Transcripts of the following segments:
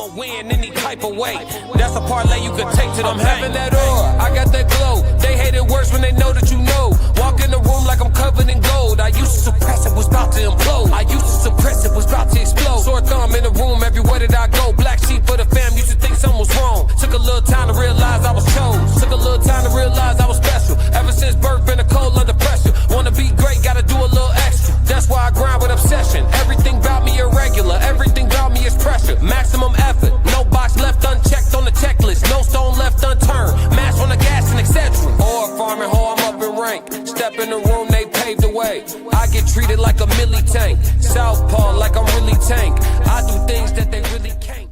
I'ma win any type of way. That's a parlay you can take to them. I'm having that aura, I got that glow. They hate it worse when they know that you know. Walk in the room like I'm covered in gold. I used to suppress it, was about to implode. I used to suppress it, was about to explode. Sore thumb in the room everywhere that I go. Black sheep for the fam, used to think something was wrong. Took a little time to realize I was chose. Took a little time to realize I was special. Ever since birth, been a cold under pressure. Wanna be great, gotta do a little extra. That's why I grind with obsession. Everything about me irregular, everything about me is pressure. Maximum effort, no box left unchecked on the checklist. No stone left unturned, mash on the gas and etc. Or farming hoe, I'm up in rank. Step in the room, they paved the way. I get treated like a milli tank. Southpaw like I'm really tank. I do things that they really can't.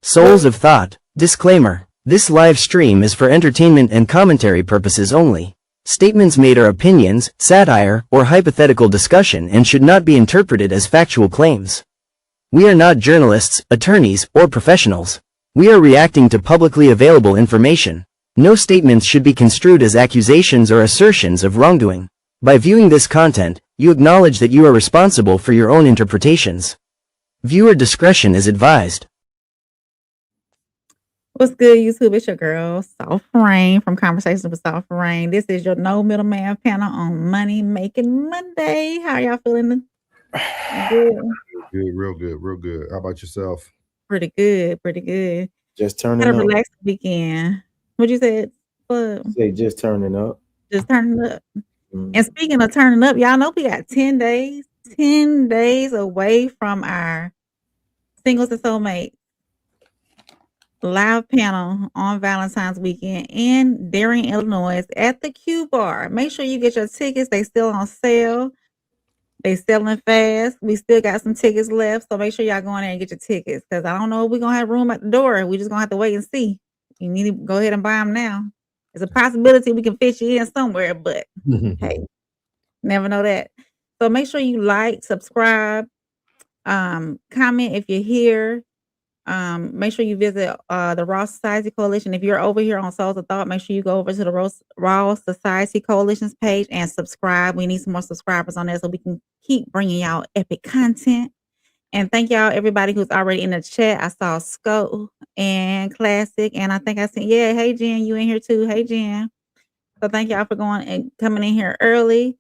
Souls of Thought. Disclaimer. This live stream is for entertainment and commentary purposes only. Statements made are opinions, satire, or hypothetical discussion and should not be interpreted as factual claims. We are not journalists, attorneys, or professionals. We are reacting to publicly available information. No statements should be construed as accusations or assertions of wrongdoing. By viewing this content, you acknowledge that you are responsible for your own interpretations. Viewer discretion is advised. What's good, YouTube? It's your girl, Soft Rain from Conversations with Soft Rain. This is your No Middleman panel on Money Making Monday. How y'all feeling? Good, real good. How about yourself? Pretty good. Just turning Had a up. relaxed weekend. What'd you say? Say just turning up. Just turning up. And speaking of turning up, y'all know we got 10 days away from our Singles and Soulmates live panel on Valentine's weekend in Darien, Illinois at the Q Bar. Make sure you get your tickets. They still on sale. They selling fast. We still got some tickets left, so make sure y'all go in there and get your tickets, because I don't know if we're gonna have room at the door. We just gonna have to wait and see. You need to go ahead and buy them now. It's a possibility we can fit you in somewhere, but hey, never know that. So make sure you like, subscribe, comment if you're here. Make sure you visit the Raw Society Coalition. If you're over here on Souls of Thought, make sure you go over to the Raw Society Coalition's page and subscribe. We need some more subscribers on there so we can keep bringing y'all epic content. And thank y'all, everybody who's already in the chat. I saw Scope and Classic, and I think I seen, hey Jen, you in here too. Hey Jen. So thank y'all for going and coming in here early.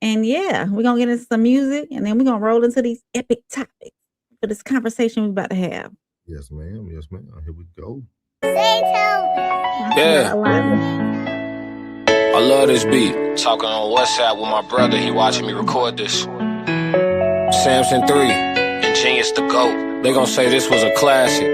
And yeah, we're gonna get into some music, and then we're gonna roll into these epic topics for this conversation we're about to have. Yes, ma'am. Here we go. Yeah. I love this beat. Talking on WhatsApp with my brother. He watching me record this. Samson 3, Ingenious the GOAT. They gon' say this was a classic.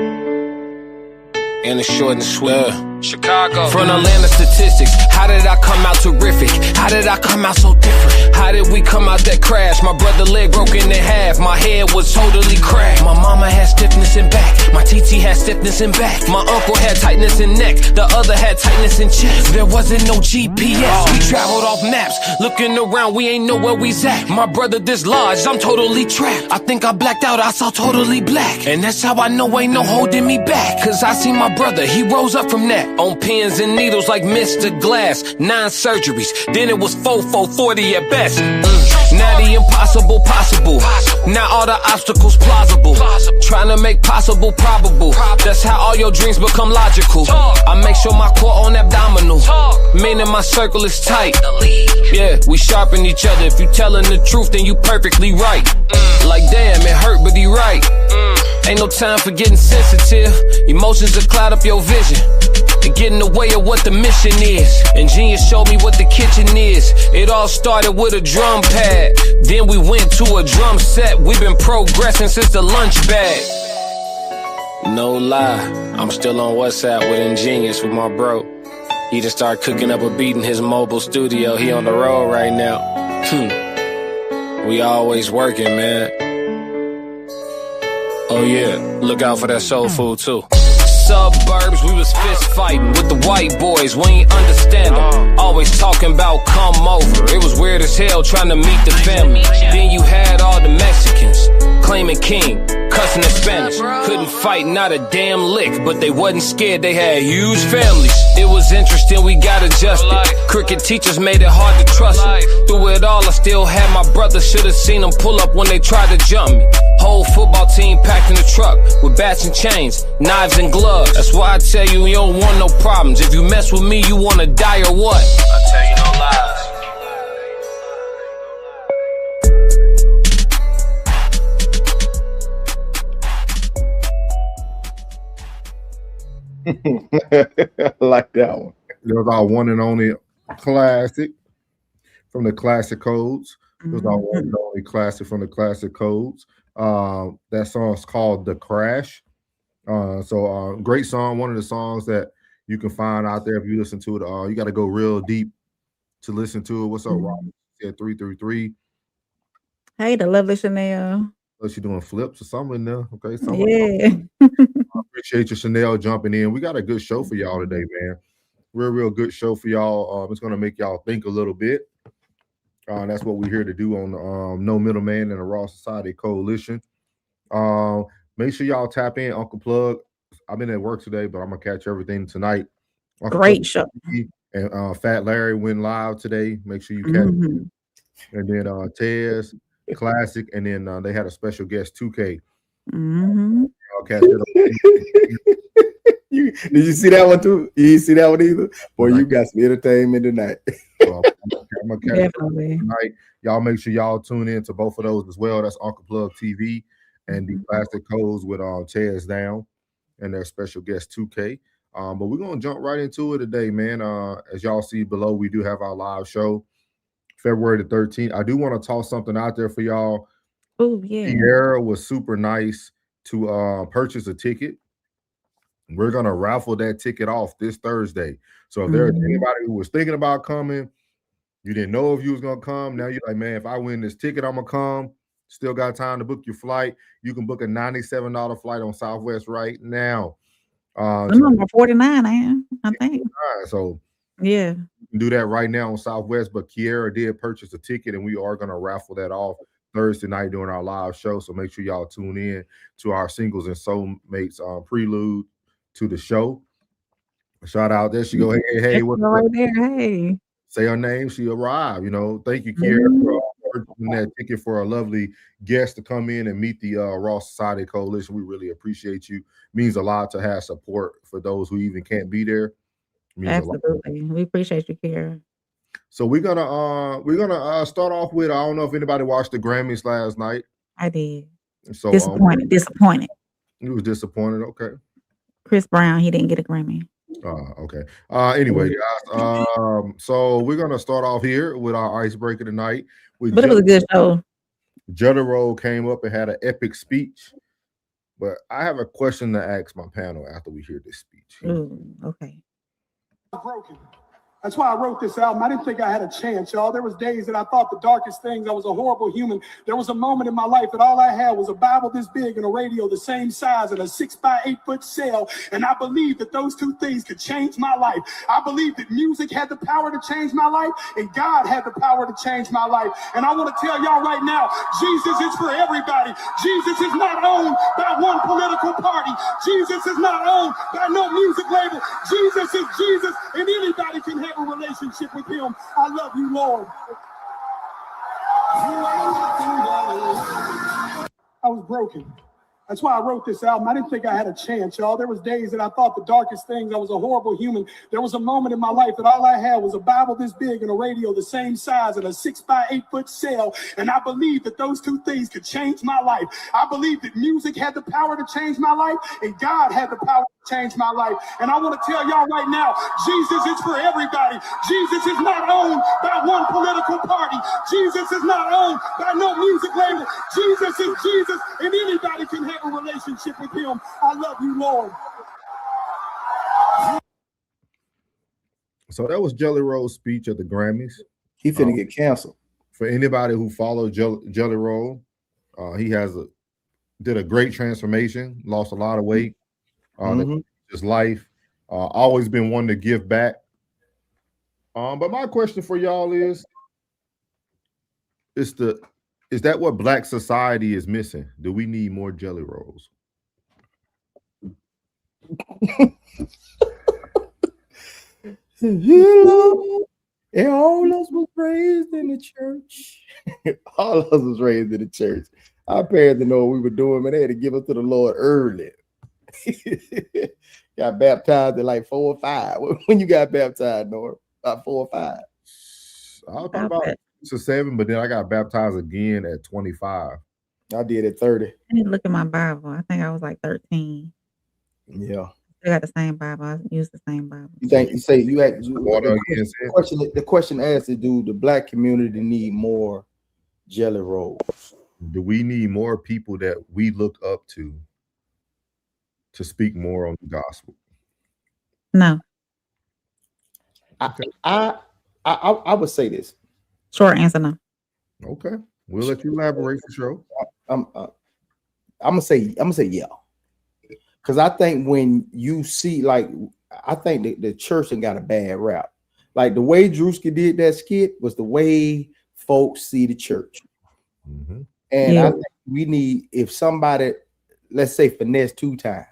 And it's short and sweet. Chicago. From Atlanta statistics, how did I come out terrific? How did I come out so different? How did we come out that crash? My brother leg broken in half, my head was totally cracked. My mama had stiffness in back, my TT had stiffness in back. My uncle had tightness in neck, the other had tightness in chest. There wasn't no GPS, we traveled off maps. Looking around, we ain't know where we's at. My brother dislodged, I'm totally trapped. I think I blacked out, I saw totally black. And that's how I know ain't no holding me back. Cause I see my brother, he rose up from that. On pins and needles like Mr. Glass. 9 surgeries, then it was 440 at best. Now the impossible possible. Now all the obstacles plausible. Trying to make possible probable. That's how all your dreams become logical. I make sure my core on abdominal. Meaning my circle is tight. Yeah, we sharpen each other. If you telling the truth, then you perfectly right. Like damn, it hurt, but he right. Ain't no time for getting sensitive. Emotions will cloud up your vision and get in the way of what the mission is. Ingenious showed me what the kitchen is. It all started with a drum pad. Then we went to a drum set. We've been progressing since the lunch bag. No lie, I'm still on WhatsApp with Ingenious with my bro. He just started cooking up a beat in his mobile studio. He on the road right now. We always working, man. Oh yeah, look out for that soul food too. Suburbs, we was fist fighting with the white boys, we ain't understand them. Always talking about come over. It was weird as hell trying to meet the family. Then you had all the Mexicans claiming king, cussing in Spanish. Couldn't fight not a damn lick, but they wasn't scared, they had huge families. It was interesting, we got adjusted. Cricket teachers made it hard to trust me. Through it all, I still had my brother. Should've seen them pull up when they tried to jump me. Whole football team packed in the truck. with bats and chains, knives and gloves. That's why I tell you, you don't want no problems. If you mess with me, you wanna die or what? I tell you no lies. I like that one. It was our one and only classic from the classic codes. It was our one and only classic from the classic codes. That song's called The Crash. Great song. One of the songs that you can find out there if you listen to it. You got to go real deep to listen to it. What's up, Rob? Said 333. Hey, the lovely Chanel. Oh, she doing flips or something in there. Okay. Yeah. I appreciate you, Chanel, jumping in. We got a good show for y'all today, man. Real good show for y'all. It's gonna make y'all think a little bit. That's what we're here to do on No Middleman and the Raw Society Coalition. Make sure y'all tap in, Uncle Plug. I've been at work today, but I'm gonna catch everything tonight. Uncle Great Plug show. And Fat Larry went live today. Make sure you catch it. And then Tez Classic, and then they had a special guest 2K. I'll catch it. Did you see that one too? You didn't see that one either? Boy, you got some entertainment tonight. I'm gonna catch it tonight. Y'all make sure y'all tune in to both of those as well. That's Uncle Plug TV and the Classic Codes with Tez Down and their special guest 2K. But we're gonna jump right into it today, man. As y'all see below, we do have our live show February the 13th. I do want to toss something out there for y'all. Oh, yeah. Sierra was super nice to purchase a ticket. We're going to raffle that ticket off this Thursday. So if there's anybody who was thinking about coming, you didn't know if you was going to come, now you're like, man, if I win this ticket, I'm going to come. Still got time to book your flight. You can book a $97 flight on Southwest right now. Number 49, I think. So yeah, you can do that right now on Southwest. But Kiera did purchase a ticket, and we are going to raffle that off Thursday night during our live show. So make sure y'all tune in to our Singles and Soulmates prelude to the show. Shout out there. She go, hey, what's right there? Hey, say her name. She arrived. Thank you, Kiera, for purchasing that ticket for a lovely guest to come in and meet the Raw Society Coalition. We really appreciate you. Means a lot to have support for those who even can't be there. Absolutely, we appreciate you, Kiera. So we're gonna start off with, I don't know if anybody watched the Grammys last night. I did. So disappointed. You was disappointed. Okay. Chris Brown, he didn't get a Grammy. Okay. Anyway, guys. So we're gonna start off here with our icebreaker tonight. But it was a good show. Judderole came up and had an epic speech. But I have a question to ask my panel after we hear this speech. Ooh, okay. Broken. That's why I wrote this album. I didn't think I had a chance, y'all. There was days that I thought the darkest things. I was a horrible human. There was a moment in my life that all I had was a Bible this big and a radio the same size and a 6x8 foot cell. And I believed that those two things could change my life. I believed that music had the power to change my life and God had the power to change my life. And I want to tell y'all right now, Jesus is for everybody. Jesus is not owned by one political party. Jesus is not owned by no music label. Jesus is Jesus, and anybody can have a relationship with him. I love you, Lord. I was broken. That's why I wrote this album. I didn't think I had a chance, y'all. There was days that I thought the darkest things. I was a horrible human. There was a moment in my life that all I had was a Bible this big and a radio the same size and a 6x8 foot cell. And I believed that those two things could change my life. I believed that music had the power to change my life and God had the power to change my life. And I want to tell y'all right now, Jesus is for everybody. Jesus is not owned by one political party. Jesus is not owned by no music label. Jesus is Jesus, and anybody can have a relationship with him. I love you, Lord. So that was Jelly Roll's speech at the Grammys. He finna get canceled. For anybody who followed Jelly Roll, he did a great transformation, lost a lot of weight. His life, always been one to give back. But my question for y'all is that what Black society is missing? Do we need more Jelly Rolls? And all of us was raised in the church. All of us was raised in the church. Our parents didn't know what we were doing, man. They had to give us to the Lord early. Got baptized at like 4 or 5. When you got baptized, Nora? About 4 or 5. I was about 6 or 7, but then I got baptized again at 25. I did at 30. I need to look at my Bible. I think I was like 13. Yeah. I got the same Bible. I use the same Bible. You think you say you had the question asked is, do the black community need more jelly rolls? Do we need more people that we look up to speak more on the gospel? No. I would say this. Short answer, no. Okay, we'll let you elaborate for sure. I'm gonna say yeah, because I think when you see, like, I think that the church ain't got a bad rap. Like the way Drewski did that skit was the way folks see the church. Mm-hmm. And I think we need, if somebody, let's say Finesse 2 times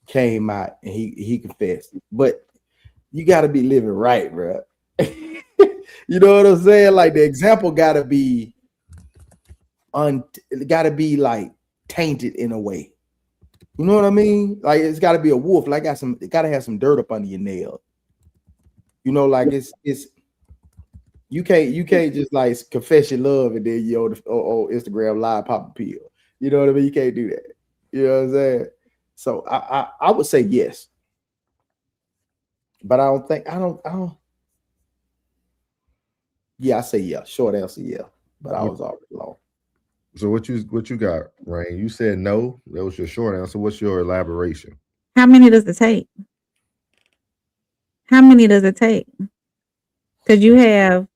came out and he confessed, but you got to be living right, bro. You know what I'm saying? Like the example got to be like tainted in a way. You know what I mean? Like it's got to be a wolf. Like it got to have some dirt up under your nail. You know, like it's you can't just like confess your love and then you on Instagram live pop a pill. You know what I mean? You can't do that. You know what I'm saying? So I would say yes. But I don't. Yeah, I say yeah. Short answer, yeah. But I was already long. So what you got, Rain? You said no. That was your short answer. What's your elaboration? How many does it take? How many does it take? Because you have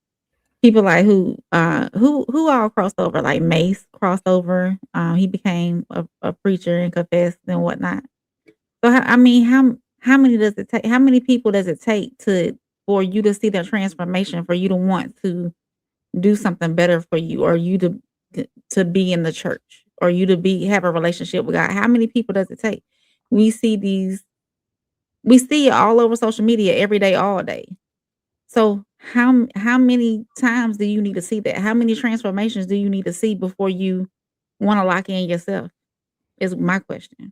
people like who all crossed over, like Mace crossed over. He became a preacher and confessed and whatnot. So how many does it take? How many people does it take for you to see that transformation, for you to want to do something better for you, or you to be in the church, or you to have a relationship with God? How many people does it take? We see it all over social media every day, all day. So how many times do you need to see that? How many transformations do you need to see before you want to lock in yourself? Is my question.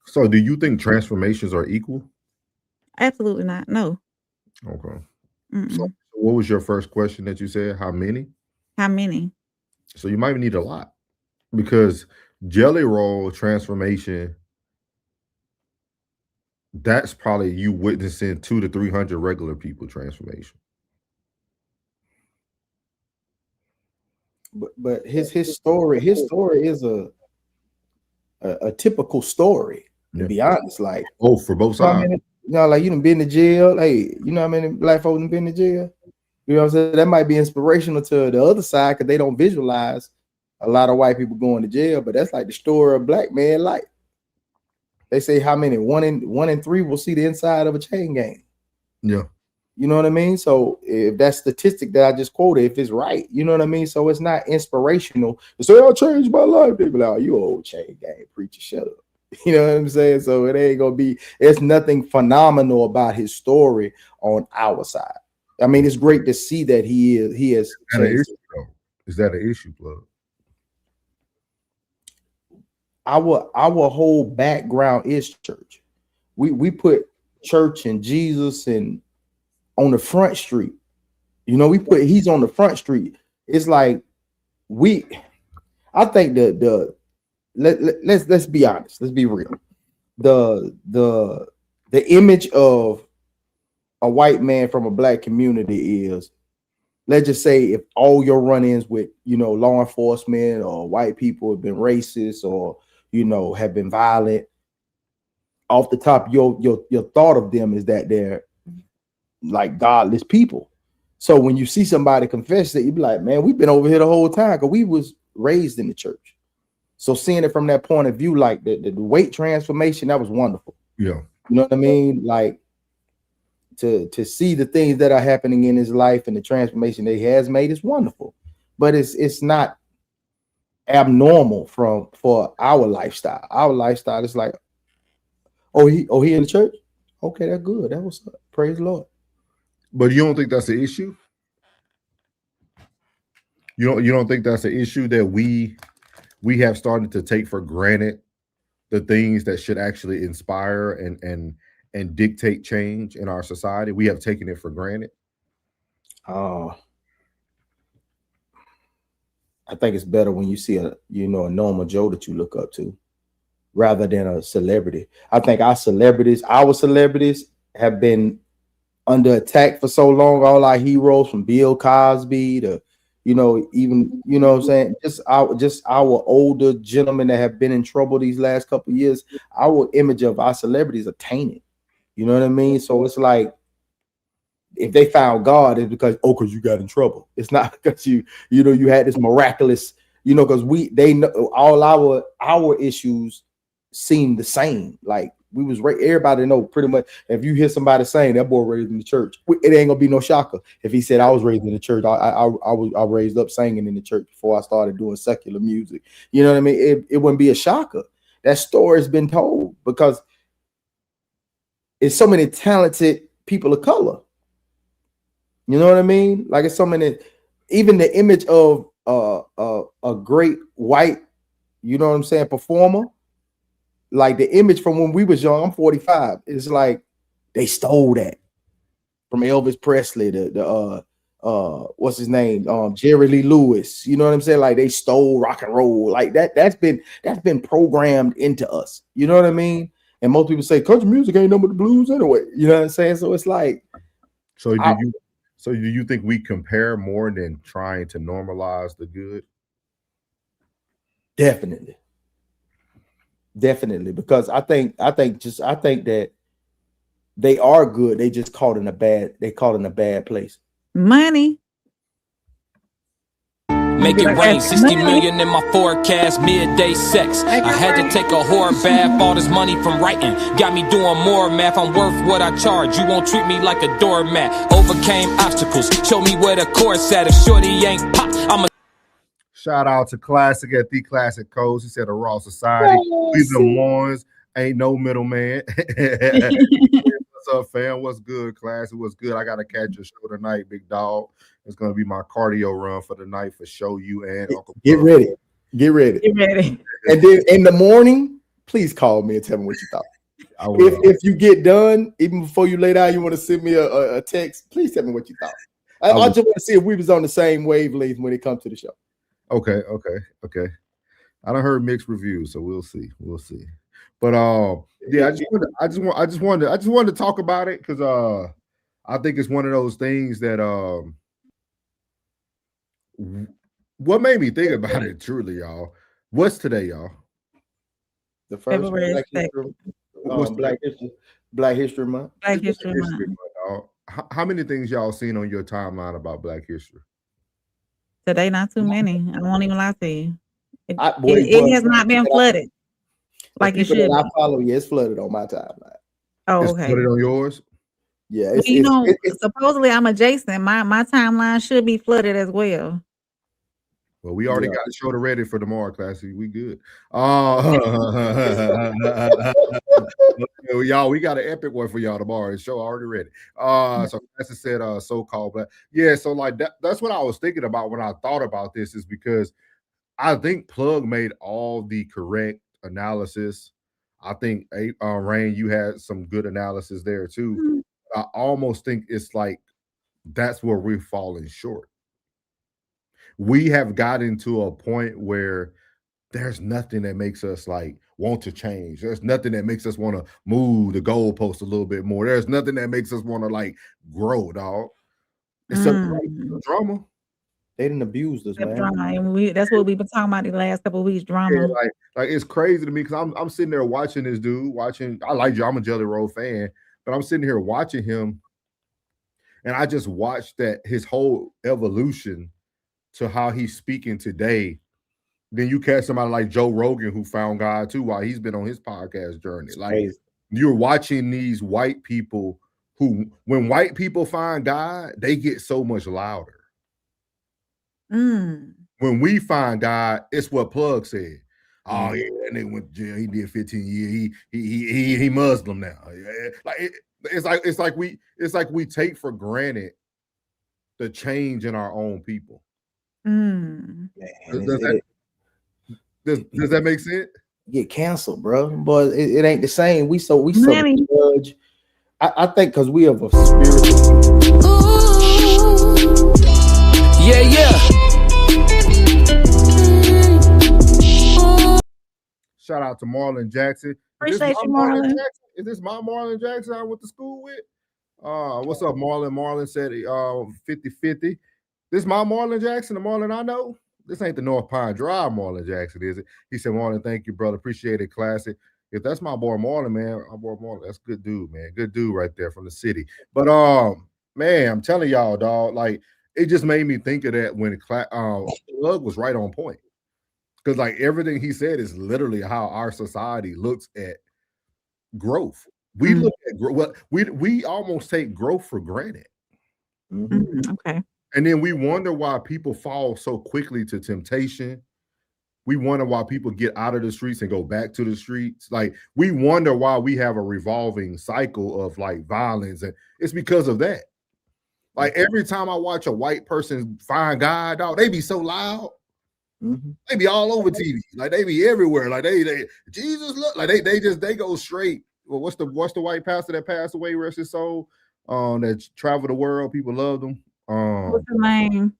So do you think transformations are equal? Absolutely not. No. Okay. So what was your first question that you said? How many? How many? So you might need a lot, because jelly roll transformation, that's probably you witnessing 200 to 300 regular people transformation. But his story is a typical story, to be honest. Like, for both sides. Like you done been to jail. Hey, you know how many black folks done been to jail? You know what I'm saying? That might be inspirational to the other side because they don't visualize a lot of white people going to jail, but that's like the story of black man life. They say how many? One in 3 will see the inside of a chain gang. Yeah. You know what I mean? So if that statistic that I just quoted, if it's right, you know what I mean? So it's not inspirational to say, I'll change my life. They be like, oh, you old chain gang preacher, shut up. You know what I'm saying? So it ain't gonna be, it's nothing phenomenal about his story on our side. I mean, it's great to see that he has changed. Is that an issue, Plug? Our whole background is church. We put church and Jesus and on the front street. You know, he's on the front street. It's like I think let's be honest. Let's be real. The image of a white man from a black community is, let's just say, if all your run-ins with, law enforcement or white people have been racist or, have been violent, off the top, your thought of them is that they're like godless people. So when you see somebody confess that, you be like, man, we've been over here the whole time because we was raised in the church. So seeing it from that point of view, like the weight transformation, that was wonderful. Yeah. You know what I mean? Like to see the things that are happening in his life and the transformation that he has made is wonderful. But it's not abnormal for our lifestyle. Our lifestyle is like, he in the church? Okay, that's good. That was praise the Lord. But you don't think that's the issue? You don't think that's an issue that we have started to take for granted the things that should actually inspire and dictate change in our society. We have taken it for granted. I think it's better when you see a normal Joe that you look up to, rather than a celebrity. I think our celebrities have been under attack for so long. All our heroes, from Bill Cosby to, even, what I'm saying, just our older gentlemen that have been in trouble these last couple of years, our image of our celebrities are tainted. You know what I mean? So it's like, if they found God, it's because you got in trouble. It's not because you had this miraculous, because they know all our issues seem the same. Like, we was everybody know pretty much. If you hear somebody saying that boy raised in the church, it ain't gonna be no shocker. If he said I was raised in the church, I was raised up singing in the church before I started doing secular music. You know what I mean? It wouldn't be a shocker. That story has been told because it's so many talented people of color. You know what I mean? Like, it's so many. Even the image of a great white, performer. Like, the image from when we was young, I'm 45. It's like they stole that from Elvis Presley, the what's his name? Jerry Lee Lewis. You know what I'm saying? Like, they stole rock and roll. Like that's been programmed into us. You know what I mean? And most people say country music ain't no but the blues anyway. You know what I'm saying? So it's like, So do you think we compare more than trying to normalize the good? Definitely, because I think that they are good. They just caught in a bad place. Money. Make it rain, 60 million in my forecast, midday sex. I had to take a whore bath, all this money from writing. Got me doing more math, I'm worth what I charge. You won't treat me like a doormat. Overcame obstacles, show me where the course at. If shorty ain't pop, I'm a... Shout out to Classic at the Classic Codes. He said a raw society. These are Moines, ain't no middleman. What's up, fam? What's good, Classic? What's good? I gotta catch a show tonight, big dog. It's gonna be my cardio run for the night for show. You and Uncle Get ready. And then in the morning, please call me and tell me what you thought. If you get done, even before you lay down, you want to send me a text, please tell me what you thought. I just want to see if we was on the same wavelength when it comes to the show. Okay. I done heard mixed reviews, so we'll see. But yeah, I just wanted to talk about it because I think it's one of those things that what made me think about it truly, y'all. What's today, y'all? The first Black History Month. Black History Month. How many things y'all seen on your timeline about Black history? Today, not too many. I won't even lie to you. It has not been flooded like it should. I follow, it's flooded on my timeline. Oh, it's okay. flooded on yours? Yeah. Supposedly I'm adjacent. My timeline should be flooded as well. Well, we already got the show ready for tomorrow, Classy. We good. Y'all, we got an epic one for y'all tomorrow. The show already ready. So Classy said, so-called Black. Yeah, so like that's what I was thinking about when I thought about this, is because I think Plug made all the correct analysis. I think Rain, you had some good analysis there too. Mm-hmm. I almost think it's like that's where we're falling short. We have gotten to a point where there's nothing that makes us like want to change. There's nothing that makes us want to move the goalpost a little bit more. There's nothing that makes us want to like grow, dog. It's a drama. They didn't abuse us, man. Drama. That's what we've been talking about the last couple of weeks. Drama. Yeah, like it's crazy to me because I'm sitting there watching this dude. I like you. I'm a Jelly Roll fan, but I'm sitting here watching him, and I just watched that his whole evolution to how he's speaking today. Then you catch somebody like Joe Rogan who found God too while he's been on his podcast journey. Like you're watching these white people who, when white people find God, they get so much louder. When we find God, it's what Plug said. Oh yeah, and they went to jail. He did 15 years. He Muslim now. Like it's like we take for granted the change in our own people. Does that make sense? get canceled, bro. But it ain't the same. We so Money. judge. I think because we have a spiritual. Yeah. Shout out to Marlon Jackson. Appreciate you, Marlon. Is this my Marlon Jackson I went to school with? What's up, Marlon? Marlon said 50-50. This my Marlon Jackson, the Marlon I know? This ain't the North Pine Drive Marlon Jackson, is it? He said, Marlon, thank you, brother. Appreciate it. Classic. If that's my boy Marlon, man, my boy Marlon, that's good dude, man. Good dude right there from the city. But man, I'm telling y'all, dog, like it just made me think of that when Plug was right on point. Because like everything he said is literally how our society looks at growth. We look at we almost take growth for granted. Okay. And then we wonder why people fall so quickly to temptation. We wonder why people get out of the streets and go back to the streets. Like we wonder why we have a revolving cycle of like violence, and it's because of that. Like every time I watch a white person find God, dog, they be so loud. They be all over TV, like they be everywhere. Like they Jesus look like they go straight. Well, what's the white pastor that passed away, rest his soul? That traveled the world, people loved him. What's his name?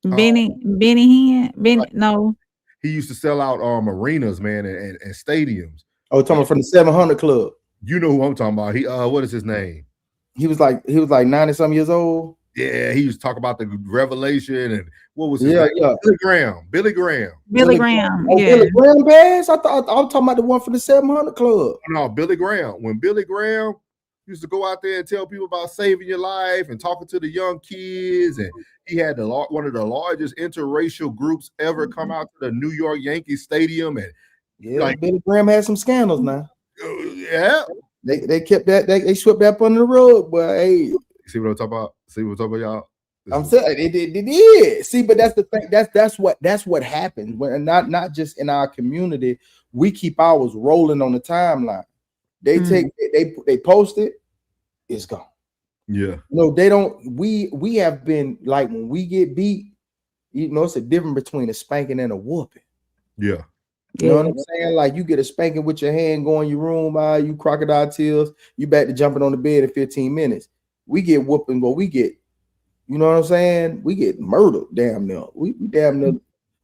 Benny no. He used to sell out arenas, man, and stadiums. Oh, talking about from the 700 Club. You know who I'm talking about. He what is his name? He was like 90-some years old. Yeah, he used to talk about the revelation and what was his name? Yeah. Billy Graham. Billy Graham. Oh, yeah. Billy Graham bass? I was talking about the one from the 700 Club. No, Billy Graham. When Billy Graham used to go out there and tell people about saving your life and talking to the young kids, and he had one of the largest interracial groups ever come out to the New York Yankees Stadium, and like Billy Graham had some scandals now. Yeah, they kept that they swept that up under the rug, but hey, see what I'm talking about? Y'all? I'm saying it did. See, but that's the thing. That's what happens when not just in our community. We keep ours rolling on the timeline. They they post it, it's gone. Yeah. No, they don't. We have been like when we get beat, you know, it's a difference between a spanking and a whooping. Yeah. You know what I'm saying? Like you get a spanking with your hand, go in your room, you crocodile tears, you back to jumping on the bed in 15 minutes. We get whooping, but we get, you know what I'm saying? We get murdered, damn near. We damn near,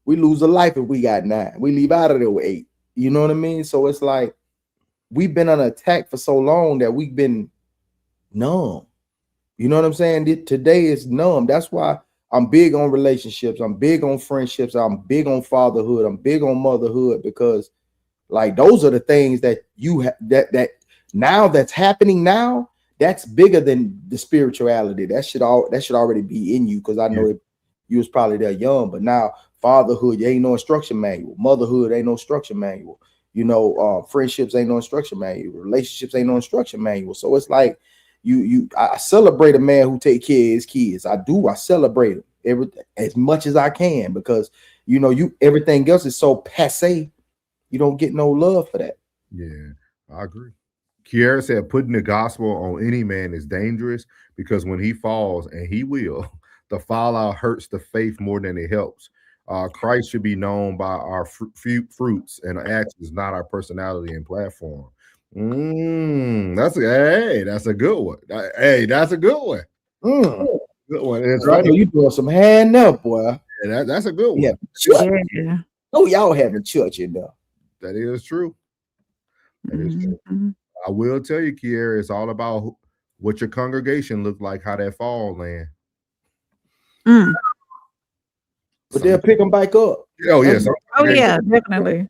we lose a life if we got 9. We leave out of there with 8. You know what I mean? So it's like we've been on attack for so long that we've been numb. You know what I'm saying? Today is numb. That's why I'm big on relationships. I'm big on friendships. I'm big on fatherhood. I'm big on motherhood, because like those are the things that you that now that's happening now. That's bigger than the spirituality. That should already be in you, because I know you was probably that young. But now fatherhood, ain't no instruction manual. Motherhood ain't no instruction manual. You know, friendships ain't no instruction manual. Relationships ain't no instruction manual. So it's like I celebrate a man who take care of his kids. I celebrate him as much as I can, because you know everything else is so passé. You don't get no love for that. Yeah, I agree. Kiara said putting the gospel on any man is dangerous, because when he falls, and he will, the fallout hurts the faith more than it helps. Christ should be known by our fruits and actions, not our personality and platform. That's a good one. Hey, that's a good one. Good one. It's right. You doing some hand up, boy. Yeah, that's a good one. Yeah. Oh, y'all having church in there. That is true. That is true. I will tell you, Kiara, it's all about what your congregation look like, how that fall land. But they'll pick them back up. Oh, yes. Yeah, definitely.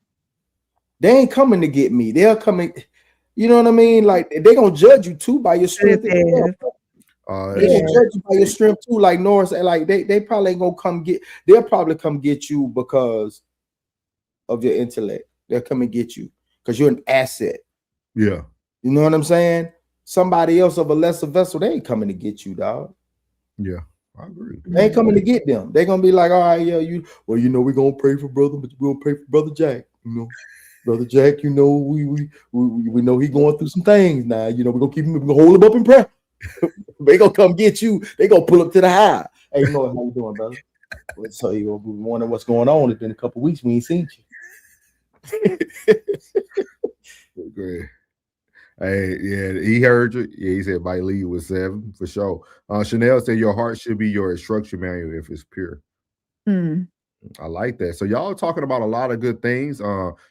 They ain't coming to get me. They're coming. You know what I mean? Like they're gonna judge you too by your strength. They're gonna judge you by your strength too. Like Norris, like they probably ain't gonna come get. They'll probably come get you because of your intellect. They'll come and get you because you're an asset. Yeah. You know what I'm saying? Somebody else of a lesser vessel, they ain't coming to get you, dog. Yeah, I agree. They ain't coming to get them. They're gonna be like, all right, yeah, we're gonna pray for brother, but we're gonna pray for Brother Jack, you know. Brother Jack, you know, we know he going through some things now. You know, we're gonna keep him, we're gonna hold him up in prayer. They gonna come get you, they gonna pull up to the high. Hey, you know how you doing, brother? So you gonna be wondering what's going on. It's been a couple weeks we ain't seen you. Okay. Hey, yeah, he heard you. Yeah, he said Mike Lee was 7 for sure. Chanel said your heart should be your instruction manual if it's pure. Hmm. I like that. So y'all are talking about a lot of good things.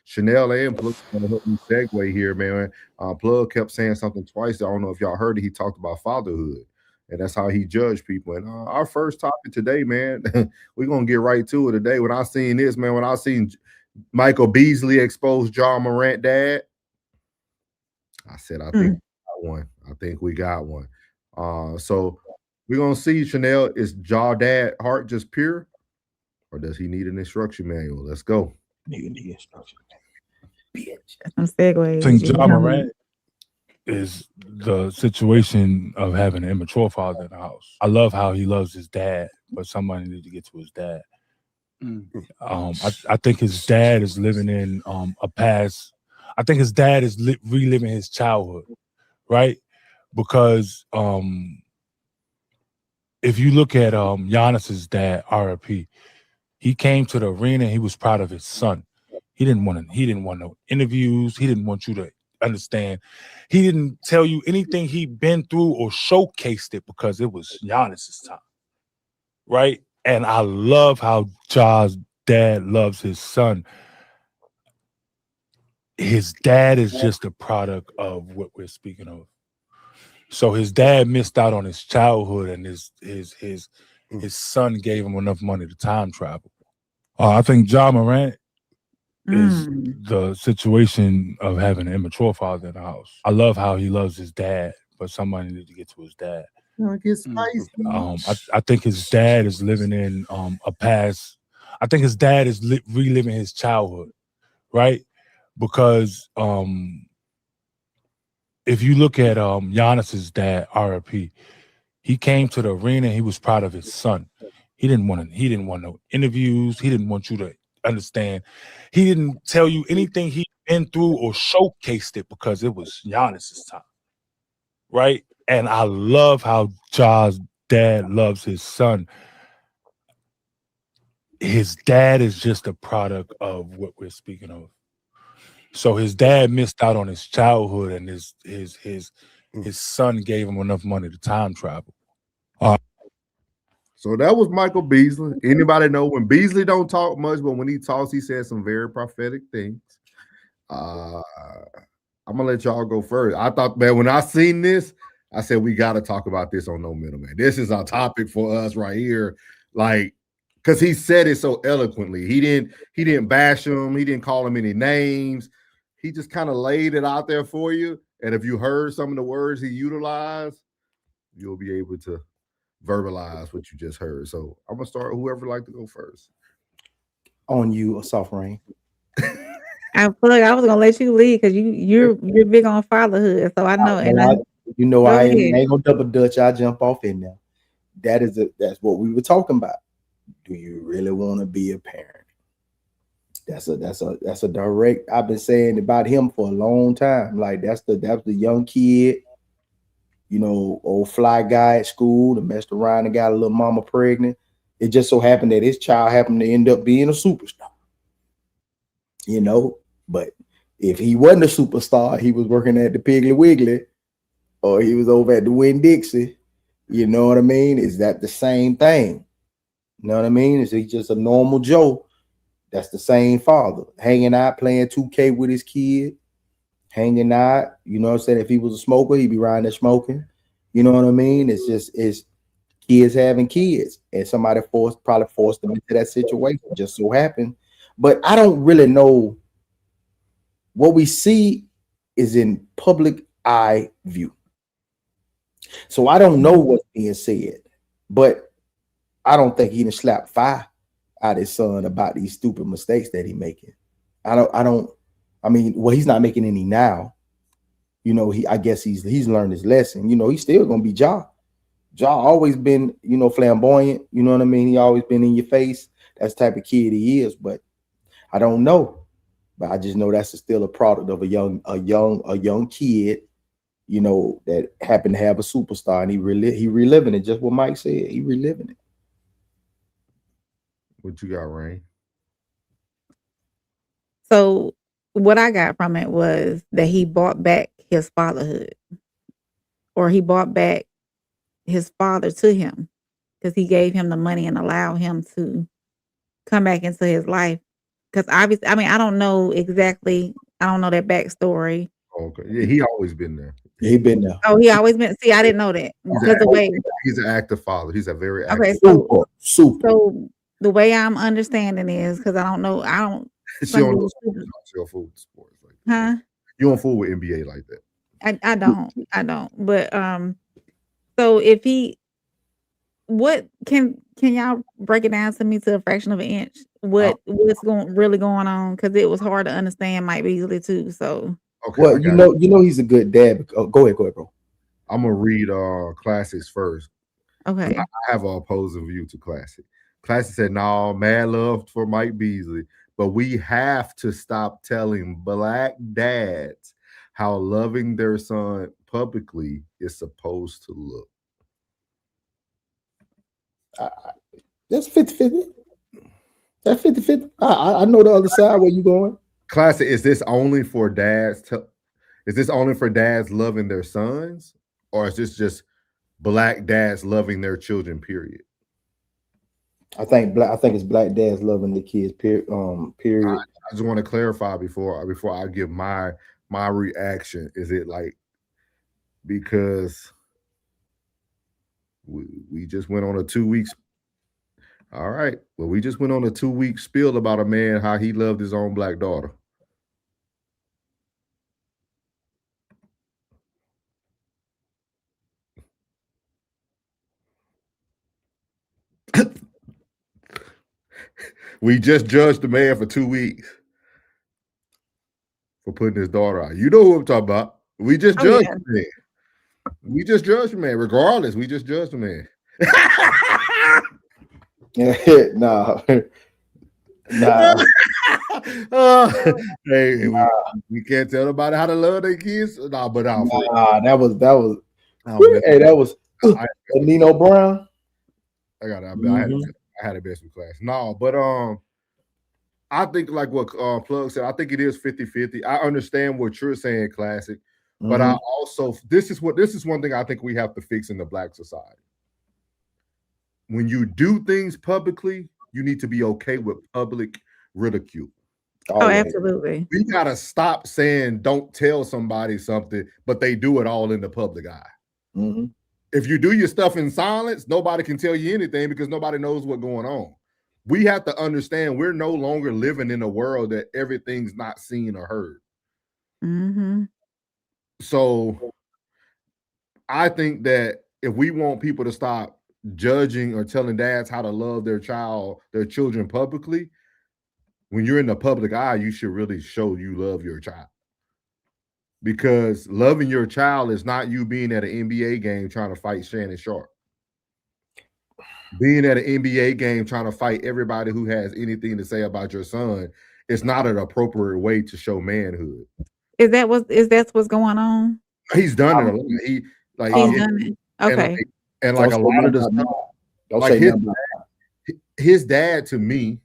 Chanel and Plug gonna help me segue here, man. Plug kept saying something twice. I don't know if y'all heard it. He talked about fatherhood, and that's how he judged people. And our first topic today, man, we're gonna get right to it today. When I seen this, man, when I seen Michael Beasley expose Ja Morant dad, I said, I think we got one. I think we got one. So we're gonna see, Chanel, is Ja dad heart just pure? Or does he need an instruction manual? Let's go. Need the instruction. Some segues. I think Ja Morant is the situation of having an immature father in the house. I love how he loves his dad, but somebody needs to get to his dad. I think his dad is living in a past. I think his dad is reliving his childhood, right? Because if you look at Giannis's dad, RIP, he came to the arena. He was proud of his son. He didn't want no interviews. He didn't want you to understand. He didn't tell you anything he'd been through or showcased it because it was Giannis's time, right? And I love how Ja's dad loves his son. His dad is just a product of what we're speaking of. So his dad missed out on his childhood, and his son gave him enough money to time travel. I think Ja Morant is the situation of having an immature father in the house. I love how he loves his dad, but somebody needs to get to his dad. I think his dad is living in a past. I think his dad is reliving his childhood, right? Because if you look at Giannis's dad, RIP, he came to the arena. He was proud of his son. He didn't want no interviews. He didn't want you to understand. He didn't tell you anything he'd been through or showcased it because it was Giannis's time, right? And I love how Ja's dad loves his son. His dad is just a product of what we're speaking of. So his dad missed out on his childhood, and his son gave him enough money to time travel. So that was Michael Beasley. Anybody know when Beasley don't talk much, but when he talks, he says some very prophetic things. I'm gonna let y'all go first. I thought, man, when I seen this, I said we got to talk about this on No Middleman. This is our topic for us right here, like, because he said it so eloquently. He didn't bash him. He didn't call him any names. He just kind of laid it out there for you. And if you heard some of the words he utilized, you'll be able to verbalize what you just heard. So I'm gonna start. Whoever like to go first. On you, a soft rain. I feel like I was gonna let you lead because you're big on fatherhood, so I know. I ain't gonna double dutch. I jump off in there. That's what we were talking about. Do you really want to be a parent? That's a direct. I've been saying about him for a long time. Like that's the young kid, old fly guy at school that messed around and got a little mama pregnant. It just so happened that his child happened to end up being a superstar. But if he wasn't a superstar, he was working at the Piggly Wiggly, or he was over at the Winn-Dixie. You know what I mean? Is that the same thing? You know what I mean? Is he just a normal Joe? That's the same father, hanging out, playing 2K with his kid, hanging out. You know what I'm saying? If he was a smoker, he'd be riding there smoking. You know what I mean? It's kids having kids, and somebody probably forced them into that situation. Just so happened. But I don't really know. What we see is in public eye view. So I don't know what's being said, but I don't think he done slapped fire out his son about these stupid mistakes that he's making. He's not making any now. I guess he's learned his lesson. He's still gonna be Ja. Ja always been, flamboyant. You know what I mean? He always been in your face. That's the type of kid he is, but I don't know. But I just know that's still a product of a young kid, that happened to have a superstar, and he reliving it. Just what Mike said, he reliving it. What you got, Rain? So what I got from it was that he bought back his fatherhood, or he bought back his father to him because he gave him the money and allowed him to come back into his life. Because obviously, I mean, I don't know exactly. I don't know that backstory. Okay, yeah, he always been there. He been there. Oh, he always been. See, I didn't know that because the way. He's an active father. He's a very Okay, active. Super. So the way I'm understanding is because I don't know. I don't. She don't know fool with sports like that. Huh? You don't fool with NBA like that. I don't. But so if he, what can y'all break it down to me to a fraction of an inch? What's really going on? Because it was hard to understand Mike Beasley too. So okay, well, you know he's a good dad. Oh, go ahead, bro. I'm gonna read Classics first. Okay. I have an opposing view to Classic. Classic said, "No, mad love for Mike Beasley, but we have to stop telling black dads how loving their son publicly is supposed to look." That's 50-50. That's 50-50. I know the other side where you going. Classic, is this only for dads? Is this only for dads loving their sons, or is this just black dads loving their children? Period. I think it's black dads loving the kids. Period. I just want to clarify before I give my reaction. Is it like because we just went on a 2 weeks? All right. Well, we just went on a 2-week spiel about a man, how he loved his own black daughter. We just judged the man for 2 weeks for putting his daughter out. You know who I'm talking about. We just judged the man. We just judged the man. Regardless, we just judged the man. Nah. Hey, we can't tell nobody how to love their kids. That was. Hey, that was Nino Brown. I had a best in class. No, but I think like what Plug said, I think it is 50-50. I understand what you're saying, Classic, but I also this is one thing I think we have to fix in the black society. When you do things publicly, you need to be okay with public ridicule. Oh, absolutely. We gotta stop saying don't tell somebody something, but they do it all in the public eye. If you do your stuff in silence, nobody can tell you anything because nobody knows what's going on. We have to understand we're no longer living in a world that everything's not seen or heard. So I think that if we want people to stop judging or telling dads how to love their children publicly, when you're in the public eye, you should really show you love your child. Because loving your child is not you being at an NBA game trying to fight Shannon Sharp. Being at an NBA game trying to fight everybody who has anything to say about your son is not an appropriate way to show manhood. Is that what's going on? He's done it a lot. He's done it. Okay. And like a lot of the stuff, like his dad to me,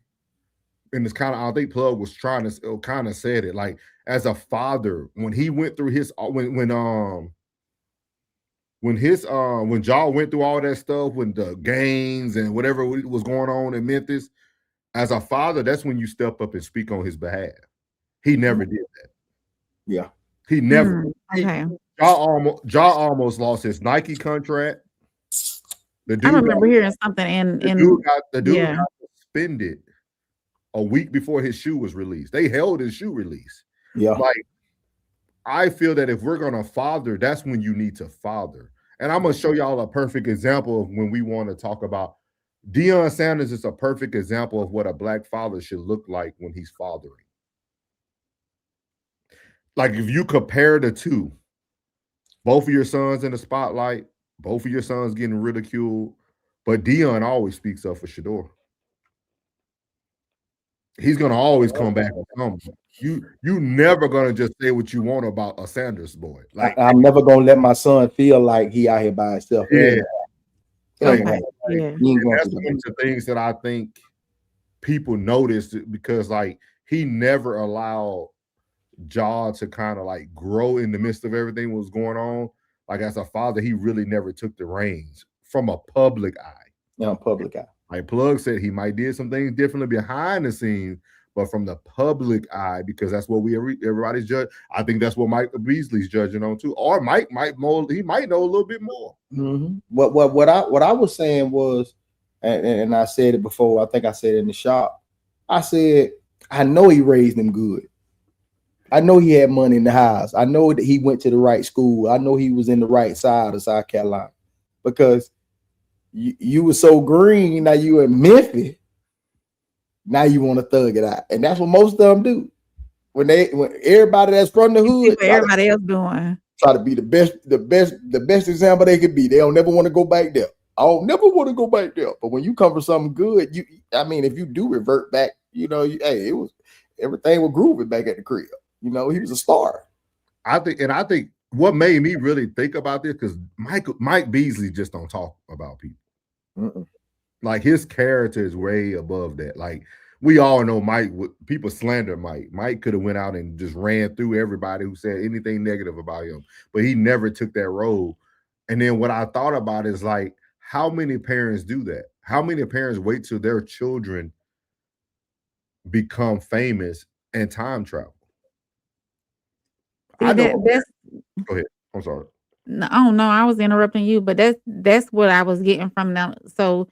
and it's kind of, I think Plug was trying to kind of said it, like as a father, when he went through his when Ja went through all that stuff, when the gangs and whatever was going on in Memphis, as a father, that's when you step up and speak on his behalf. He never did that. Yeah, he never. Okay. Ja almost lost his Nike contract. I remember hearing something the dude got suspended a week before his shoe was released. They held his shoe release. Yeah, like I feel that if we're gonna father, that's when you need to father. And I'm gonna show y'all a perfect example of when we want to talk about Deion Sanders is a perfect example of what a black father should look like when he's fathering. Like if you compare the two, both of your sons in the spotlight, both of your sons getting ridiculed, but Deion always speaks up for Shador. He's gonna always come back with something. You never gonna just say what you want about a Sanders boy. Like I'm never gonna let my son feel like he out here by himself. Yeah. That's one of the things that I think people noticed because like he never allowed Ja to kind of like grow in the midst of everything that was going on. Like as a father, he really never took the reins from a public eye. Yeah, public eye. Like Plug said, he might did some things differently behind the scenes, but from the public eye, because that's what everybody's judge. I think that's what Mike Beasley's judging on too. Or Mike might know a little bit more. Mm-hmm. What I was saying was, and I said it before. I think I said it in the shop. I said I know he raised him good. I know he had money in the house. I know that he went to the right school. I know he was in the right side of South Carolina, because you were so green. Now you in Memphis. Now you want to thug it out, and that's what most of them do. When everybody that's from the hood, everybody else doing, try to be the best example they could be. They don't never want to go back there. I don't never want to go back there. But when you come for something good, if you do revert back, it was everything was grooving back at the crib. He was a star. I think what made me really think about this, because Mike Beasley just don't talk about people. Mm-mm. Like his character is way above that. Like we all know Mike. People slander Mike. Mike could have went out and just ran through everybody who said anything negative about him, but he never took that road. And then what I thought about is like, how many parents do that? How many parents wait till their children become famous and time travel? See, that's go ahead. I'm sorry. No, I was interrupting you, but that's what I was getting from them. So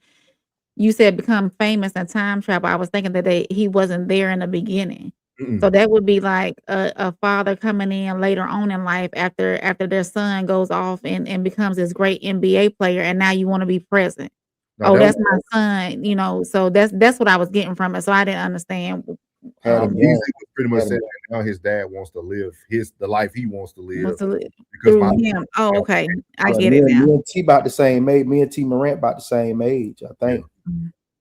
you said become famous and time travel. I was thinking that he wasn't there in the beginning. So that would be like a father coming in later on in life after their son goes off and becomes this great NBA player, and now you want to be present. No, that's my son, so that's what I was getting from it. So I didn't understand. Beasley was pretty much saying that now his dad wants to live the life he wants to live through him. Oh, okay, I get it now. Me and T about the same age. Me and T Morant about the same age, I think.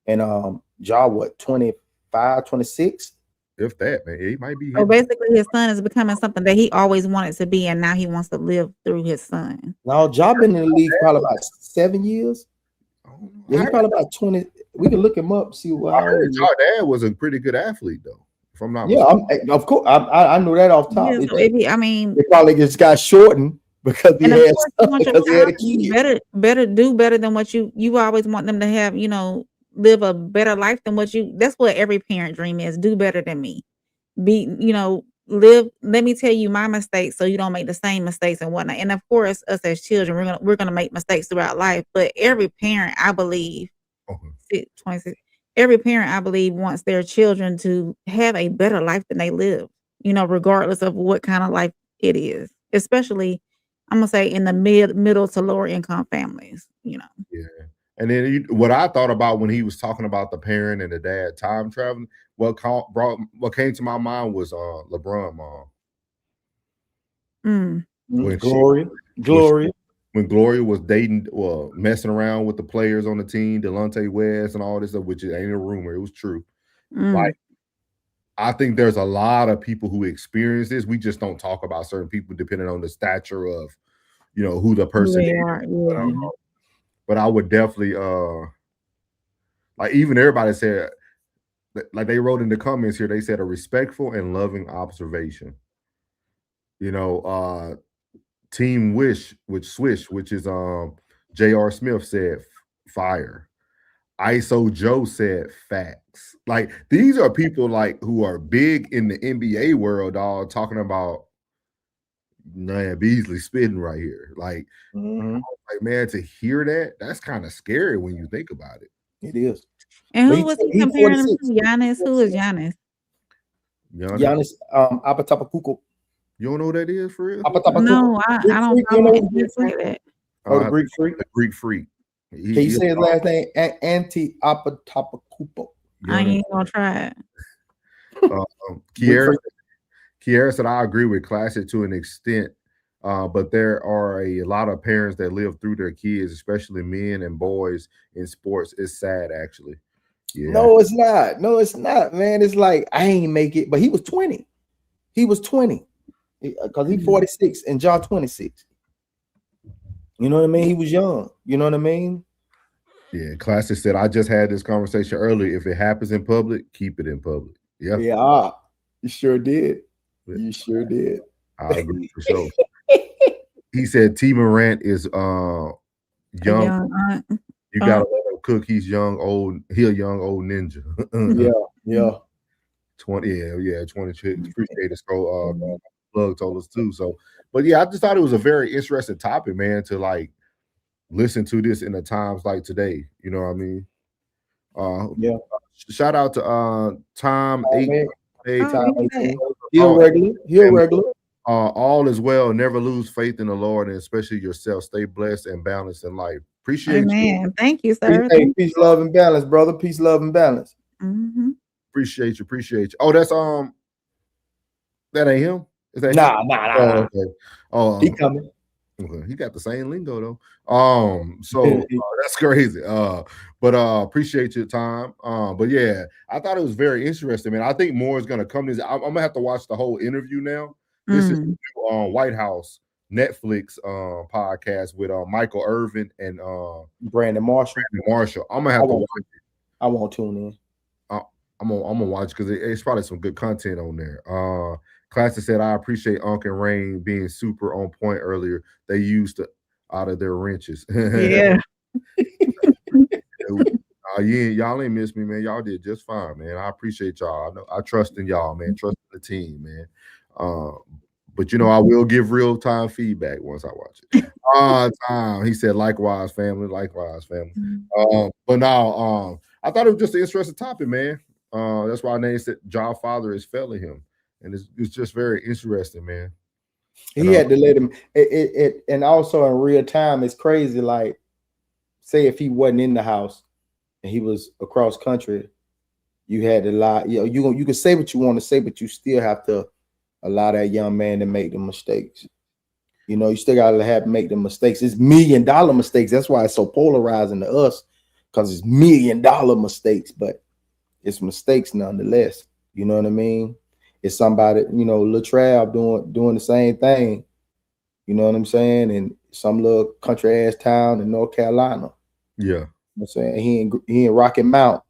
Yeah. And Ja, what, 25, 26? If that, man, he might be. So basically, his son is becoming something that he always wanted to be, and now he wants to live through his son. No, Ja been in the league probably about 7 years. Yeah, he probably about 20. We can look him up, see what. I heard Ja dad was a pretty good athlete, though. If I'm not of course, I know that off top. Yeah, so it probably just got shortened because he had a kid. Better do better than what you always want them to have. Live a better life than what that's what every parent dream is. Do better than me. Live. Let me tell you my mistakes so you don't make the same mistakes and whatnot. And of course, us as children, we're gonna make mistakes throughout life. But every parent, I believe, 26. Every parent, I believe, wants their children to have a better life than they live. Regardless of what kind of life it is. Especially, I'm gonna say in the middle to lower income families. Yeah. And then what I thought about when he was talking about the parent and the dad time traveling, what came to my mind was LeBron mom. When Gloria. When Gloria was dating, messing around with the players on the team, Delonte West and all this stuff, which ain't a rumor, it was true. Like, I think there's a lot of people who experience this. We just don't talk about certain people depending on the stature of, who the person is. Yeah. But I would definitely, like even everybody said, like they wrote in the comments here, they said a respectful and loving observation. Team Wish, which is J.R. Smith said fire. ISO Joe said facts. Like these are people like who are big in the NBA world, dog, talking about Beasley spitting right here. Like, like man, to hear that's kind of scary when you think about it. It is. And who was he comparing him to? Giannis? Who is Giannis? Giannis Apatapakuko. You don't know who that is for real? No, I don't know that. The Greek freak. The Greek freak. Can you say his last name? Apatapakupo. I ain't gonna try it. Kiera said, I agree with Classic to an extent, but there are a lot of parents that live through their kids, especially men and boys in sports. It's sad, actually. Yeah. No, it's not, man. It's like, I ain't make it, but he was 20. Because he's 46 and Ja 26. You know what I mean? He was young. You know what I mean? Yeah, Classic said, I just had this conversation earlier. If it happens in public, keep it in public. Yeah. Yeah, you sure did. You sure did. I agree for sure. He said Ja Morant is young. You gotta let him cook. He's young, old. He a young old ninja. Yeah. 20. Yeah. 20. Appreciate it. So Plug told us too. So, but yeah, I just thought it was a very interesting topic, man, to like listen to this in the times like today. You know what I mean? Yeah. Shout out to Tom 8. He'll regular. All is well. Never lose faith in the Lord, and especially yourself. Stay blessed and balanced in life. Appreciate you. Thank you, sir. Peace, love, and balance, brother. Peace, love, and balance. Mm-hmm. Appreciate you. Oh, that's that ain't him. Is that Nah. him? Oh, okay. He coming. Okay. He got the same lingo though. So that's crazy. But appreciate your time. But yeah, I thought it was very interesting, man. I think more is gonna come. I'm gonna have to watch the whole interview now. This is the new, White House Netflix podcast with Michael Irvin and Brandon Marshall. I'm gonna have to watch it. I won't tune in. I'm gonna watch because it's probably some good content on there. Classic said, I appreciate Unc and Rain being super on point earlier. They used out of their wrenches. Yeah. Y'all ain't missed me, man. Y'all did just fine, man. I appreciate y'all. I trust in y'all, man. Trust in the team, man. But I will give real time feedback once I watch it. He said, likewise, family. But now, I thought it was just an interesting topic, man. That's why I named it Ja Father is failing him. And it's just very interesting, man. He had to let him and also in real time, it's crazy. Like, say if he wasn't in the house and he was across country, you had to lie. You can say what you want to say, but you still have to allow that young man to make the mistakes. You still gotta make the mistakes. It's $1 million mistakes. That's why it's so polarizing to us, because it's $1 million mistakes, but it's mistakes nonetheless. You know what I mean? It's somebody, Latrell doing the same thing. You know what I'm saying? In some little country ass town in North Carolina. Yeah. You know what I'm saying? He in Rocky Mount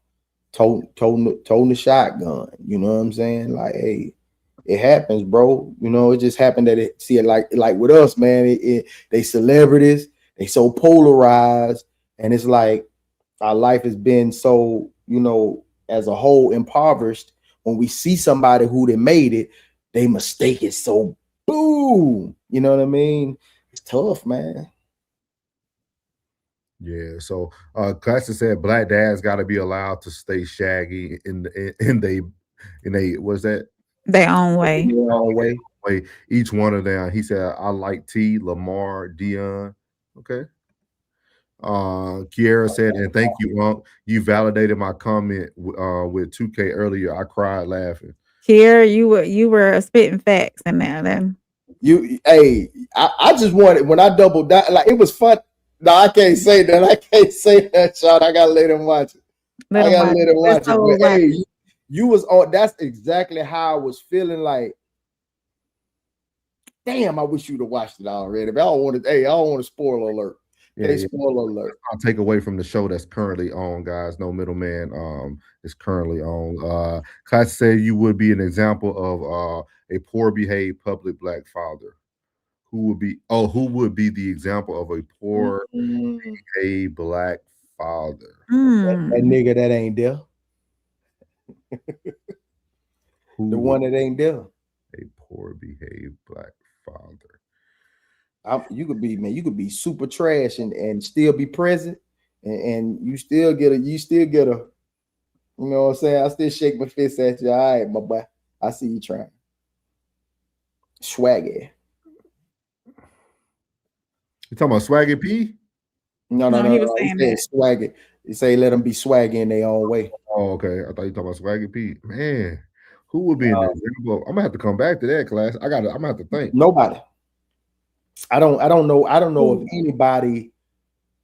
toting the shotgun. You know what I'm saying? Like, hey, it happens, bro. It just happened that like with us, man, they celebrities, they so polarized, and it's like our life has been so, as a whole impoverished. When we see somebody who they made it, they mistake it so boom. You know what I mean? It's tough, man. Yeah. So Classic said black dads got to be allowed to stay shaggy in they what's that? Their own way. Their own way. Each one of them. He said, I like T, Lamar, Dion. Okay. Kiera said, and thank you, Unc. You validated my comment with 2K earlier. I cried laughing. Kiera, you were spitting facts in there then. I just wanted, when I doubled down, like, it was fun. No, I can't say that, Sean. I gotta let him watch it. Let him watch it. But hey, you was on. That's exactly how I was feeling. Like, damn, I wish you'd have watched it already. But I don't want to spoil alert. Spoiler alert. I'll take away from the show that's currently on, guys. No middleman is currently on. Class said you would be an example of a poor behaved public black father. Who would be the example of a poor behaved black father? That nigga that ain't there. The one that ain't there. A poor behaved black father. You could be super trash and still be present, and you still get a, you know what I'm saying? I still shake my fist at you. All right, my boy. I see you trying. Swaggy. You talking about Swaggy P? No. He said swaggy. He say let them be swaggy in their own way. Oh, okay. I thought you talking about Swaggy P. Man, who would be an example? I'm gonna have to come back to that class. I'm gonna have to think. Nobody. I don't know of anybody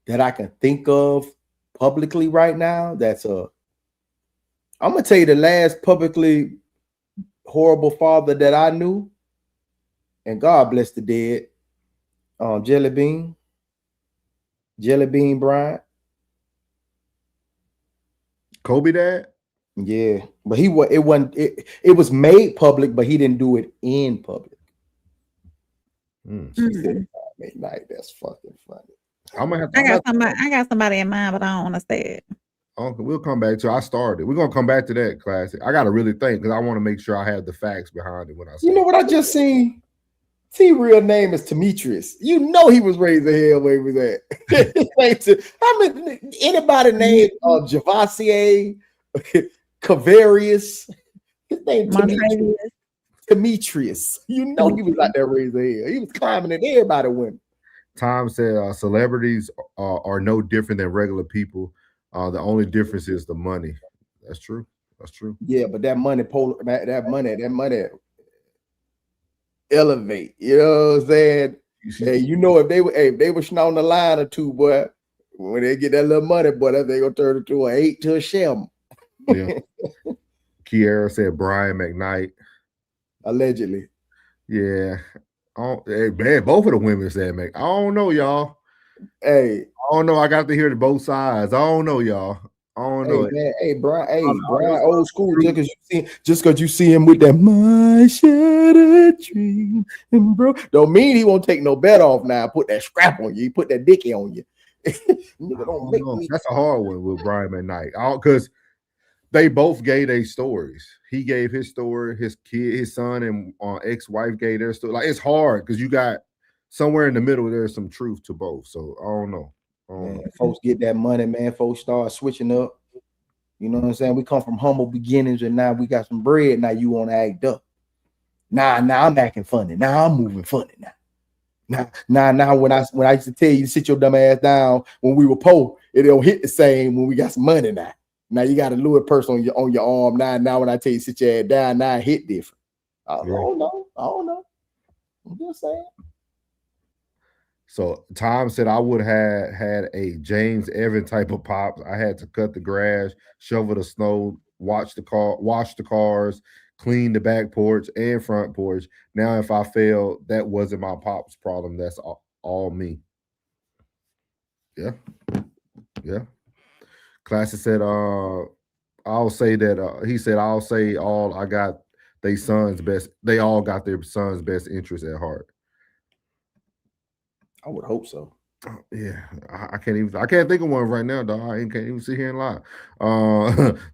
that I can think of publicly right now. I'm gonna tell you the last publicly horrible father that I knew, and God bless the dead, Jelly Bean Bryant. Kobe dad? Yeah, but it wasn't. It was made public, but he didn't do it in public. She said midnight. That's fucking funny. I'm gonna have to, I got somebody in mind, but I don't want to say it. Okay, we'll come back to. I started. We're gonna come back to that classic. I gotta really think because I want to make sure I have the facts behind it when I say. You know what I just seen? T real name is Demetrius. You know he was raised in hell where he was at. I mean, anybody named Javassier, Cavarius, his name Demetrius. You know he was out there raised in hell. He was climbing in everybody went. Tom said celebrities are no different than regular people. The only difference is the money. That's true. That's true. Yeah, but that money elevate. You know what I'm saying? Hey, you know if they were on the line or two, boy, when they get that little money, boy, they gonna turn it to an 8 to a sham. Yeah. Kiara said Brian McKnight. Allegedly. Yeah. Hey, man, both of the women said Mc. I don't know, y'all. Hey, I don't know. I got to hear both sides. I don't know, y'all. I don't know. Man, Brian, old school. Just because you see him with that my shattered dream, and bro, don't mean he won't take no bet off now. Put that scrap on you. He put that dicky on you. That's a hard one with Brian McKnight because they both gave their stories. He gave his story. His kid, his son, and ex-wife gave their story. Like it's hard because you got somewhere in the middle. There's some truth to both. So I don't know. Man, folks get that money, man. Folks start switching up. You know what I'm saying? We come from humble beginnings, and now we got some bread. Now you want to act up. Now I'm acting funny. Now I'm moving funny. Now when I used to tell you to sit your dumb ass down when we were poor, it don't hit the same when we got some money now. Now you got a Louis purse on your arm. Now when I tell you to sit your ass down, now it hit different. I don't know. I'm just saying. So Tom said I would have had a James Evan type of pops. I had to cut the grass, shovel the snow, wash the cars, clean the back porch and front porch. Now, if I failed, that wasn't my pop's problem. That's all me. Yeah. Classic said, I'll say that he said, I'll say all I got they all got their son's best interest at heart. I would hope so. Yeah, I can't think of one right now, dog. I can't even sit here and lie.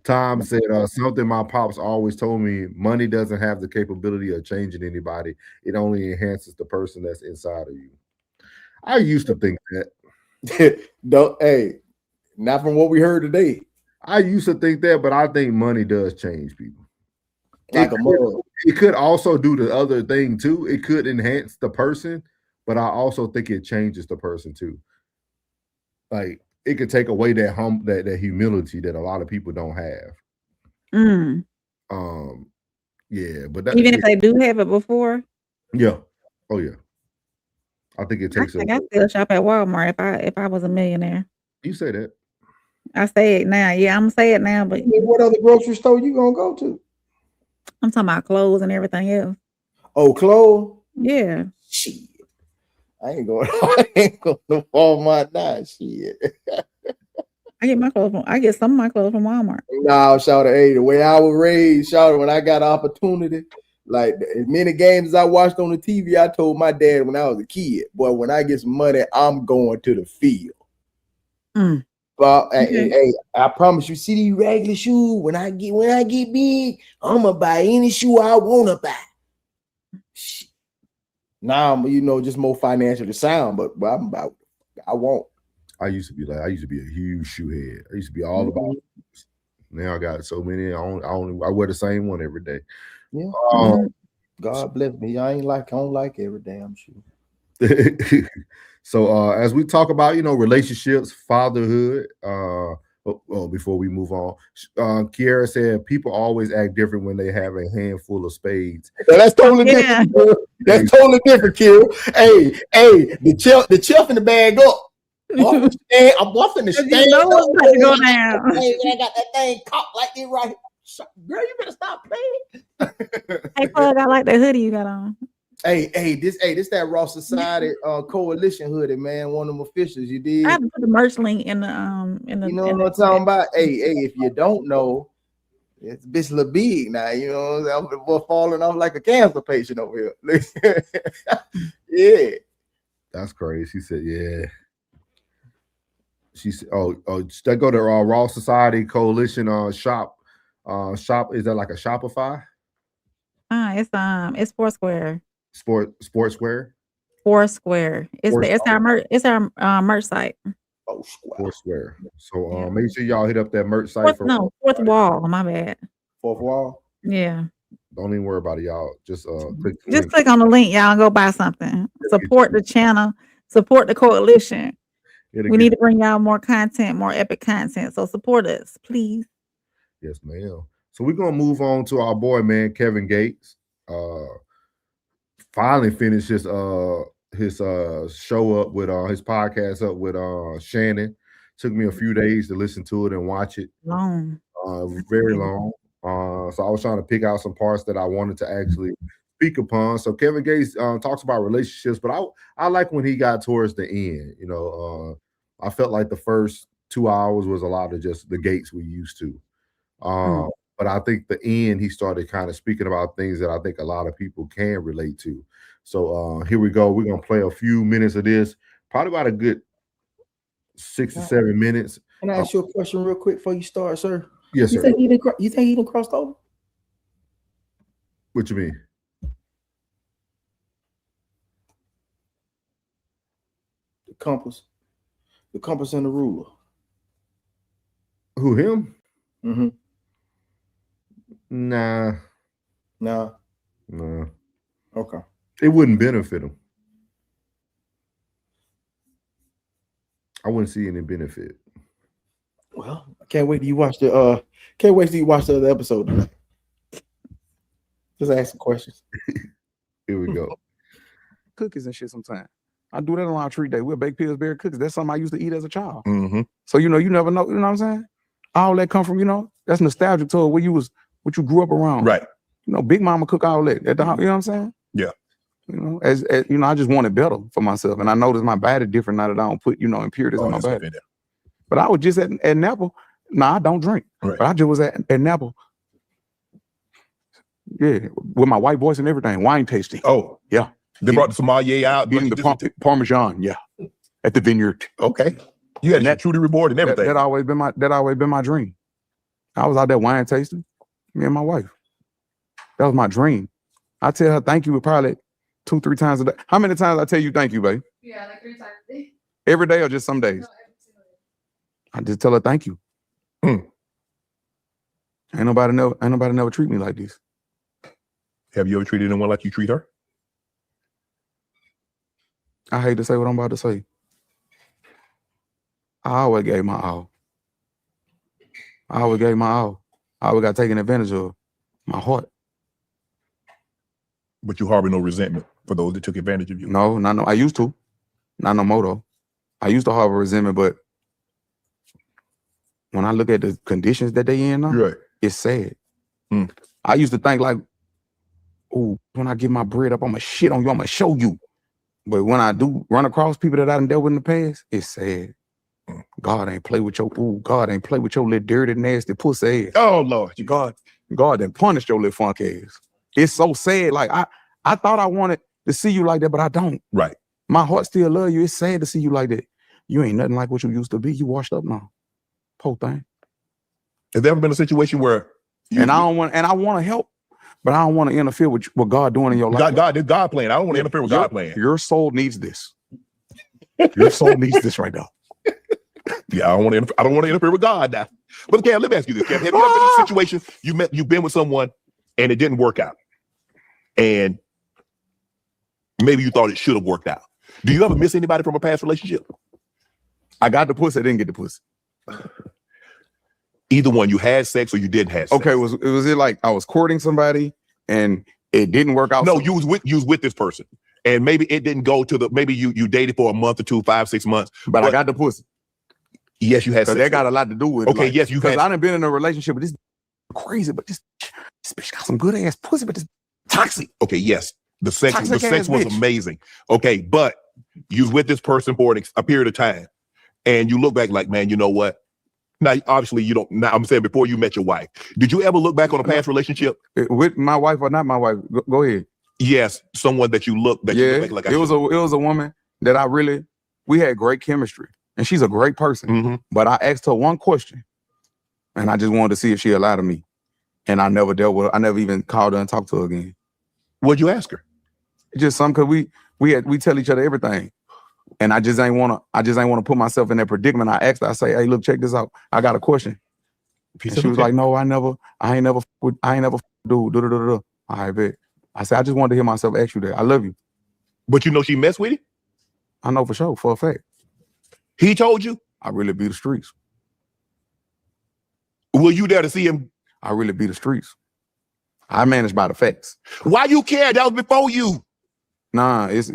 Tom said something my pops always told me: money doesn't have the capability of changing anybody. It only enhances the person that's inside of you. I used to think that. Not from what we heard today. I used to think that, but I think money does change people. It could also do the other thing too. It could enhance the person. But I also think it changes the person too. Like it could take away that humility that a lot of people don't have. Yeah, but even if they do have it before. Yeah. Oh yeah. I think it takes. I still shop at Walmart if I was a millionaire. You say that. I say it now. Yeah, I'm gonna say it now. But what other grocery store you gonna go to? I'm talking about clothes and everything else. Oh, clothes? Yeah. Shit. I ain't going to Walmart now. Shit. I get some of my clothes from Walmart. No, shout out, the way I was raised, shout out, when I got an opportunity, like as many games as I watched on the TV, I told my dad when I was a kid, boy, when I get some money, I'm going to the field. But I promise you, see these regular shoes, when I get big, I'm gonna buy any shoe I wanna buy. Shit. Now I'm, just more financially sound, but I'm about. I won't. I used to be a huge shoe head. I used to be all about. Now I got so many. I wear the same one every day. Yeah. God bless me. I don't like every damn shoe. So as we talk about relationships, fatherhood. Before we move on, Kiara said people always act different when they have a handful of spades. That's totally different. That's totally different, Kiara. Hey, the chef in the bag up. I'm buffing the stand. You know what's about to go down. I got that thing caught like this right here. Girl, you better stop playing. Hey, Plug, I like that hoodie you got on. Hey, this that Raw Society coalition hoodie, man. One of them officials. You did. I have to put the merch link in the You know what I'm talking about? Hey, if you don't know, It's bitch look big now, you know. I'm falling off like a cancer patient over here. Yeah. That's crazy. She said, yeah. She said, oh, they go to Raw Society Coalition shop. Shop, is that like a Shopify? It's Foursquare. Sportswear? Foursquare. It's our merch site. Oh, Foursquare. So make sure y'all hit up that merch site. Fourth Wall. My bad. Fourth Wall? Yeah. Don't even worry about it, y'all. Just click on the link, y'all, and go buy something. Support the channel. Support the coalition. We need to bring y'all more content, more epic content. So support us, please. Yes, ma'am. So we're gonna move on to our boy, man, Kevin Gates. Finally finished his show up with his podcast up with Shannon. Took me a few days to listen to it and watch it. Long. Very long. So I was trying to pick out some parts that I wanted to actually speak upon. So Kevin Gates talks about relationships, but I like when he got towards the end. You know, I felt like the first 2 hours was a lot of just the Gates we used to. But I think the end, he started kind of speaking about things that I think a lot of people can relate to. So here we go. We're going to play a few minutes of this, probably about a good 6 to 7 minutes. Can I ask you a question real quick before you start, sir? Yes, sir. You think he done crossed over? What you mean? The compass and the ruler. Who, him? Mm-hmm. Nah. Okay. It wouldn't benefit him. I wouldn't see any benefit. Well, I can't wait till you watch the other episode tonight. Just ask some questions. Here we go. Cookies and shit sometimes. I do that on our treat day. We'll bake Pillsbury cookies. That's something I used to eat as a child. Mm-hmm. So you never know, you know what I'm saying? All that come from, that's nostalgic to what you grew up around. Right. Big Mama cook all that at the house, you know what I'm saying? Yeah. As I just wanted better for myself. And I noticed my body different now that I don't put, impurities in my body. But I was just at Napa. I don't drink. Right. But I just was at Napa. Yeah, with my white voice and everything, wine tasting. Oh, yeah. They brought the sommelier out. Eating the Parmesan, yeah. At the vineyard. Okay. You had that truly reward and everything. That always been my dream. I was out there wine tasting, me and my wife. That was my dream. I tell her thank you probably 2-3 times a day. How many times I tell you thank you, babe? Yeah, like 3 times a day. Every day or just some days? No, every single day. I just tell her thank you. Ain't nobody never treat me like this. Have you ever treated anyone like you treat her? I hate to say what I'm about to say. I always gave my all. I always got taken advantage of. My heart. But you harbor no resentment for those that took advantage of you. No. I used to. Not no more though. I used to harbor resentment, but when I look at the conditions that they in now, right, it's sad. I used to think like, oh, when I get my bread up, I'm gonna shit on you, I'm gonna show you. But when I do run across people that I done dealt with in the past, it's sad. God ain't play with your little dirty, nasty pussy ass. Oh Lord, God done punished your little funk ass. It's so sad. Like I thought I wanted to see you like that, but I don't. Right. My heart still love you. It's sad to see you like that. You ain't nothing like what you used to be. You washed up now. Poor thing. Has there ever been a situation where I want to help, but I don't want to interfere with what God doing in your life. God playing. I don't want to interfere with God playing. Your soul needs this. Your soul needs this right now. Yeah, I don't want to interfere with God now. But Cam, let me ask you this, Cam. Have you ever been in a situation you've been with someone and it didn't work out? And maybe you thought it should have worked out. Do you ever miss anybody from a past relationship? I got the pussy, I didn't get the pussy. Either one, you had sex or you didn't have sex. Okay, was it like I was courting somebody and it didn't work out? No, you was with this person. And maybe it didn't go to maybe you dated for a month or 2, 5, 6 months. But I got the pussy. Yes, you had sex. That got a lot to do with it. Okay, yes, you had. Because I done been in a relationship with this crazy, but this bitch got some good ass pussy, but this toxic. Okay, yes. The sex was amazing. Okay, but you was with this person for a period of time. And you look back like, man, you know what? Now, obviously, you don't. Now, I'm saying before you met your wife, did you ever look back on a past relationship with my wife or not my wife? Go ahead. Yes, someone that you look back like. It was a woman that we had great chemistry, and she's a great person. Mm-hmm. But I asked her one question, and I just wanted to see if she allowed me. And I never dealt with her. I never even called her and talked to her again. What'd you ask her? Just something, because we tell each other everything. And I just ain't wanna put myself in that predicament. I asked her, I say, hey, look, check this out. I got a question. And she was like, no, I ain't never do. All right, bet. I said, I just wanted to hear myself ask you that. I love you. But you know she messed with you? I know for sure, for a fact. He told you? I really be the streets. Were you there to see him? I really be the streets. I managed by the facts. Why you care? That was before you. Nah, it's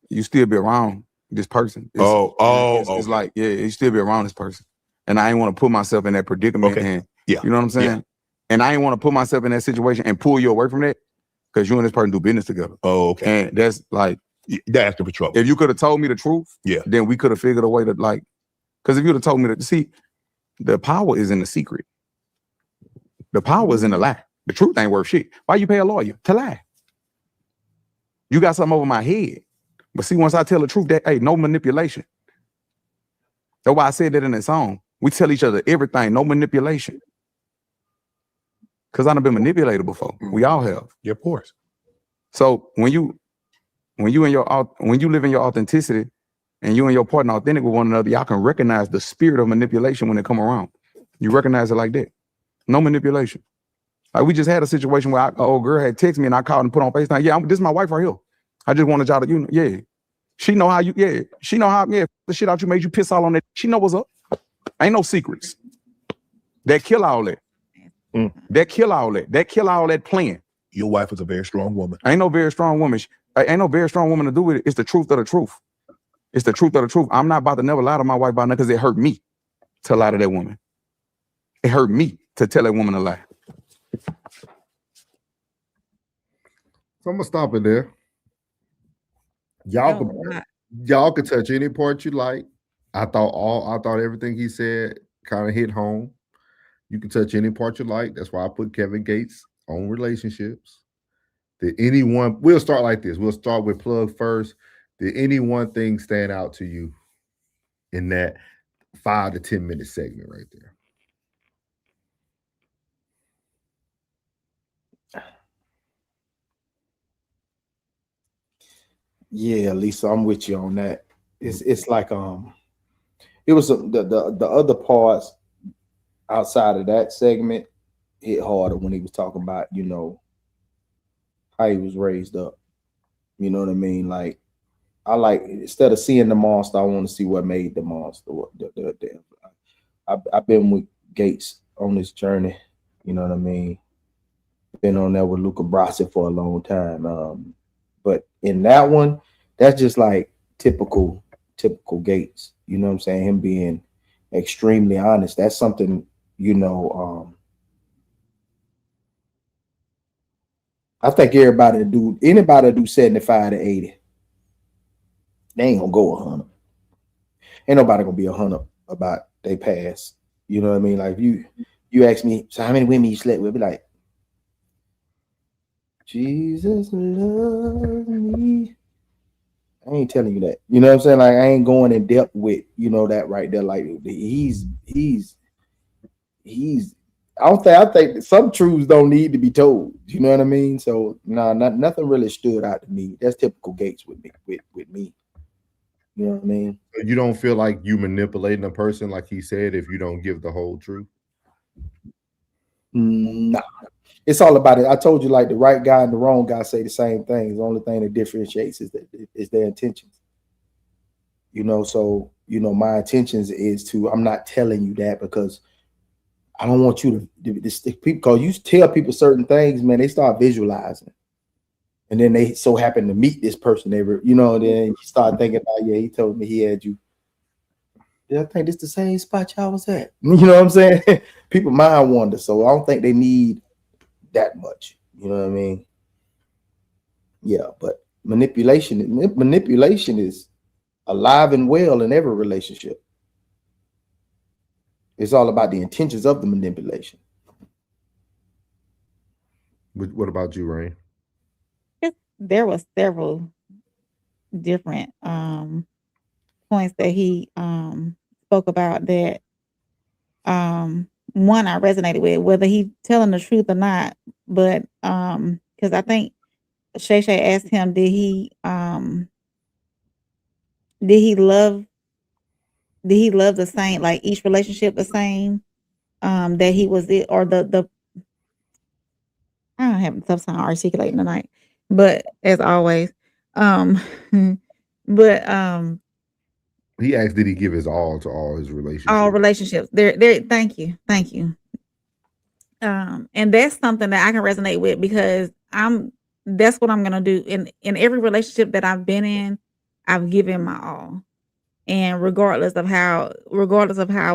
you still be around this person. It's like, yeah, you still be around this person. And I ain't want to put myself in that predicament. Okay. And you know what I'm saying? Yeah. And I ain't want to put myself in that situation and pull you away from that, because you and this person do business together. Oh, okay. And that's like, that's the trouble. If you could have told me the truth, then we could have figured a way to, like, because if you'd have told me that, see, the power is in the secret. The power is in the lie. The truth ain't worth shit. Why you pay a lawyer to lie? You got something over my head. But see, once I tell the truth, that, hey, no manipulation. That's why I said that in the song. We tell each other everything, no manipulation. Because I done been manipulated before. We all have. Yeah, of course. So when you live in your authenticity and you and your partner authentic with one another, y'all can recognize the spirit of manipulation when it come around. You recognize it like that. No manipulation. Like, we just had a situation where an old girl had texted me and I called and put on FaceTime. Yeah, this is my wife right here. I just wanted y'all to, She know how the shit out you made you piss all on that. She know what's up. Ain't no secrets. That kill all that. That kill all that. That kill all that plan. Your wife is a very strong woman. Ain't no very strong woman. Ain't no very strong woman to do with it. It's the truth of the truth. It's the truth of the truth. I'm not about to never lie to my wife about nothing, because it hurt me to lie to that woman. It hurt me to tell that woman a lie. So I'm gonna stop it there. Y'all could touch any part you like. I thought everything he said kind of hit home. You can touch any part you like. That's why I put Kevin Gates on relationships. We'll start like this. We'll start with plug first. Did any one thing stand out to you in that 5 to 10 minute segment right there? Yeah, Lisa, I'm with you on that. It's like it was the other parts outside of that segment hit harder when he was talking about, how he was raised up. You know what I mean? Like, I like, instead of seeing the monster, I want to see what made the monster. I've been with Gates on this journey. You know what I mean? Been on there with Luca Brasi for a long time. But in that one, that's just like typical Gates. You know what I'm saying? Him being extremely honest. That's something, I think anybody do 75 to 80, they ain't gonna go 100. Ain't nobody gonna be 100 about their past. You know what I mean? Like, if you ask me, so how many women you slept with, be like, Jesus love me. I ain't telling you that. You know what I'm saying? Like, I ain't going in depth with, that right there. Like, he's I think some truths don't need to be told. You know what I mean? So nothing really stood out to me. That's typical Gates with me. You know what I mean? You don't feel like you manipulating a person, like he said, if you don't give the whole truth? Nah. It's all about it. I told you, like, the right guy and the wrong guy say the same thing. The only thing that differentiates is their intentions. So my intentions is I'm not telling you that because I don't want you to stick people, because you tell people certain things, man, they start visualizing. And then they so happen to meet this person, then you start thinking about, he told me he had you. Did I think this the same spot y'all was at? You know what I'm saying? People mind wander, so I don't think they need that much. You know what I mean? Yeah, but manipulation is alive and well in every relationship. It's all about the intentions of the manipulation. What about you, Rain? There was several different points that he spoke about that one I resonated with, whether he telling the truth or not. But because I think Shay asked him, did he love the same, like each relationship the same, that he was it, or the I don't have a tough time articulating tonight, but as always, um, but He asked, did he give his all to all his relationships? all relationships. There. Thank you. And that's something that I can resonate with because that's what I'm gonna do in every relationship that I've been in. I've given my all, and regardless of how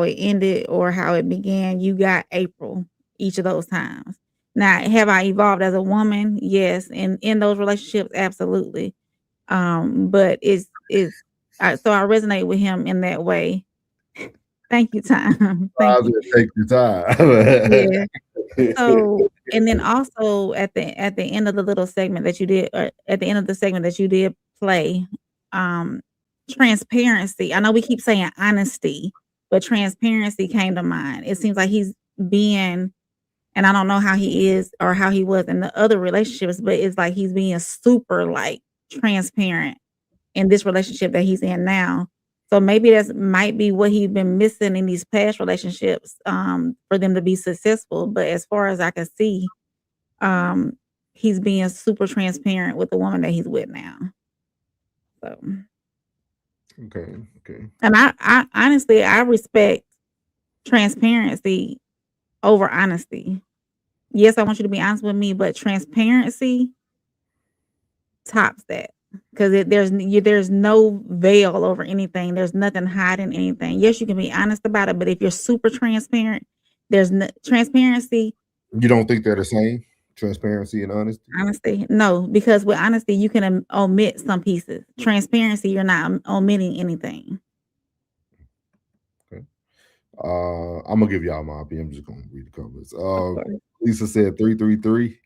it ended or how it began, you got April each of those times. Now, have I evolved as a woman? Yes, and in those relationships, absolutely. But so I resonate with him in that way. Thank you, Tom. Thank you. Take your time. Yeah. So, and then also at the end of the little segment that you did, or at the end of the segment that you did play, transparency. I know we keep saying honesty, but transparency came to mind. It seems like he's being, and I don't know how he is or how he was in the other relationships, but it's like he's being super like transparent in this relationship that he's in now. So maybe that might be what he's been missing in these past relationships, for them to be successful. But as far as I can see, he's being super transparent with the woman that he's with now. So Okay. and I honestly I respect transparency over honesty. Yes, I want you to be honest with me, but transparency tops that. Because there's no veil over anything. There's nothing hiding anything. Yes, you can be honest about it, but if you're super transparent, there's no transparency. You don't think they're the same? Transparency and honesty? Honesty, no, because with honesty, you can omit some pieces. Transparency, you're not omitting anything. Okay. I'm gonna give y'all my opinion. I'm just gonna read the comments. Lisa said 333.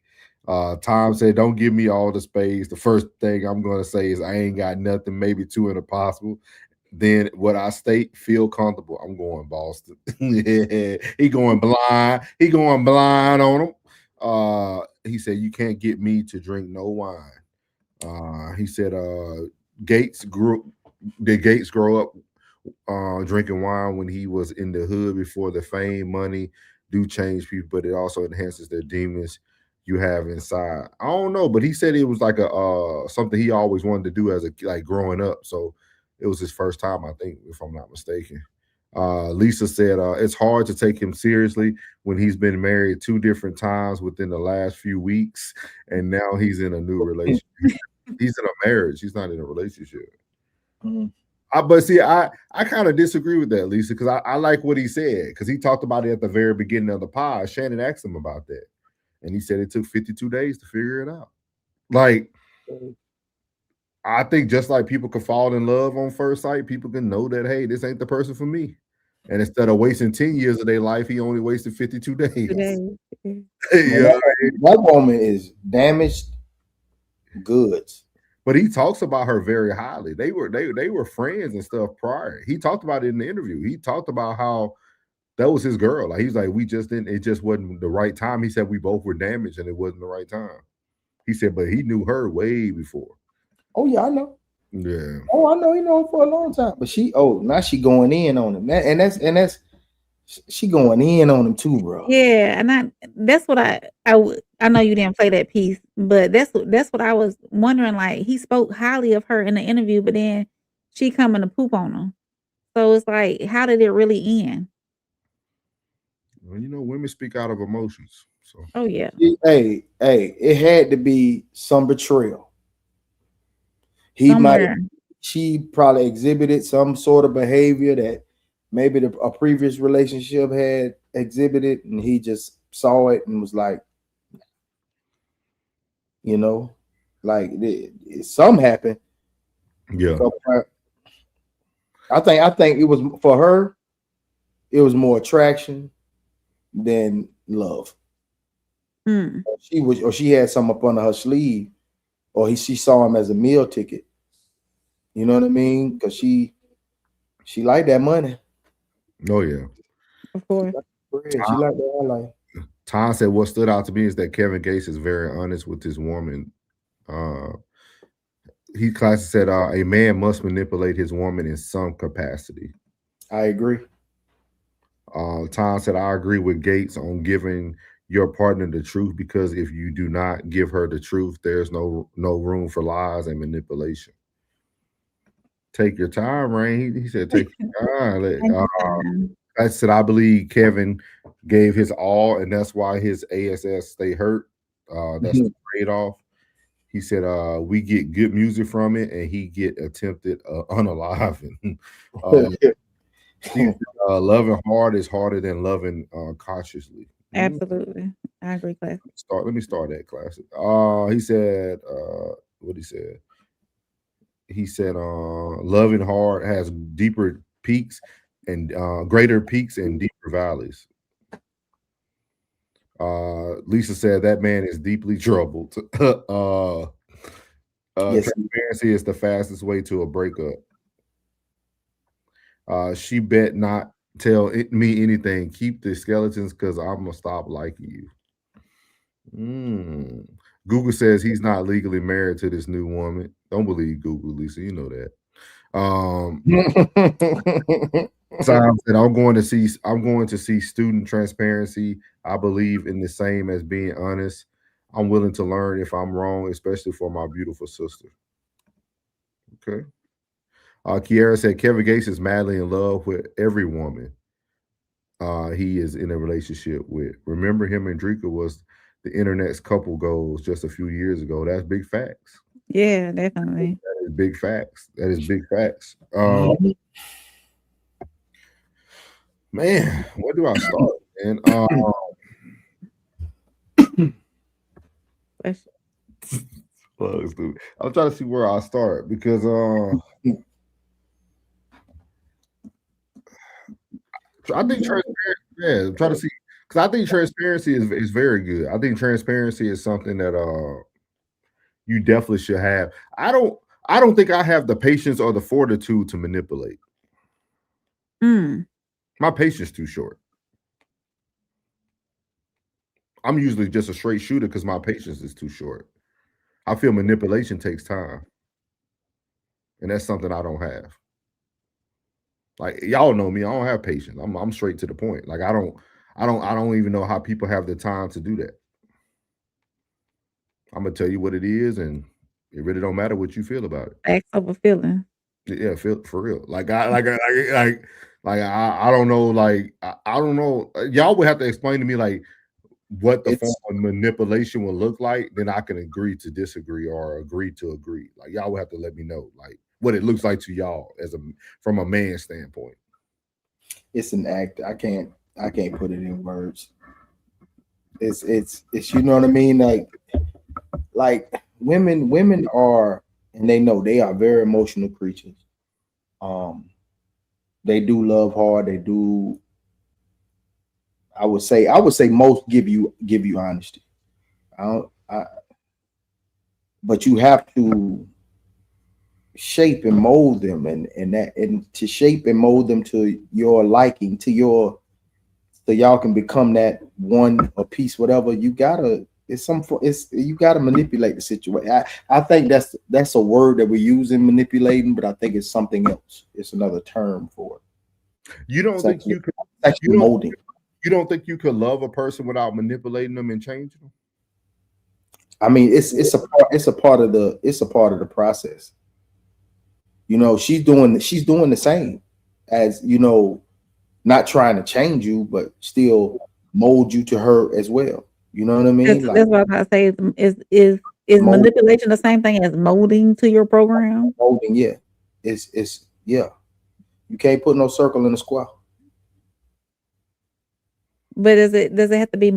Tom said, don't give me all the spades. The first thing I'm going to say is I ain't got nothing, maybe two in a possible. Then what I state, feel comfortable. I'm going Boston. Yeah, he going blind. He going blind on him. He said, you can't get me to drink no wine. He said, Gates grow up drinking wine when he was in the hood before the fame, money do change people, but it also enhances their demons you have inside. I don't know, but he said it was like a something he always wanted to do as like growing up. So it was his first time, I think, if I'm not mistaken. Lisa said it's hard to take him seriously when he's been married 2 different times within the last few weeks, and now he's in a new relationship. He's in a marriage. He's not in a relationship. But see, I kind of disagree with that, Lisa, because I like what he said, because he talked about it at the very beginning of the pod. Shannon asked him about that. And he said it took 52 days to figure it out. Like, I think just like people can fall in love on first sight, people can know that, hey, this ain't the person for me. And instead of wasting 10 years of their life, he only wasted 52 days. That woman is damaged goods. But he talks about her very highly. They were friends and stuff prior. He talked about it in the interview. He talked about how that was his girl. Like, he's like, we just didn't, it just wasn't the right time. He said we both were damaged and it wasn't the right time. He said, but he knew her way before. Oh, yeah, I know. Yeah. Oh, I know he known for a long time. But now she going in on him. That's she going in on him too, bro. Yeah, and that's what I know you didn't play that piece, but that's what I was wondering. Like, he spoke highly of her in the interview, but then she coming to poop on him. So it's like, how did it really end? Well, women speak out of emotions. So. Oh yeah. Hey, it had to be some betrayal. She probably exhibited some sort of behavior that maybe a previous relationship had exhibited, and he just saw it and was like, like something happened. Yeah. So, I think it was for her. it was more attraction than love. She had something up under her sleeve, or she saw him as a meal ticket. You know what I mean? Because she liked that money. Oh yeah, of course. She liked that life. Tom said what stood out to me is that Kevin Gates is very honest with his woman. He classically said a man must manipulate his woman in some capacity. I agree. Tom said, I agree with Gates on giving your partner the truth, because if you do not give her the truth, there's no room for lies and manipulation. Take your time, Rain. He said, take your time. I said, I believe Kevin gave his all, and that's why his ASS stay hurt. That's the trade-off. He said, we get good music from it, and he get attempted unaliving. Loving hard is harder than loving cautiously. Absolutely. I agree, Classic. Let me start that, Classic. He said, what he said? He said, loving hard has deeper peaks and greater peaks and deeper valleys. Lisa said that man is deeply troubled. Transparency is the fastest way to a breakup. She bet not tell me anything. Keep the skeletons because I'm gonna stop liking you. Google says he's not legally married to this new woman. Don't believe Google, Lisa. You know that. Sam said, I'm going to see student transparency. I believe in the same as being honest. I'm willing to learn if I'm wrong, especially for my beautiful sister. Okay. Kiara said Kevin Gates is madly in love with every woman he is in a relationship with. Remember, him and Drika was the internet's couple goals just a few years ago. That's big facts. Yeah, definitely. That is big facts. That is big facts. Man, where do I start, man? I'm trying to see where I start because I think transparency. Yeah, I'm trying to see because I think transparency is very good. I think transparency is something that you definitely should have. I don't think I have the patience or the fortitude to manipulate. My patience too short. I'm usually just a straight shooter because my patience is too short. I feel manipulation takes time, and that's something I don't have. Like y'all know me, I don't have patience. I'm straight to the point. Like I don't even know how people have the time to do that. I'm gonna tell you what it is, and it really don't matter what you feel about it. Acts over feeling. Yeah, feel for real. I don't know. Like I don't know. Y'all would have to explain to me like what the form of manipulation will look like. Then I can agree to disagree or agree to agree. Like y'all would have to let me know like what it looks like to y'all from a man standpoint. It's an act. I can't put it in words. It's you know what I mean? Like women are, and they know they are very emotional creatures. They do love hard. They do. I would say most give you honesty. But you have to shape and mold them, and to shape and mold them to your liking, so y'all can become that one a piece. Whatever you gotta. You got to manipulate the situation. I think that's a word that we use in manipulating, but I think it's something else. It's another term for it. You don't think you could molding? You don't think you could love a person without manipulating them and changing them? I mean, it's a part of the process. You know, she's doing the same as, you know, not trying to change you, but still mold you to her as well. You know what I mean? That's what I say. Is manipulation the same thing as molding to your program? Molding, yeah. It's yeah. You can't put no circle in a square. But does it have to be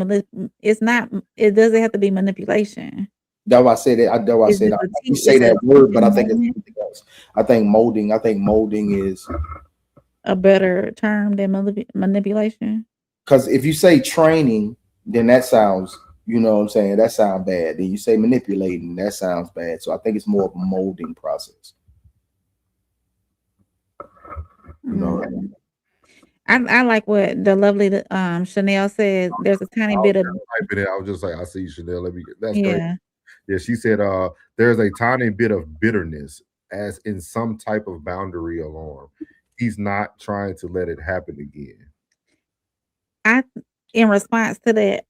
it's not. It doesn't have to be manipulation. That's why I said that. You say that word, but I think it's something else. I think molding is a better term than manipulation? Because if you say training, then that sounds, you know what I'm saying, that sounds bad. Then you say manipulating, that sounds bad. So I think it's more of a molding process. You know what I mean? I like what the lovely Chanel said. There's a tiny bit of I was just like, I see Chanel. Let me get that's great. yeah. Yeah, she said there's a tiny bit of bitterness as in some type of boundary alarm. He's not trying to let it happen again. In response to that,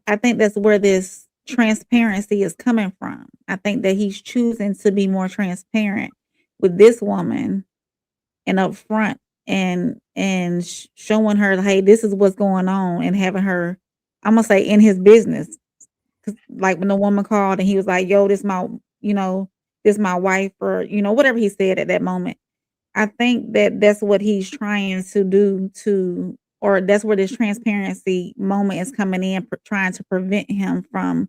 I think that's where this transparency is coming from. I think that he's choosing to be more transparent with this woman and upfront and showing her, hey, this is what's going on, and having her, I'm gonna say, in his business. 'Cause like when the woman called and he was like, yo, this my, this my wife, or whatever he said at that moment. I think that that's what he's trying to do or that's where this transparency moment is coming in, trying to prevent him from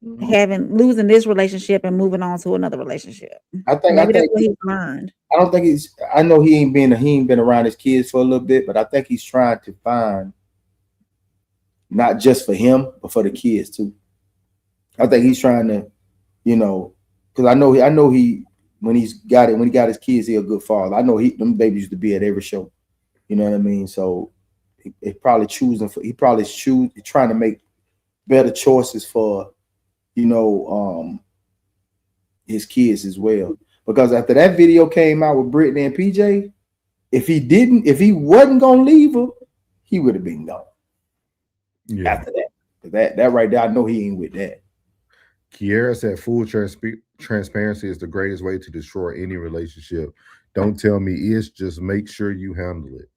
losing this relationship and moving on to another relationship. Maybe that's what he's learned. I don't think I know he ain't been around his kids for a little bit, but I think he's trying to find not just for him, but for the kids too. I think he's trying to, because I know he when he got his kids, he a good father. I know them babies used to be at every show. You know what I mean? So he probably trying to make better choices for, his kids as well. Because after that video came out with Brittany and PJ, if he wasn't gonna leave her, he would have been gone. Yeah. After that right there, I know he ain't with that. Kiera said full transparency is the greatest way to destroy any relationship. Don't tell me it's just make sure you handle it.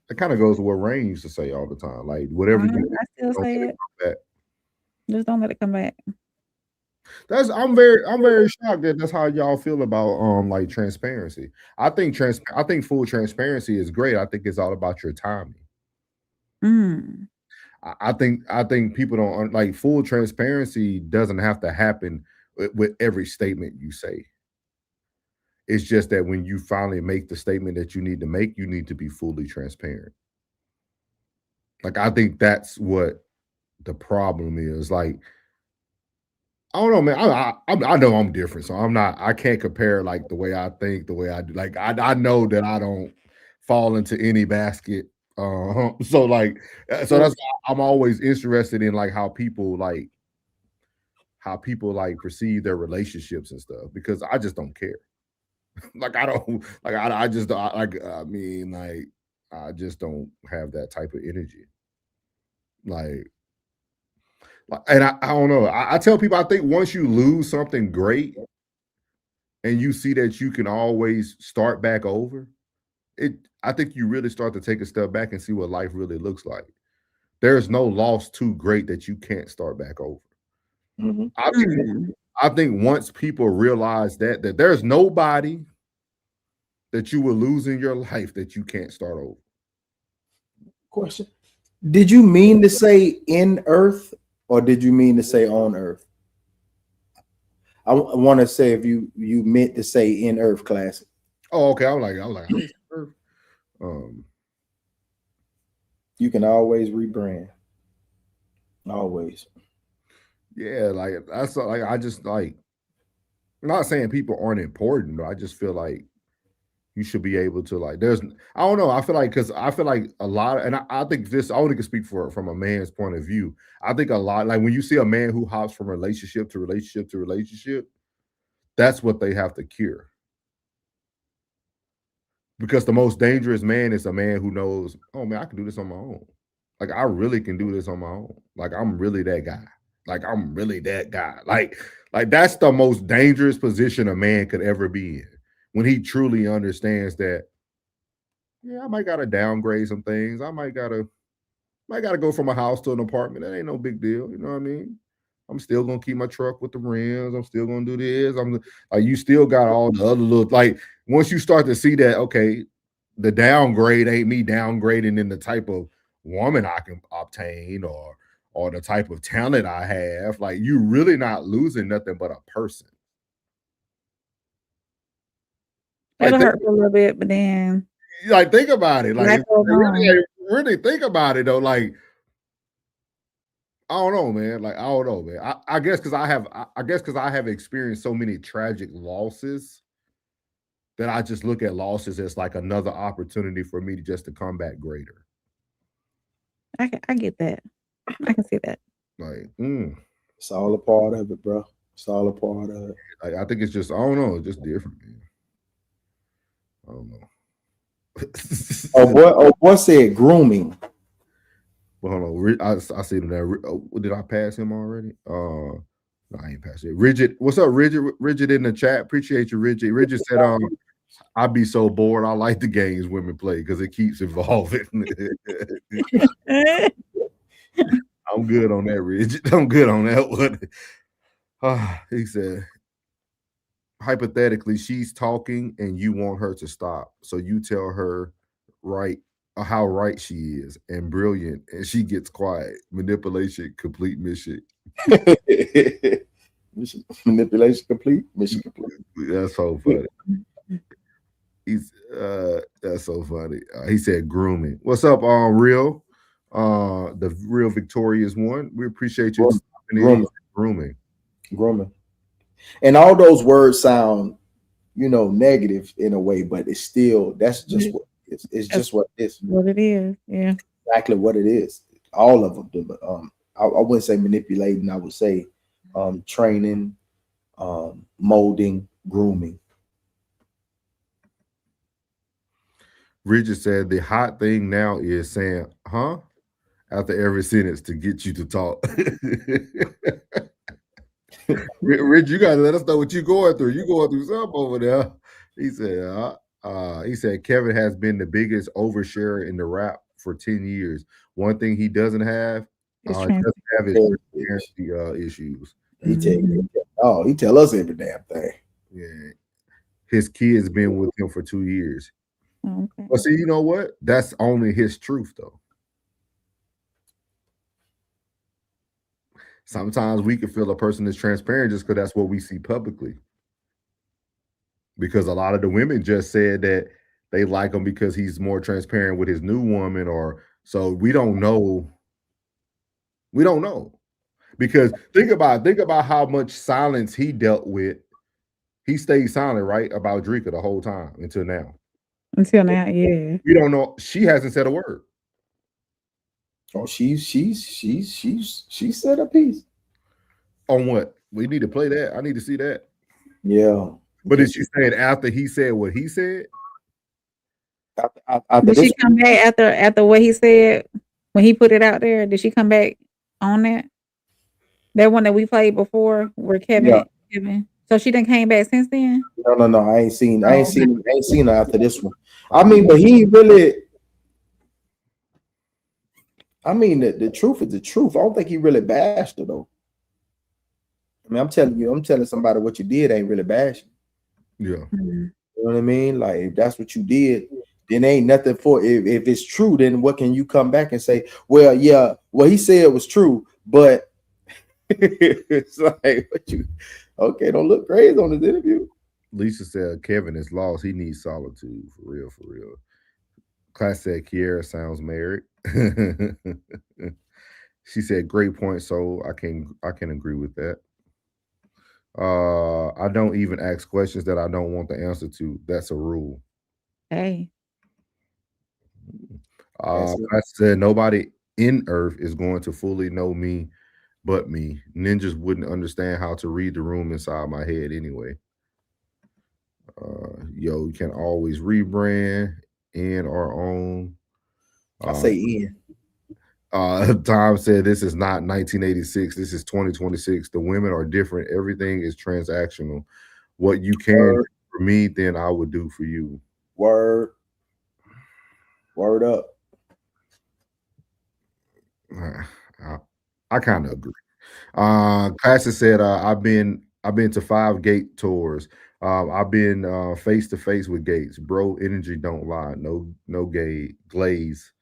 That kind of goes to what Rain used to say all the time. Like whatever you do, I still say it. Just don't let it come back. I'm very shocked that that's how y'all feel about like transparency. I think full transparency is great. I think it's all about your timing. I think people don't like full transparency doesn't have to happen with every statement you say. It's just that when you finally make the statement that you need to make, you need to be fully transparent. Like I think that's what the problem is. Like I don't know, man. I know I'm different, so I can't compare like the way I think, the way I do. Like I know that I don't fall into any basket. So that's why I'm always interested in like how people perceive their relationships and stuff, because I just don't care. Like I don't like I just don't like I mean like I just don't have that type of energy. And I don't know. I tell people, I think once you lose something great and you see that you can always start back over, I think you really start to take a step back and see what life really looks like. There's no loss too great that you can't start back over. I think once people realize that there's nobody that you will lose in your life that you can't start over. Question. Did you mean to say in earth or did you mean to say on earth? I want to say if you meant to say in earth classic. Oh, okay. I'm like earth. You can always rebrand. Always. Yeah, like that's like I just like, I'm not saying people aren't important, but I just feel like you should be able to like. I don't know. I feel like a lot of, and I think this. I only can speak from a man's point of view. I think a lot, like when you see a man who hops from relationship to relationship to relationship, that's what they have to cure. Because the most dangerous man is a man who knows, oh man, I can do this on my own. Like I really can do this on my own. Like I'm really that guy. Like I'm really that guy. Like that's the most dangerous position a man could ever be in. When he truly understands that, yeah, I might gotta downgrade some things. I might gotta go from a house to an apartment. That ain't no big deal. You know what I mean? I'm still gonna keep my truck with the rims. I'm still gonna do this. I'm like, you still got all the other little, like once you start to see that, okay, the downgrade ain't me downgrading in the type of woman I can obtain or the type of talent I have. Like you really not losing nothing but a person. It'll hurt for a little bit, but then like think about it. Like really, really think about it though. Like I don't know, man. Like I don't know, man. I guess because I have experienced so many tragic losses that I just look at losses as like another opportunity for me to come back greater. I get that. I can see that. Like, it's all a part of it, bro. It's all a part of it. Like, I think it's just, I don't know, it's just different, man. I don't know. Oh boy said grooming. Well, hold on. I see him there. Did I pass him already? No, I ain't passed it. Rigid, what's up, Rigid? Rigid in the chat. Appreciate you, Rigid. Rigid said, I'd be so bored. I like the games women play because it keeps evolving. I'm good on that, Rigid. I'm good on that one. He said, hypothetically, she's talking and you want her to stop. So you tell her how right she is and brilliant, and she gets quiet. Manipulation complete, mission. Manipulation complete, mission complete. That's so funny. That's so funny. He said grooming. What's up, Real? The real victorious one. We appreciate you grooming. And all those words sound, negative in a way, but it's still that's just what it's just what it is. What it is, yeah. Exactly what it is. All of them do, but I wouldn't say manipulating. I would say training, molding, grooming. Richard said the hot thing now is saying, huh? After every sentence to get you to talk. Rich, you gotta let us know what you're going through. You're going through something over there. He said Kevin has been the biggest oversharer in the rap for 10 years. One thing he doesn't have, doesn't have his transparency issues. He tell us every damn thing. Yeah. His kids been with him for 2 years. Okay. But see, you know what? That's only his truth, though. Sometimes we can feel a person is transparent just because that's what we see publicly. Because a lot of the women just said that they like him because he's more transparent with his new woman, or so we don't know. We don't know. Because think about how much silence he dealt with. He stayed silent, right, about Drika the whole time until now. Until now, yeah. We don't know. She hasn't said a word. Oh, she said a piece. On what? We need to play that. I need to see that. Yeah. But is she saying after he said what he said? Did she come back after what he said when he put it out there? Did she come back on that? That one that we played before where Kevin. So she done came back since then? No. I ain't seen her after this one. I mean, but he really. I mean, the truth is the truth. I don't think he really bashed her though. I mean, I'm telling somebody what you did ain't really bashing. Yeah. Mm-hmm. You know what I mean? Like, if that's what you did, then ain't nothing for it. If it's true, then what can you come back and say? Well, yeah, what he said was true, but it's like, okay, don't look crazy on this interview. Lisa said Kevin is lost. He needs solitude for real. Class said Kiera sounds married. She said great point. So I can agree with that. I don't even ask questions that I don't want the answer to. That's a rule. Hey. I said nobody in Earth is going to fully know me but me. Ninjas wouldn't understand how to read the room inside my head anyway. You can always rebrand in our own. I say in. Tom said this is not 1986. This is 2026. The women are different. Everything is transactional. What you can do for me, then I would do for you. Word up. I kind of agree. Classic said I've been to 5 gate tours. I've been face to face with gates. Bro, energy don't lie. No glaze.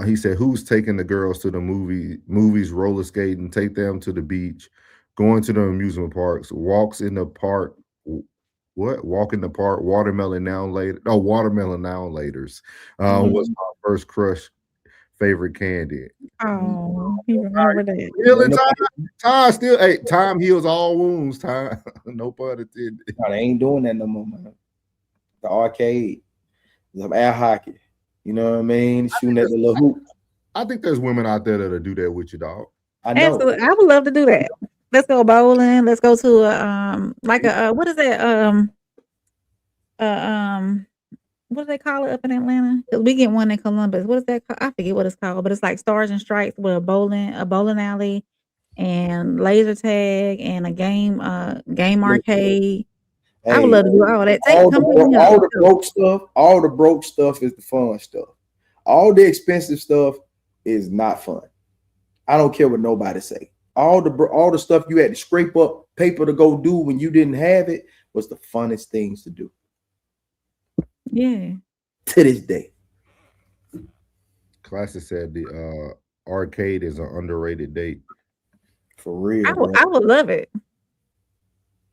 He said, who's taking the girls to the movies, roller skating, take them to the beach, going to the amusement parks, walks in the park What? Walk in the park, watermelon now later. Oh, watermelon now laters. Was my first crush favorite candy. Oh, he remember that. Healing time still. Hey, time heals all wounds. Time, no pun intended. No, they ain't doing that no more, man. The arcade, the air hockey. You know what I mean? Shooting at the little hoop. I think there's women out there that'll do that with you, dog. I know. Absolutely. I would love to do that. Let's go bowling. Let's go to a like a what is that? What do they call it up in Atlanta? Because we get one in Columbus. What is that called? I forget what it's called, but it's like Stars and Stripes with a bowling alley and laser tag and a game arcade. Hey, I would love to do all that. all the broke stuff is the fun stuff. All the expensive stuff is not fun. I don't care what nobody say. All the stuff you had to scrape up paper to go do when you didn't have it was the funnest things to do. Yeah. To this day. Classic said the arcade is an underrated date. For real. I would love it.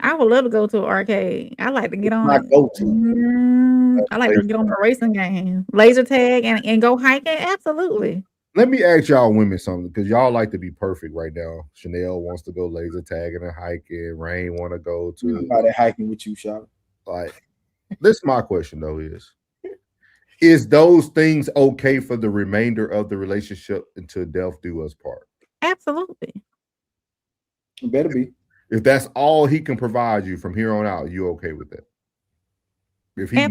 I would love to go to an arcade. I like to get on. I like to get on the racing game, laser tag, and go hiking. Absolutely. Let me ask y'all women something, because y'all like to be perfect right now. Chanel wants to go laser tagging and hiking. Rain want to go to hiking with you, Sean. Like, this is my question though: is those things okay for the remainder of the relationship until death do us part? Absolutely. It better be. If that's all he can provide you from here on out, you okay with that? If he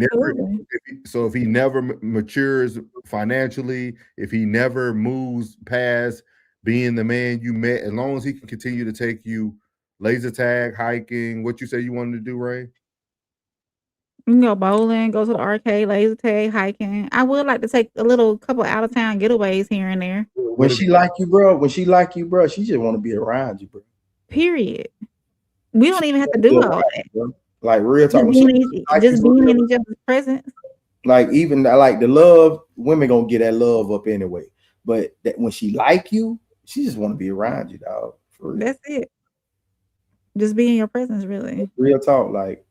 never matures financially, if he never moves past being the man you met, as long as he can continue to take you laser tag, hiking, what you say you wanted to do, Ray? You can go bowling, go to the arcade, laser tag, hiking. I would like to take a couple out of town getaways here and there. When she like you, bro, she just want to be around you, bro. Period. We don't even have to do all that. Bro. Like real talk, just being in each other's presence. Like even like the love, women gonna get that love up anyway. But that when she like you, she just want to be around you, dog. For real. That's it. Just be in your presence, really. Real talk, like.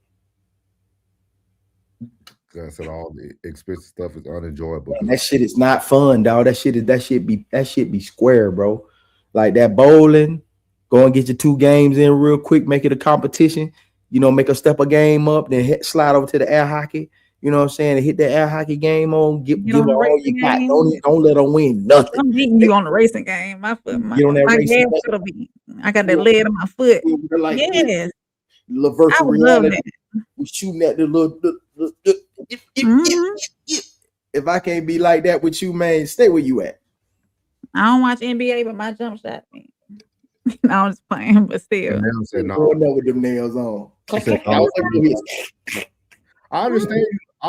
I said all the expensive stuff is unenjoyable. Man, that shit is not fun, dog. That shit be square, bro. Like that bowling, go and get your 2 games in real quick, make it a competition. You know, make her step a game up, then slide over to the air hockey. You know what I'm saying? And hit the air hockey game on, give her all you got. Don't let her win nothing. I'm beating you on the racing game. My foot, my gas should be. I got that lead in my foot. Like, yes. I would love that. We shooting at the little. If I can't be like that with you, man, stay where you at. I don't watch NBA, but my jump shot. No, I'm just playing, but still. Said, no. With them nails on. I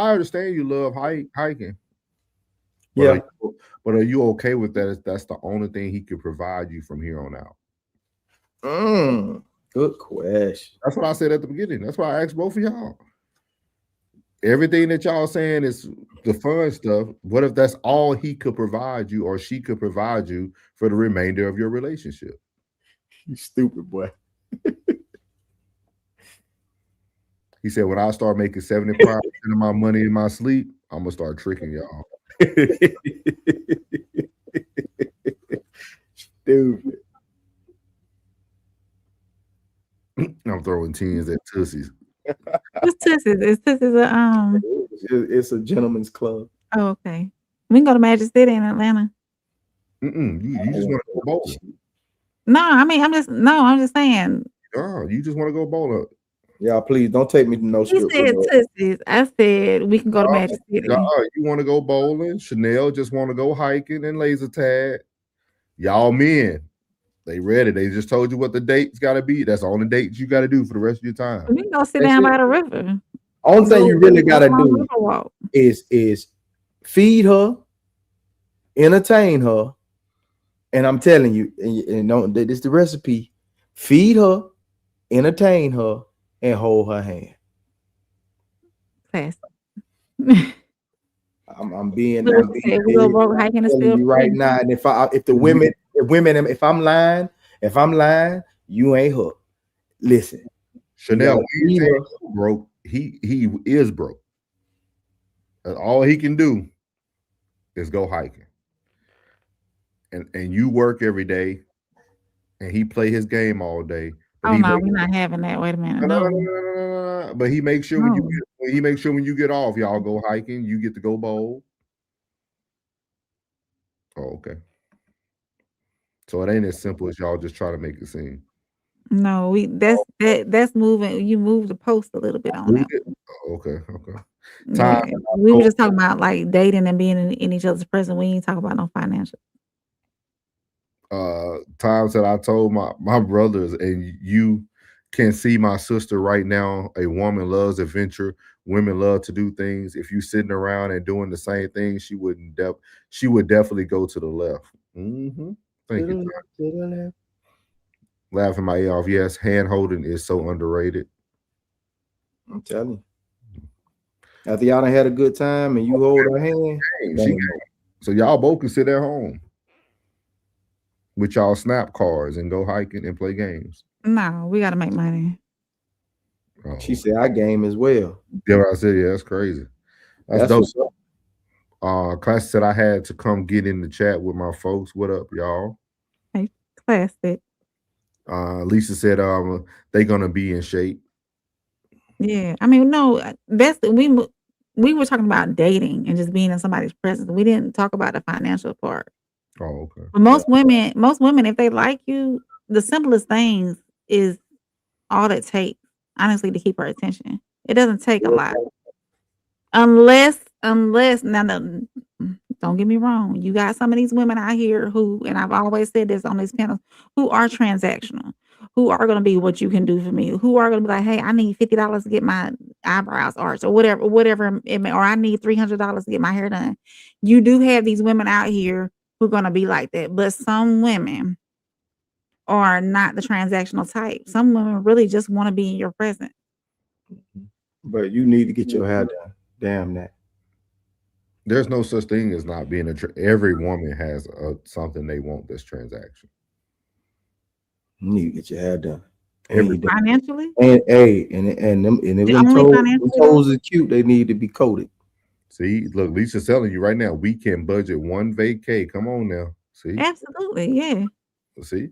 understand you love hiking. Yeah. But are you okay with that if that's the only thing he could provide you from here on out? Good question. That's what I said at the beginning. That's why I asked both of y'all. Everything that y'all saying is the fun stuff. What if that's all he could provide you or she could provide you for the remainder of your relationship? You stupid boy. He said, when I start making 75% of my money in my sleep, I'm going to start tricking y'all. Stupid. I'm throwing teens at Tussies. What's Tussies? Is Tussies It's a gentleman's club. Oh, okay. We can go to Magic City in Atlanta. You just want to go bowling. No, I mean, I'm just saying. Oh, you just want to go bowling. Yeah, please don't take me to no strip. He said Tussies. I said we can go to Magic City. You want to go bowling. Chanel just want to go hiking and laser tag. Y'all men, they ready. They just told you what the date's got to be. That's the only dates you got to do for the rest of your time. We can go sit down by the river. Only thing you really got to do is feed her, entertain her, and I'm telling you, and this is the recipe: feed her, entertain her, and hold her hand. Fast. I'm being hiking right now. And if I'm lying, you ain't her. Listen, Chanel, we ain't broke. He is broke. All he can do is go hiking. And you work every day, and he play his game all day. But Oh no, we're not having that. Wait a minute. No. But he makes sure when you get off, y'all go hiking. You get to go bowl. Oh, okay. So it ain't as simple as y'all just try to make it seem. No, that's moving. You move the post a little bit on that. Okay. Yeah. We were just talking about like dating and being in each other's presence. We ain't talking about no financial. Times that I told my brothers, and you can see my sister right now. A woman loves adventure. Women love to do things. If you sitting around and doing the same thing, she would definitely go to the left. Thank you. Laughing my ear off. Yes, hand holding is so underrated. I'm telling you. After y'all done had a good time and you hold her hand, so y'all both can sit at home with y'all snap cards and go hiking and play games. No, we got to make money. Oh. She said I game as well. Yeah, I said, yeah, that's crazy. That's dope. Class said I had to come get in the chat with my folks. What up, y'all? Hey, classic. Lisa said they gonna be in shape. Yeah, I mean, no, that's we were talking about dating and just being in somebody's presence. We didn't talk about the financial part. Oh, okay. But most women, if they like you, the simplest things is all it takes, honestly, to keep her attention. It doesn't take a lot. Unless now, don't get me wrong, you got some of these women out here who, and I've always said this on these panels, who are transactional, who are going to be what you can do for me, who are going to be like, hey, I need $50 to get my eyebrows arched or whatever it may, or I need $300 to get my hair done. You do have these women out here who are going to be like that, but some women are not the transactional type. Some women really just want to be in your presence. But you need to get your hair done. Damn that. There's no such thing as not being every woman has something they want that's transaction. You need to get your hair done. Financially? And if them toes are cute, they need to be coated. See, look, Lisa's telling you right now, we can budget one vacay. Come on now. See? Absolutely, yeah. See?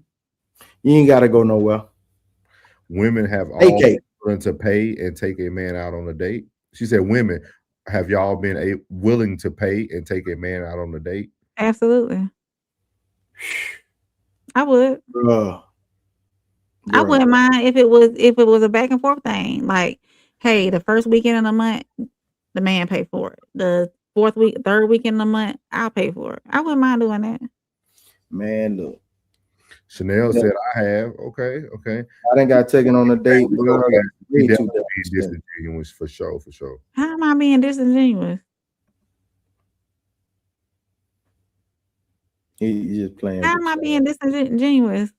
You ain't gotta go nowhere. Women have all willing to pay and take a man out on a date. She said, women, have y'all been willing to pay and take a man out on a date? Absolutely. I would. I wouldn't mind if it was a back and forth thing. Like, hey, the first weekend of the month, the man pay for it. The third weekend of the month, I'll pay for it. I wouldn't mind doing that. Man, look. Chanel said I have. Okay. I done got taken on a date. Be disingenuous for sure. How am I being disingenuous? He's just playing. How am I being disingenuous?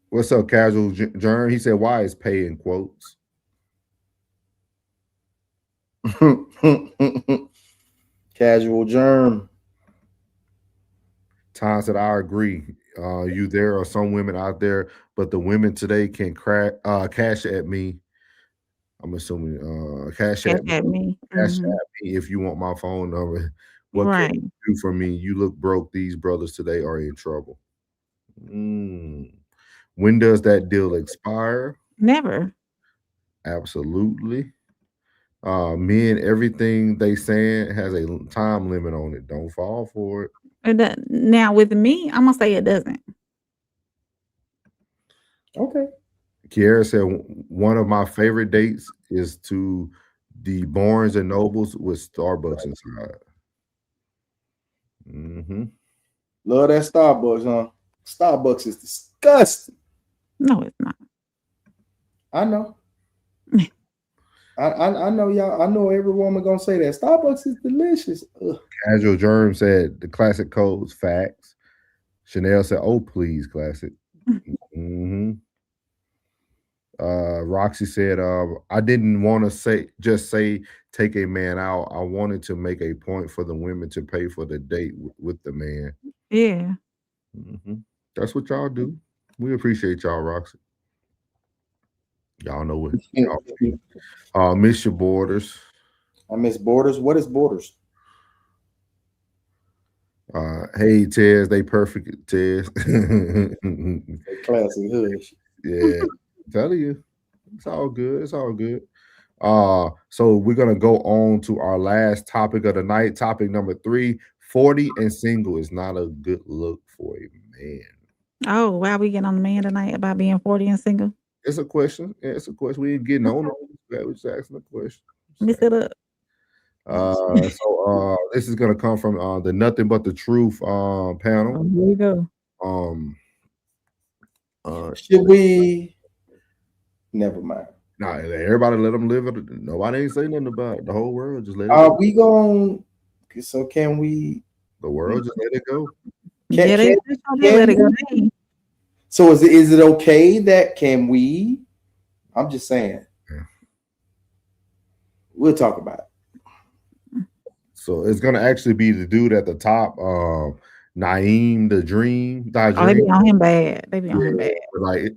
What's up, Casual Germ? He said, why is pay in quotes? Casual Germ. Tom said, I agree. There are some women out there, but the women today can cash at me. I'm assuming cash at me. Cash at me if you want my phone number. What can you do for me? You look broke. These brothers today are in trouble. When does that deal expire? Never. Absolutely. Men, everything they saying has a time limit on it. Don't fall for it. Now with me, I'm gonna say it doesn't. Okay. Kiara said one of my favorite dates is to the Barnes and Nobles with Starbucks inside. Love that Starbucks, huh? Starbucks is disgusting. No, it's not. I know. I know y'all. I know every woman gonna say that Starbucks is delicious. Ugh. Casual Germ said the classic codes facts. Chanel said, "Oh please, classic." Roxy said, "I didn't want to say take a man out. I wanted to make a point for the women to pay for the date with the man." Yeah, that's what y'all do. We appreciate y'all, Roxy. Y'all know what. Miss your borders. I miss borders. What is borders? Hey Tez, they perfect Tez. Classic hood. Yeah, telling you, it's all good. It's all good. So we're gonna go on to our last topic of the night. Topic number 3: 40 and single is not a good look for a man. Oh, wow, we getting on the man tonight about being 40 and single. It's a question. Yeah, it's a question. We ain't getting on it. We're just asking a question. Let me sit up. So this is gonna come from the Nothing But the Truth panel. Here we go. Should we? Never mind. Nah, everybody let them live it. Nobody ain't saying nothing about it. The whole world just let it Are go. we going? So can we? The world just let it go. Yeah, they let it go. So is it okay that can we? I'm just saying. We'll talk about it. So it's gonna actually be the dude at the top, Naeem the Dream. Oh, they be on him bad.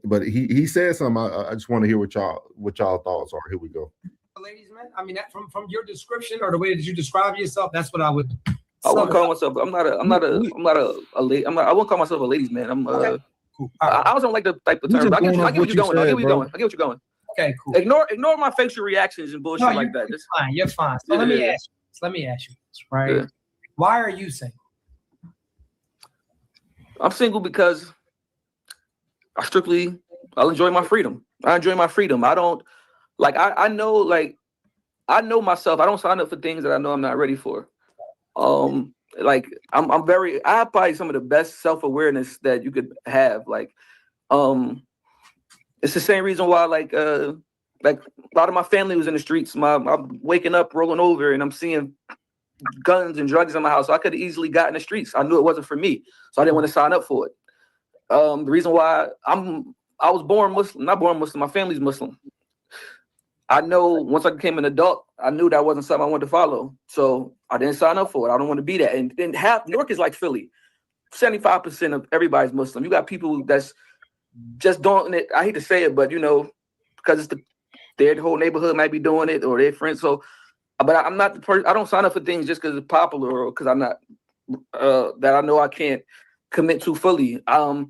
But he said something. I just want to hear what y'all thoughts are. Here we go. Ladies, man. I mean, that from your description or the way that you describe yourself, that's what I would. I wouldn't call myself. I wouldn't call myself a ladies man. I'm okay. Cool. I also don't like the type of term. I get what you're going. I get what you're going. Okay, cool. Ignore my facial reactions and bullshit like that. You're fine. You're fine. So let me ask you this, right? Yeah. Why are you single? I'm single because I'll enjoy my freedom. I enjoy my freedom. I don't like. I know myself. I don't sign up for things that I know I'm not ready for. Like I have probably some of the best self-awareness that you could have. Like, it's the same reason why like a lot of my family was in the streets. I'm waking up, rolling over, and I'm seeing guns and drugs in my house. So I could have easily got in the streets. I knew it wasn't for me, so I didn't want to sign up for it. The reason why I was born Muslim, not born Muslim. My family's Muslim. I know once I became an adult, I knew that wasn't something I wanted to follow. So I didn't sign up for it. I don't want to be that. And then New York is like Philly. 75% of everybody's Muslim. You got people that's just doing it. I hate to say it, but because it's their whole neighborhood might be doing it or their friends. So, but I'm not the person. I don't sign up for things just because it's popular or because I'm not that I know I can't commit to fully. I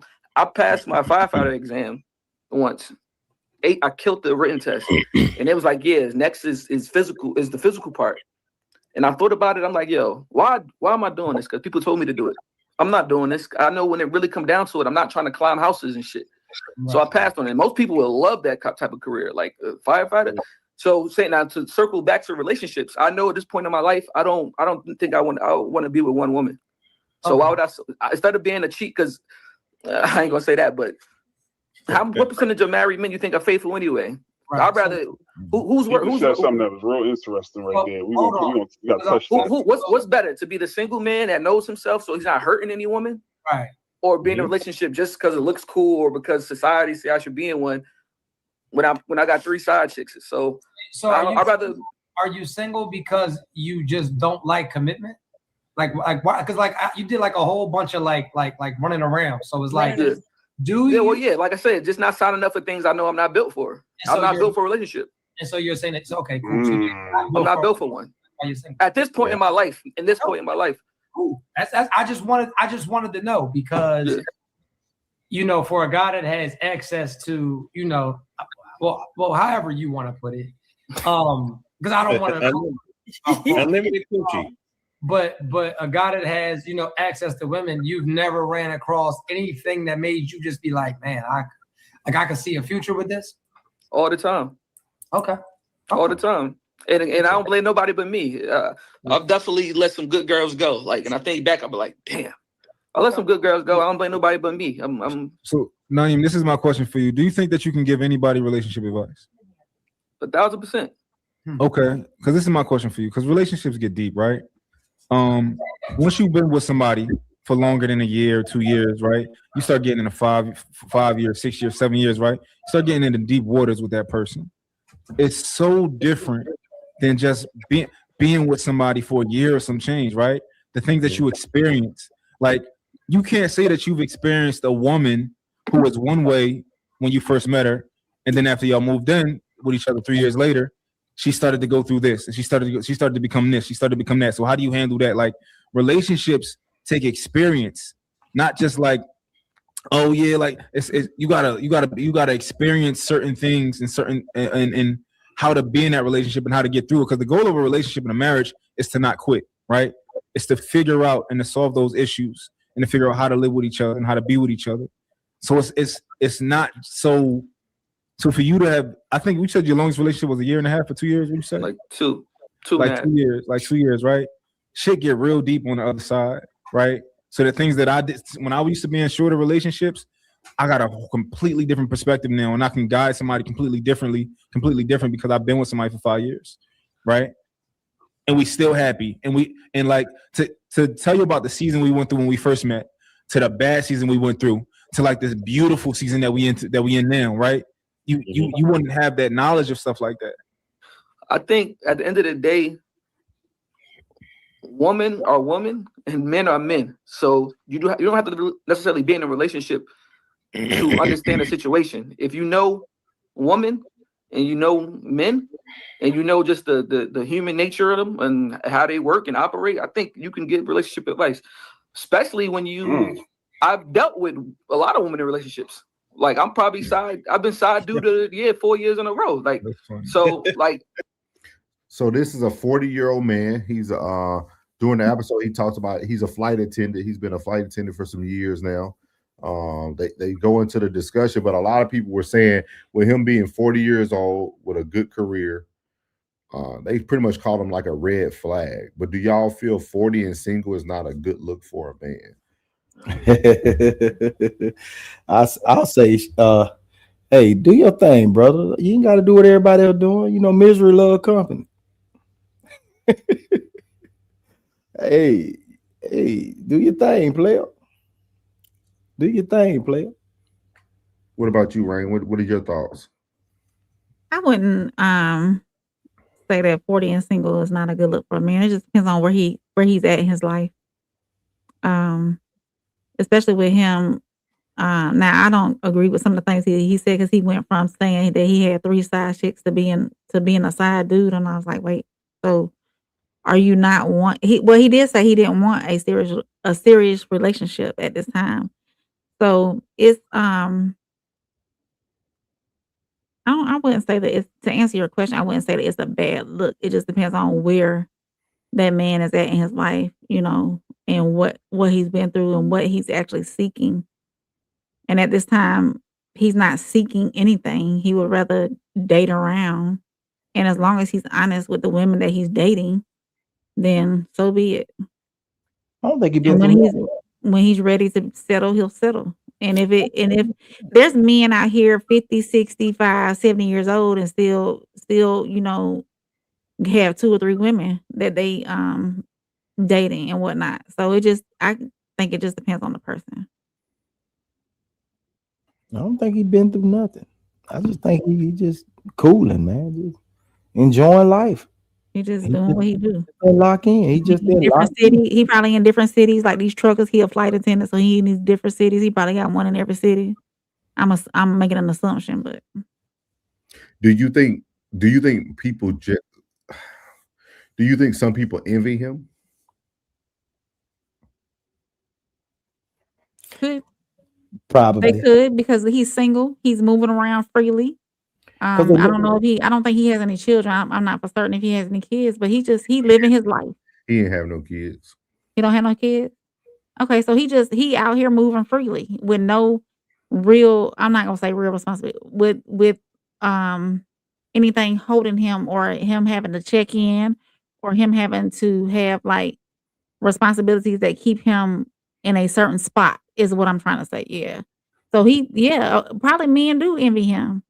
passed my firefighter exam once. I killed the written test, and it was like, yeah, next is physical, is the physical part. And I thought about it. I'm like, yo, why am I doing this? Because people told me to do it. I'm not doing this. I know when it really come down to it, I'm not trying to climb houses and shit. Right. So I passed on it. Most people will love that type of career, like a firefighter. So saying now to circle back to relationships, I know at this point in my life, I don't think I want to be with one woman. So why would I instead of being a cheat? Because I ain't gonna say that, but what percentage of married men you think are faithful anyway? Right. I'd rather who's something that was real interesting right there. We got to touch that. What's better, to be the single man that knows himself so he's not hurting any woman, right? Or be in a relationship just because it looks cool or because society say I should be in one when I got 3 side chicks. So I'd rather. Are you single because you just don't like commitment? Like why? Because you did like a whole bunch of like running around. So it's like. Yeah. Like I said, just not signing up for things I know I'm not built for. So I'm not built for a relationship. And so you're saying it's okay, cool. I'm not built for one. At this point in my life, point in my life. Cool. I just wanted to know because for a guy that has access to, well, however you want to put it. Because I don't want to unlimited coochie. But a guy that has, access to women, you've never ran across anything that made you just be like, man, I can see a future with this? All the time. Okay. All the time. And I don't blame nobody but me. I've definitely let some good girls go. And I think back, I'll be like, damn, I let some good girls go. I don't blame nobody but me. So, Naeem, this is my question for you. Do you think that you can give anybody relationship advice? 1,000%. Okay. Because this is my question for you. Because relationships get deep, right? Once you've been with somebody for longer than a year or 2 years, right? You start getting into 5 years, 6 years, 7 years, right? You start getting into deep waters with that person. It's so different than just being with somebody for a year or some change, right? The things that you experience, like you can't say that you've experienced a woman who was one way when you first met her, And then after y'all moved in with each other 3 years later, she started to go through this, and she started to become this, she started to become that. So how do you handle that? Like, relationships take experience, not just like, oh yeah, like it's you gotta experience certain things and certain and how to be in that relationship and how to get through it. Because the goal of a relationship and a marriage is to not quit, right? It's to figure out and to solve those issues and to figure out how to live with each other and how to be with each other. So it's not so for you to have, I think we said your longest relationship was 1.5 years or 2 years. What you said? Like two, like 2 years, like 2 years, right? Shit get real deep on the other side, right? So the things that I did when I used to be in shorter relationships, I got a completely different perspective now, and I can guide somebody completely different because I've been with somebody for 5 years, right? And we still happy, and like to tell you about the season we went through when we first met, to the bad season we went through, to like this beautiful season that we in now, right? You wouldn't have that knowledge of stuff like that. I think at the end of the day, women are women and men are men. So you don't have to necessarily be in a relationship to understand the situation. If you know woman and you know men and you know just the human nature of them and how they work and operate, I think you can get relationship advice. Especially when I've dealt with a lot of women in relationships. Like I've been side dude 4 years in a row. Like so like. So this is a 40-year-old man. He's during the episode he talks about he's a flight attendant. He's been a flight attendant for some years now. They go into the discussion, but a lot of people were saying with him being 40 years old with a good career, they pretty much called him like a red flag. But do y'all feel 40 and single is not a good look for a man? I'll say, hey, do your thing, brother. You ain't got to do what everybody else doing. You know, misery love company. Hey, do your thing, player. Do your thing, player. What about you, Rain? What are your thoughts? I wouldn't say that 40 and single is not a good look for a man. It just depends on where he's at in his life. Especially with him. Now I don't agree with some of the things he said, because he went from saying that he had 3 side chicks to being a side dude, and I was like, wait, so are you not he did say he didn't want a serious relationship at this time. So it's I wouldn't say that it's, to answer your question, I wouldn't say that it's a bad look. It just depends on where that man is at in his life, you know, and what he's been through and what he's actually seeking. And at this time, he's not seeking anything. He would rather date around. And as long as he's honest with the women that he's dating, then so be it. I don't think when he's ready to settle, he'll settle. And if there's men out here 50, 65, 70 years old and still, you know, have 2 or 3 women that they dating and whatnot. So I think it just depends on the person. I don't think he's been through nothing. I just think he just cooling, man. Just enjoying life. He just doing what he do. Lock in. He just in different city. He probably in different cities, like these truckers. He a flight attendant, so he in these different cities. He probably got one in every city. I'm making an assumption, but do you think people do you think some people envy him? Could. Probably. They could, because he's single. He's moving around freely. I don't think he has any children. I'm not for certain if he has any kids, but he living his life. He ain't have no kids. He don't have no kids? Okay, so he out here moving freely with no real, I'm not gonna say real responsibility, with anything holding him, or him having to check in, or him having to have like responsibilities that keep him in a certain spot, is what I'm trying to say. Yeah. So probably men do envy him.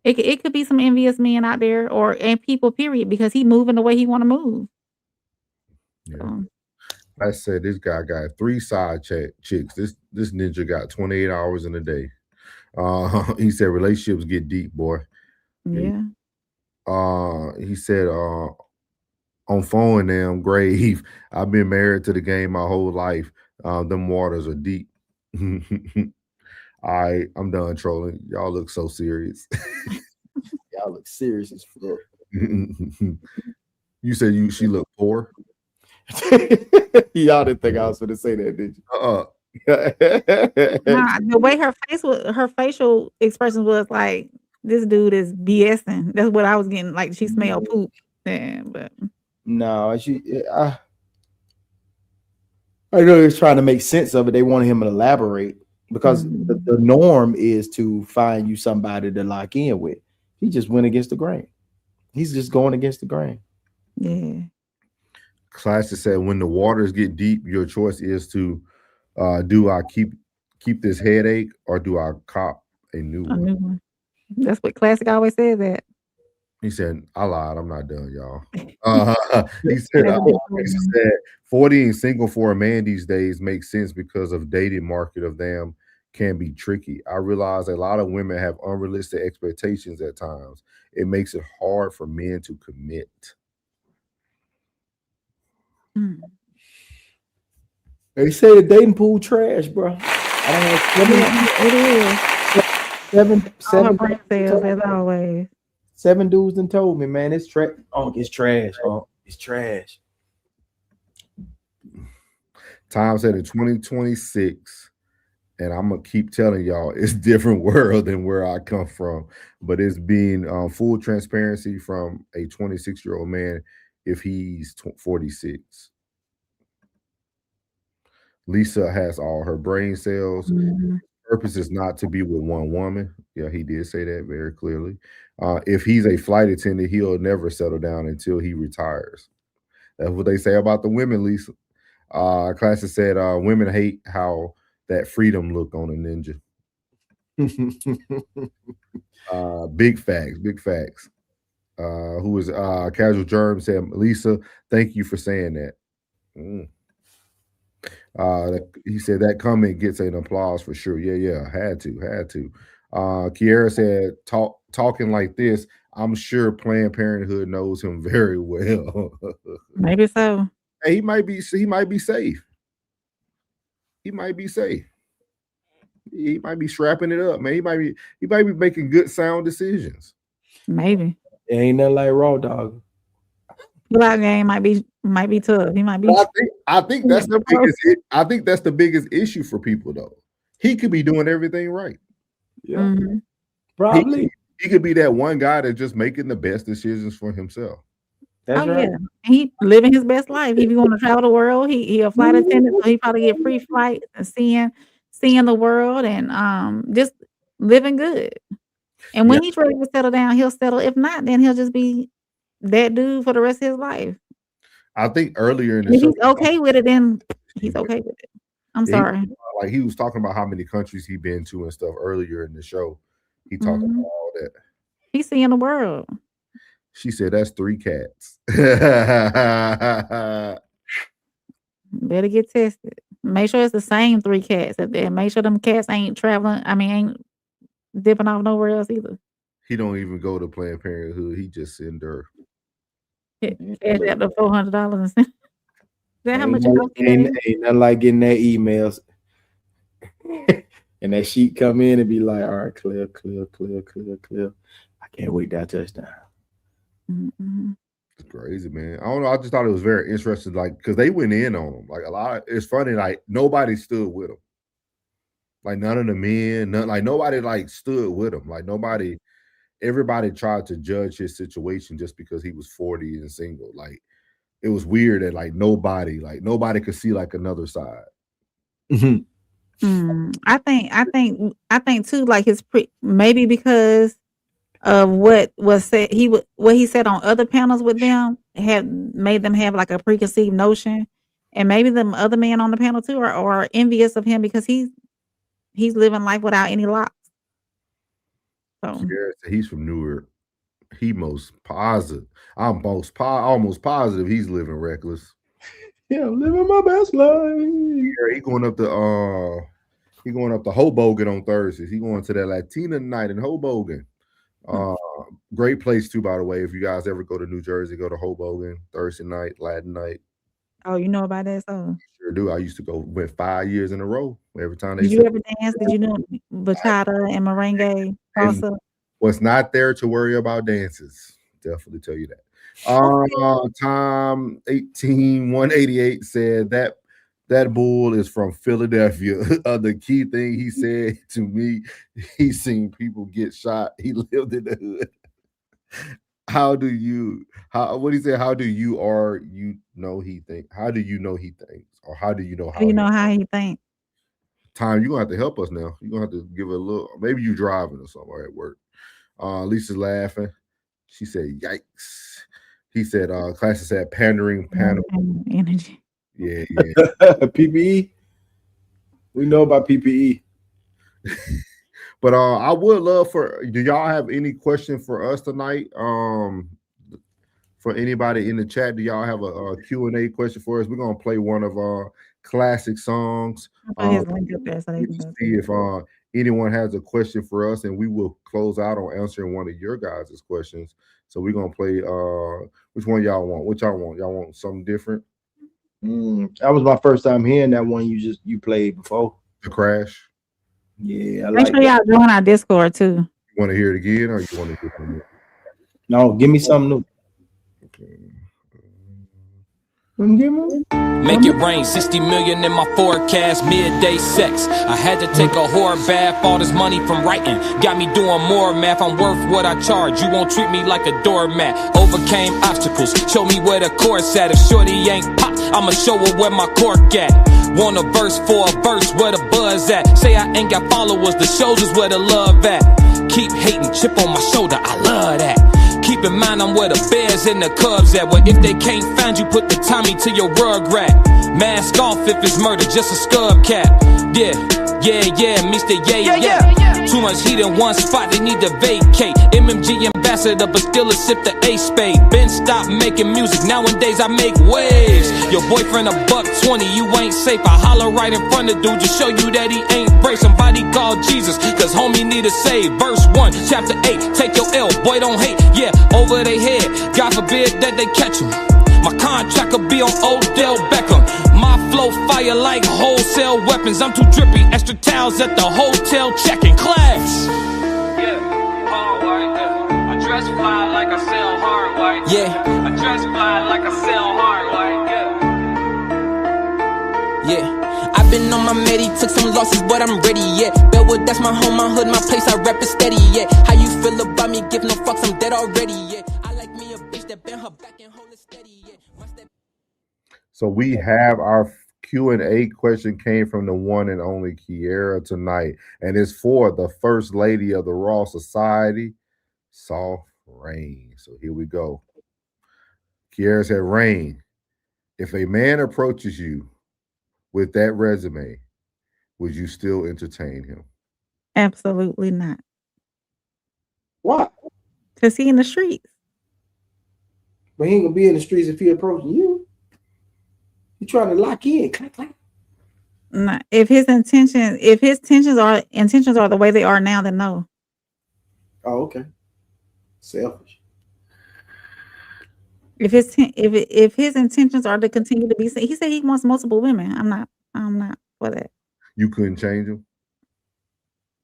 It could be some envious men out there, and people, period, because he moving the way he want to move. Yeah. I said this guy got 3 side chicks. This ninja got 28 hours in a day. He said relationships get deep, boy. Yeah. He said on phone damn grave, I've been married to the game my whole life. Them waters are deep. I'm done trolling. Y'all look so serious. Y'all look serious as fuck. You said she looked poor. Y'all didn't think I was going to say that, did you? Nah, the way her facial expressions was like, this dude is BSing. That's what I was getting. Like she smelled poop. Yeah, but no, I know he's trying to make sense of it. They wanted him to elaborate because the norm is to find you somebody to lock in with. He just went against the grain. He's just going against the grain. Yeah. Classic said, when the waters get deep, your choice is to do I keep this headache or do I cop a new one? That's what Classic always says that. He said, I lied. I'm not done, y'all. He said, 40 and single for a man these days makes sense because of dating market of them can be tricky. I realize a lot of women have unrealistic expectations at times. It makes it hard for men to commit. They say the dating pool trash, bro. I don't know. Seven brain cells as always. 7 dudes done told me, man, it's trash. Oh, it's trash. Oh, it's trash. Tom said in 2026, and I'm gonna keep telling y'all, it's different world than where I come from, but it's being full transparency from a 26-year-old man if he's 46. Lisa has all her brain cells. Purpose is not to be with one woman. Yeah, he did say that very clearly. If he's a flight attendant, he'll never settle down until he retires. That's what they say about the women, Lisa. Classic said, women hate how that freedom look on a ninja. Big facts, big facts. Who is Casual Germ said, Lisa, thank you for saying that. He said that comment gets an applause for sure. Yeah, had to. Kiera said, talking like this, I'm sure Planned Parenthood knows him very well. Maybe so. Hey, he might be safe. He might be safe. He might be strapping it up, man. He might be making good sound decisions. Maybe. It ain't nothing like Raw Dog. Pull-out game might be tough. He might be. I think that's the biggest. I think that's the biggest issue for people, though. He could be doing everything right. Yeah, probably. He could be that one guy that's just making the best decisions for himself. That's right. Yeah, he living his best life. If you want to travel the world, he a flight attendant, so he probably get free flights and seeing the world and just living good. And when he's ready to settle down, he'll settle. If not, then he'll just be that dude for the rest of his life. I think earlier in the if show, he's okay with it, then he's okay with it. I'm sorry. He was talking about how many countries he'd been to and stuff earlier in the show. He talked about all that. He's seeing the world. She said that's 3 cats. Better get tested. Make sure it's the same 3 cats. And make sure them cats ain't traveling. Ain't dipping off nowhere else either. He don't even go to Planned Parenthood. He just send her. Cash out the $400 and that how much ain't nothing like getting that emails. And that sheet come in and be like, all right, clear. I can't wait that touchdown. It's crazy, man. I don't know. I just thought it was very interesting, like, because they went in on him. Like, it's funny, like, nobody stood with him. Like, none of the men, nobody, like, stood with him. Like, everybody tried to judge his situation just because he was 40 and single. Like, it was weird that, like, nobody could see, like, another side. I think too, like maybe because of what was said, what he said on other panels with them had made them have like a preconceived notion, and maybe the other men on the panel too are envious of him because he's living life without any locks. So he's from Newark. He most positive. I'm almost positive he's living reckless. Yeah, I'm living my best life. Yeah, he going up to Hoboken on Thursdays. He going to that Latina night in Hoboken. Great place too, by the way. If you guys ever go to New Jersey, go to Hoboken Thursday night, Latin night. Oh, you know about that song? Sure do. I used to go. Went 5 years in a row. Every time they. Did you ever dance? Did you know? bachata and merengue salsa. What's not there to worry about dances. Definitely tell you that. Tom 18188 said that bull is from Philadelphia. The key thing he said to me, he's seen people get shot. He lived in the hood. How do you know he thinks? How do you know he thinks? Or how do you know how he thinks? Time, you're gonna have to help us now. You're gonna have to give it a little, maybe you driving or something at work. Lisa's laughing. She said, yikes. He said, classes said pandering panel. Energy. Yeah. PPE. We know about PPE. But I would love do y'all have any question for us tonight? For anybody in the chat, do y'all have a Q&A question for us? We're gonna play one of our classic songs. His link up there so they can see if anyone has a question for us, and we will close out on answering one of your guys' questions. So we're gonna play which one y'all want? What y'all want? Y'all want something different? That was my first time hearing that one you played before. The Crash. Yeah, make sure y'all join our Discord too. You want to hear it again, or you want to hear it? No, give me something new. Okay. Make it rain, 60 million in my forecast, midday sex. I had to take a whore bath, all this money from writing got me doing more math. I'm worth what I charge, you won't treat me like a doormat. Overcame obstacles, show me where the course at. If shorty ain't pop, I'ma show her where my cork at. Want a verse for a verse, where the buzz at. Say I ain't got followers, the shows is where the love at. Keep hating, chip on my shoulder, I love that. Keep in mind I'm where the Bears and the Cubs at. Where if they can't find you, put the Tommy to your rug rat. Mask off if it's murder, just a scub cap. Yeah, meets the yeah. Too much heat in one spot, they need to vacate. MMG ambassador, but still a sip the ace spade. Ben stopped making music, nowadays I make waves. Your boyfriend a $120, you ain't safe. I holler right in front of dude, just show you that he ain't brave. Somebody call Jesus, cause homie need a save. Verse 1, chapter 8, take your L, boy don't hate. Yeah, over their head, God forbid that they catch him. My contract could be on Odell Beckham. My flow fire like wholesale weapons. I'm too drippy, extra towels at the hotel checking class. Yeah, hard white, yeah. I dress fly like I sell hard white. Yeah, I dress fly like I sell hard white. Yeah, I've been on my medi, took some losses, but I'm ready, yeah. Bellwood, that's my home, my hood, my place, I rep it steady, yeah. How you feel about me, give no fucks, I'm dead already, yeah. I like me a bitch that bend her back and hold it steady, yeah. So we have our Q&A question came from the one and only Kiera tonight, and it's for the First Lady of the Raw Society, Soft Rain. So here we go. Kiera said, Rain, if a man approaches you with that resume, would you still entertain him? Absolutely not. Why? Because he in the streets. But he ain't gonna be in the streets if he approaching you. You trying to lock in. Clack, clack. Nah, if his intentions are the way they are now, then no. Oh, okay. Selfish. If his intentions are to continue to be, he said he wants multiple women. I'm not for that. You couldn't change him?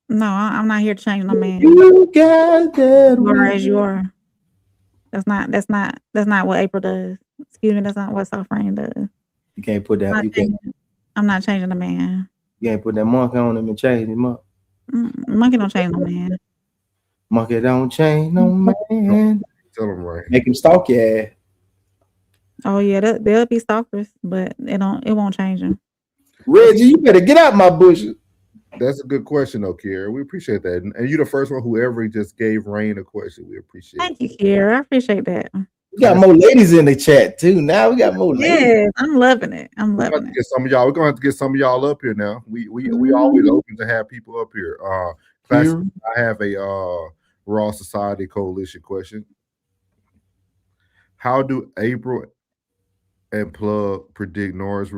No, I'm not here to change no man. You got that. You are as you are. That's not what April does. Excuse me, that's not what Soft Rain does. You can't put that. I'm not changing a man. You can't put that monkey on him and change him up. Monkey don't change no man. Monkey don't change no man. Tell him right. Make him stalk your ass. Oh yeah, they'll be stalkers, but it won't change them. Reggie, you better get out my bushes. That's a good question, though, Kiera. We appreciate that, and you're the first one who ever just gave Rain a question. We appreciate. Thank you, Kiera. I appreciate that. We got more ladies in the chat too. Now we got more ladies. Yeah, I'm loving it. We're gonna have to get some of y'all up here now. We always open to have people up here. Classic, I have a Raw Society Coalition question. How do April and Plug predict Norris?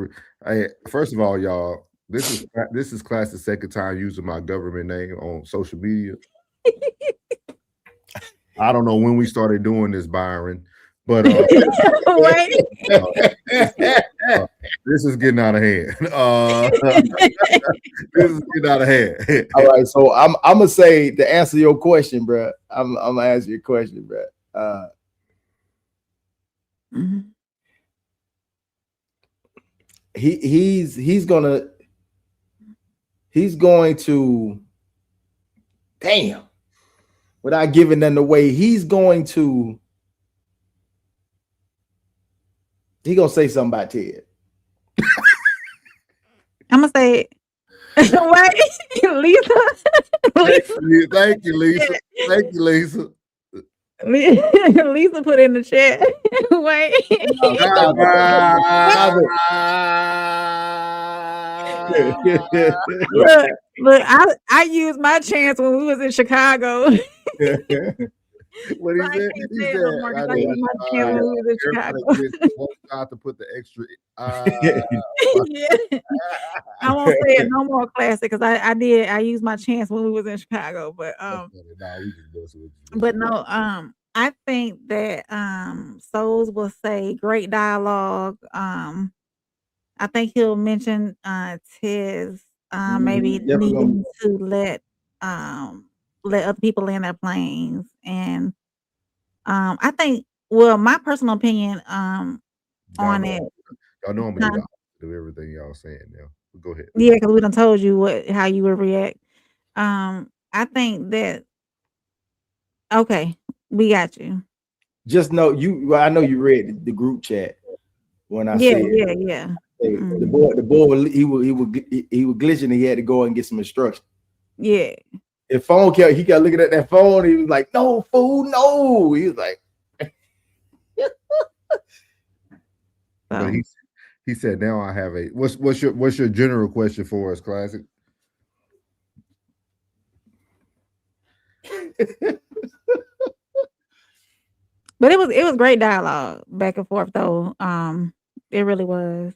Hey, first of all, y'all, this is Classic's second time using my government name on social media. I don't know when we started doing this, Byron. But This is getting out of hand. This is getting out of hand. All right, so I'm gonna say to answer your question, bro. I'm gonna answer your question, bro. He's going to damn without giving them away. He's gonna say something about Ted. I'm gonna say wait, Lisa. Thank you, Lisa. Thank you, Lisa. Lisa put in the chat. Wait. Look, I used my chance when we was in Chicago. What he said? He said, I used my chance when we was in Chicago. To put the extra. Yeah. I won't say it no more classic because I used my chance when we was in Chicago, but no, I think that Souls will say great dialogue. I think he'll mention Tiz maybe needing to let other people in their planes, and I think, well, my personal opinion on it. Y'all know I'm gonna do everything y'all saying now. Go ahead. Yeah, because we done told you how you would react. I think that okay, we got you. Just know you. I know you read the group chat when I said, yeah. The boy, he was glitching, and he had to go and get some instruction. Yeah. If phone kept, he kept looking at that phone. He was like, "No, fool, no." He was like, but he said, "Now I have a what's your general question for us, Classic?" But it was great dialogue back and forth though. It really was.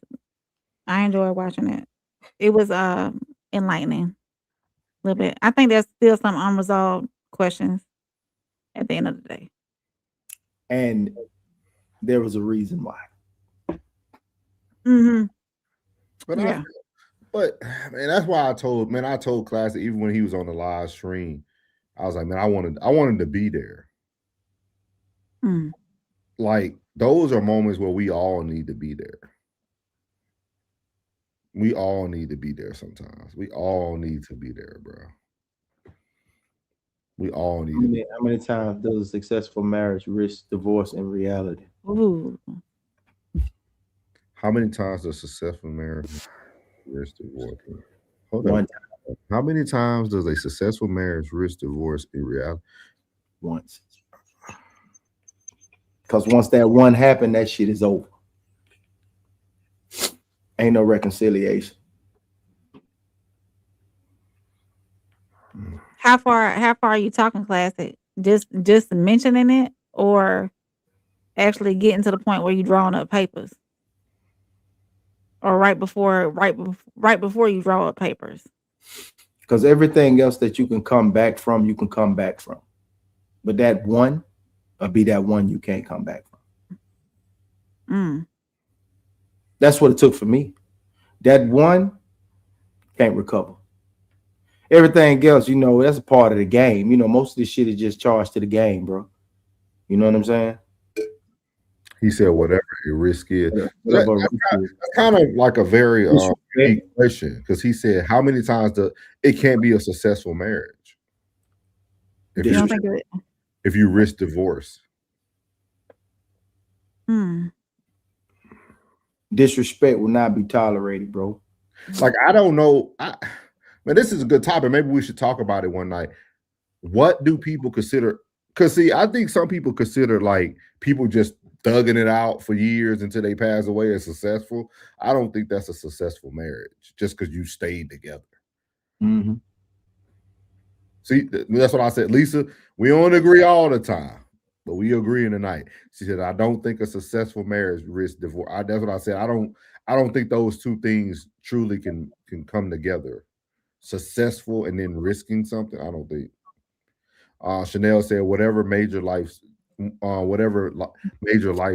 I enjoyed watching it. It was enlightening a little bit. I think there's still some unresolved questions at the end of the day. And there was a reason why. But man, that's why I told Classic, even when he was on the live stream, I was like, man, I wanted to be there. Like, those are moments where we all need to be there. We all need to be there sometimes. We all need to be there, bro. We all need How many times does a successful marriage risk divorce in reality? Ooh. How many times does a successful marriage risk divorce? Hold One on. How many times does a successful marriage risk divorce in reality? Once. Because once that one happened, that shit is over. Ain't no reconciliation. How far are you talking, Classic? Just mentioning it, or actually getting to the point where you drawing up papers, or right before you draw up papers? Because everything else that you can come back from, you can come back from. But that one will be that one you can't come back from. That's what it took for me. That one can't recover. Everything else, that's a part of the game. Most of this shit is just charged to the game, bro. You know what I'm saying? He said, whatever your risk is. That's kind of like a very deep question, because he said, how many times it can't be a successful marriage if you risk divorce? Disrespect will not be tolerated, bro. Like, I don't know. Man, this is a good topic. Maybe we should talk about it one night. What do people consider? Because, see, I think some people consider, like, people just thugging it out for years until they pass away as successful. I don't think that's a successful marriage just because you stayed together. See, that's what I said. Lisa, we don't agree all the time, but we agree tonight. She said, I don't think a successful marriage risks divorce. That's what I said. I don't think those two things truly can come together. Successful and then risking something, I don't think. Chanel said, whatever major life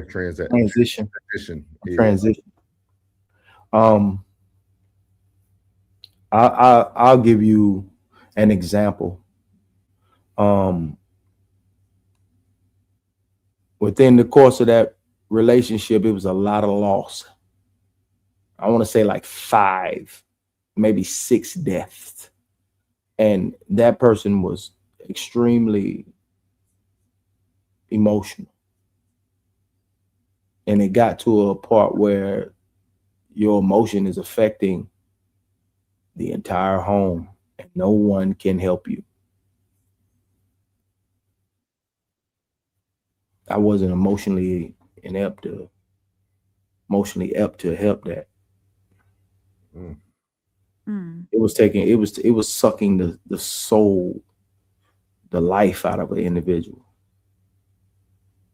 transition. I'll give you an example. Within the course of that relationship, it was a lot of loss. I want to say like 5, maybe 6 deaths. And that person was extremely emotional. And it got to a part where your emotion is affecting the entire home and no one can help you. I wasn't emotionally inept to help that. It was sucking the soul, the life out of an individual.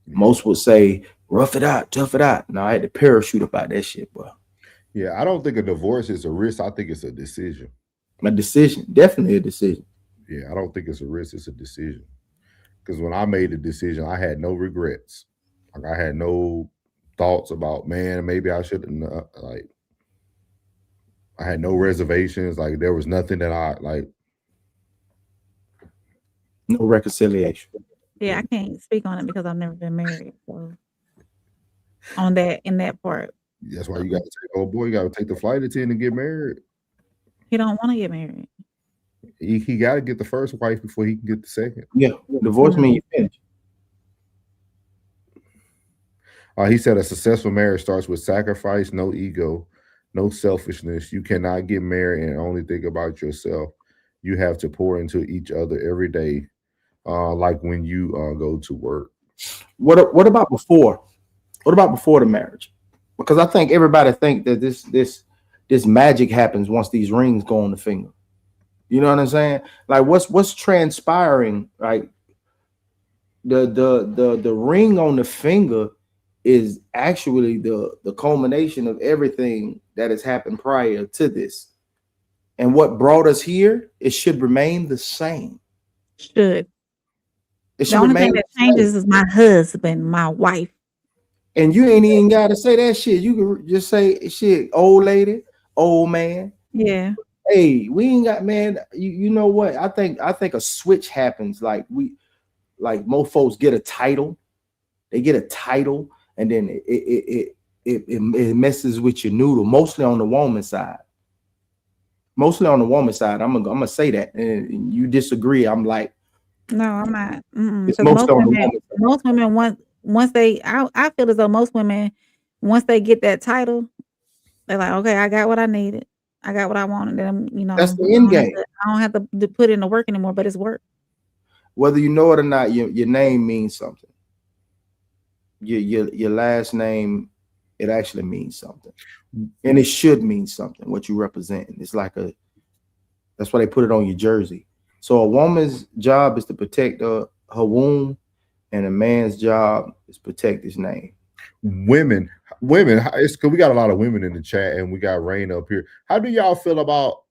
Most would say, rough it out, tough it out. Now I had to parachute about that shit, bro. Yeah, I don't think a divorce is a risk. I think it's a decision. A decision, definitely a decision. Yeah, I don't think it's a risk. It's a decision. Because when I made the decision, I had no regrets. Like I had no thoughts about, man, maybe I shouldn't. Like I had no reservations. Like there was nothing that I like. No reconciliation. Yeah, I can't speak on it because I've never been married. So in that part. That's why you got to take. Oh boy, you got to take the flight attendant and get married. He don't want to get married. He got to get the first wife before he can get the second. Yeah, divorce means you finish. He said a successful marriage starts with sacrifice, no ego, no selfishness. You cannot get married and only think about yourself. You have to pour into each other every day, like when you go to work. What about before? What about before the marriage? Because I think everybody think that this magic happens once these rings go on the finger. You know what I'm saying? Like what's transpiring? Right? The ring on the finger is actually the culmination of everything that has happened prior to this. And what brought us here, it should remain the same. Should. It should the only remain thing that changes is my husband, my wife. And you ain't even got to say that shit. You can just say shit, old lady, old man. Yeah. Hey, we ain't got, man. You know what? I think a switch happens. Like most folks get a title. They get a title, and then it messes with your noodle. Mostly on the woman's side. Mostly on the woman's side. I'm gonna say that, and you disagree. I'm like, no, I'm not. It's most women once they, I feel as though most women, once they get that title, they're like, okay, I got what I needed. I got what I wanted. Then, that's the end game. I don't have to put in the work anymore, but it's work. Whether you know it or not, your name means something. Your last name, it actually means something. And it should mean something, what you represent. It's like that's why they put it on your jersey. So a woman's job is to protect her womb, and a man's job is protect his name. Women, it's because we got a lot of women in the chat, and we got Rain up here. How do y'all feel about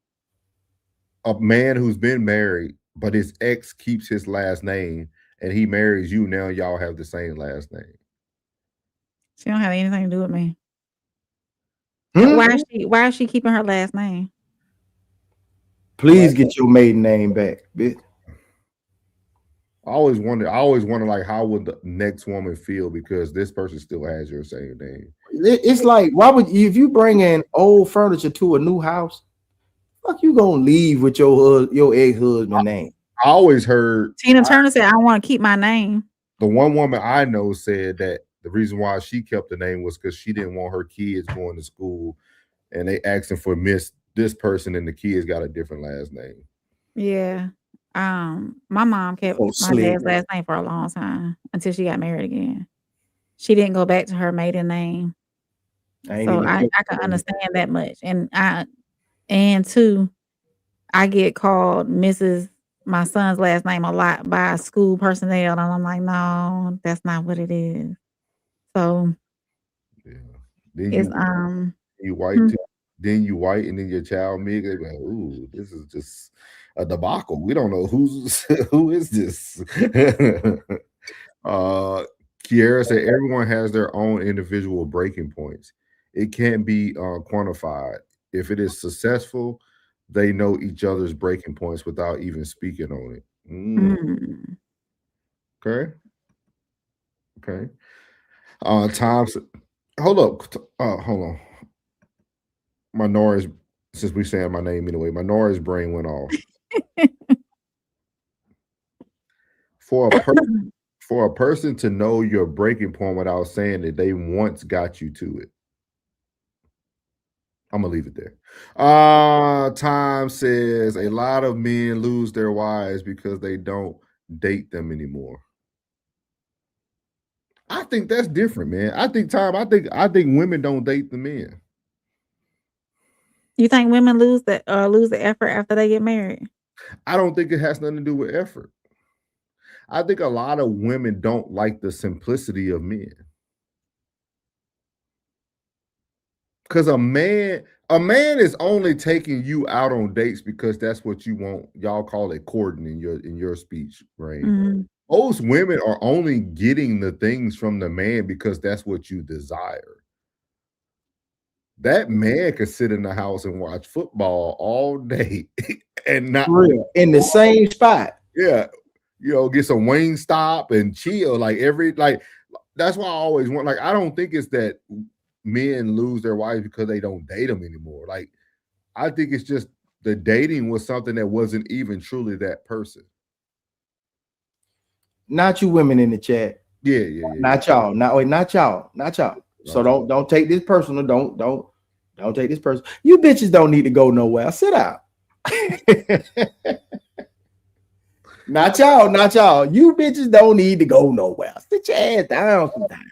a man who's been married, but his ex keeps his last name, and he marries you? Now y'all have the same last name. She don't have anything to do with me. Why is she keeping her last name? Please get your maiden name back, bitch. I always wonder like how would the next woman feel because this person still has your same name. It's like, why would you, if you bring in old furniture to a new house, fuck you gonna leave with your ex-husband name? I always heard Tina Turner said, I want to keep my name. The one woman I know said that the reason why she kept the name was because she didn't want her kids going to school, and they asking for this person, and the kids got a different last name. Yeah. My mom kept my dad's last name for a long time until she got married again. She didn't go back to her maiden name. So I can understand that much. And two, I get called Mrs. my son's last name a lot by school personnel, and I'm like, no, that's not what it is. So yeah. You white too. Then you white, and then your child mix. They be like, ooh, this is just a debacle. We don't know who is this. Kiara said everyone has their own individual breaking points. It can't be quantified. If it is successful, they know each other's breaking points without even speaking on it. Okay. Okay. Times. Hold up. Hold on. My Norris, since we saying my name anyway, my Norris brain went off. For a person to know your breaking point without saying it, they once got you to it. I'm gonna leave it there. Time says a lot of men lose their wives because they don't date them anymore. I think that's different, man. I think women don't date the men. You think women lose the effort after they get married? I don't think it has nothing to do with effort. I think a lot of women don't like the simplicity of men. Because a man is only taking you out on dates because that's what you want. Y'all call it courting in your speech, right? Most women are only getting the things from the man because that's what you desire. That man could sit in the house and watch football all day and not in the same spot. Yeah, get some Wingstop and chill. That's why I always want. I don't think it's that men lose their wives because they don't date them anymore. I think it's just the dating was something that wasn't even truly that person. Not you women in the chat. Yeah. Not y'all. Not y'all. So don't take this personal. Don't take this personal. You bitches don't need to go nowhere. Sit out. Not y'all. You bitches don't need to go nowhere. Sit your ass down sometimes.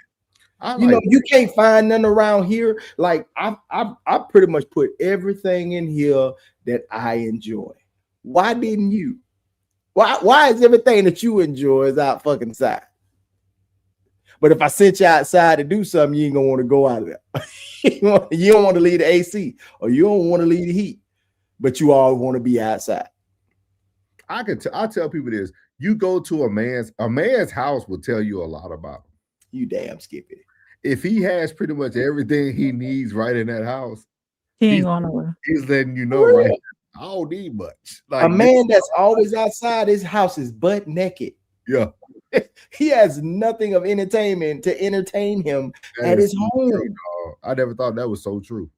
You can't find nothing around here. I pretty much put everything in here that I enjoy. Why didn't you? Why is everything that you enjoy is out fucking side? But if I sent you outside to do something, you ain't gonna want to go out of there. You don't want to leave the AC or you don't want to leave the heat, but you all want to be outside. I tell people this: you go to a man's house will tell you a lot about him. You damn Skippy. If he has pretty much everything he needs right in that house, he ain't going nowhere. He's letting you know, right? I don't need much. A man that's always outside his house is butt naked. Yeah. He has nothing of entertainment to entertain him at his home. True, I never thought that was so true.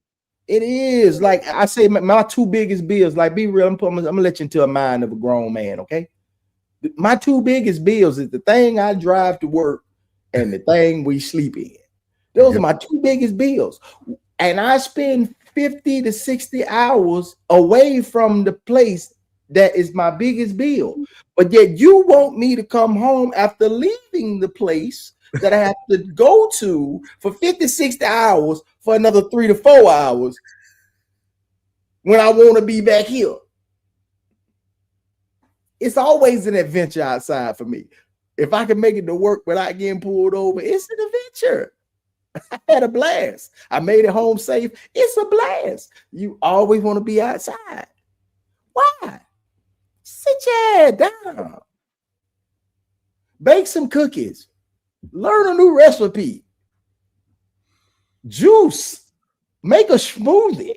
It is. Like I say, my two biggest bills, be real, I'm gonna let you into a mind of a grown man, okay? My two biggest bills is the thing I drive to work and the thing we sleep in. Those are my two biggest bills. And I spend 50 to 60 hours away from the place that is my biggest bill. But yet you want me to come home after leaving the place that I have to go to for 50, 60 hours for another 3 to 4 hours when I want to be back here. It's always an adventure outside for me. If I can make it to work without getting pulled over, it's an adventure. I had a blast. I made it home safe. It's a blast. You always want to be outside. Why? Sit your head down. Bake some cookies. Learn a new recipe. Juice. Make a smoothie.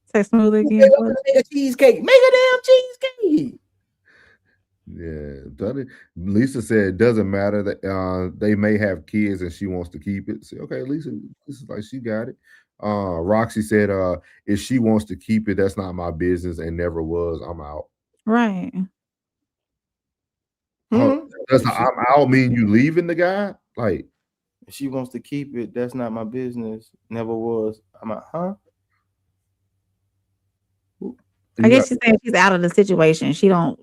Say smoothie again. Make a cheesecake. Make a damn cheesecake. Yeah, Lisa said it doesn't matter that they may have kids and she wants to keep it. Say, okay, Lisa, this is like she got it. Roxy said, if she wants to keep it, that's not my business and never was. I'm out. Right. Does I'm out mean you leaving the guy? Like, if she wants to keep it, that's not my business. Never was. I'm out, huh? I guess she's saying she's out of the situation. She's not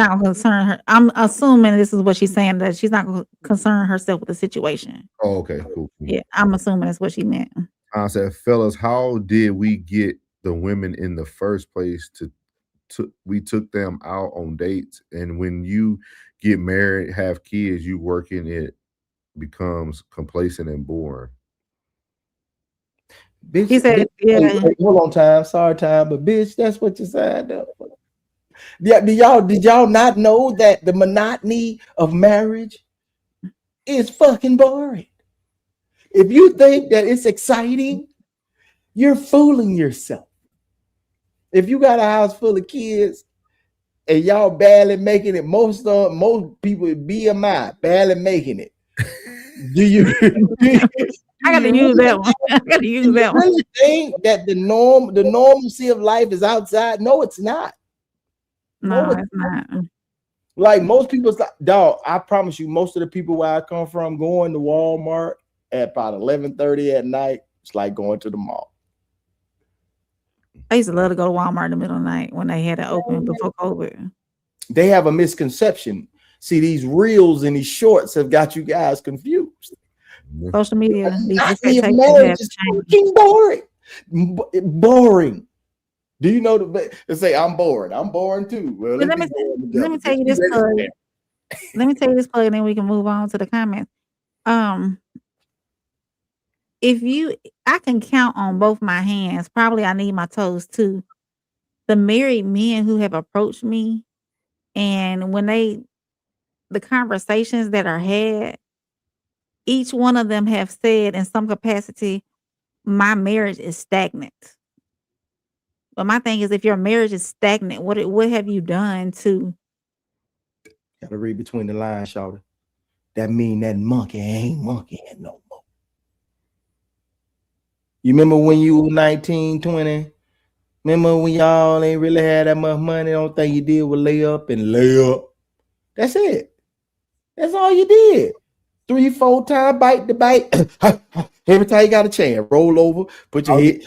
gonna concern her. I'm assuming this is what she's saying, that she's not gonna concern herself with the situation. Oh, okay, cool. Yeah, I'm assuming that's what she meant. I said, fellas, how did we get the women in the first place we took them out on dates, and when you get married, have kids, you working, it becomes complacent and boring. Bitch, he said, yeah. Hold on, time. Sorry, time, but bitch, that's what you signed up for. Yeah, did y'all not know that the monotony of marriage is fucking boring? If you think that it's exciting, you're fooling yourself. If you got a house full of kids and y'all barely making it, most people BMI barely making it. Do you? I gotta use that one. I gotta use that one. Really think that the normalcy of life is outside? No, it's not. No, it's not. Like most people, dog. I promise you, most of the people where I come from going to Walmart at about 11:30 at night, it's like going to the mall. I used to love to go to Walmart in the middle of the night when they had it open before COVID. They have a misconception. See, these reels and these shorts have got you guys confused. Social media, marriage is fucking boring. Boring. Do you know they say I'm bored? I'm boring too. Well, let me tell you this plug. Let me tell you this plug, and then we can move on to the comments. I can count on both my hands. Probably I need my toes too. The married men who have approached me, and when the conversations that are had, each one of them have said in some capacity, my marriage is stagnant. But my thing is, if your marriage is stagnant, what have you done to? Gotta read between the lines, shawty. That mean that monkey ain't monkeying no more. You remember when you were 19, 20? Remember when y'all ain't really had that much money? The only thing you did was lay up and lay up. That's it. That's all you did. 3-4 times, bite the bite. Every time you got a chance, roll over, put your head,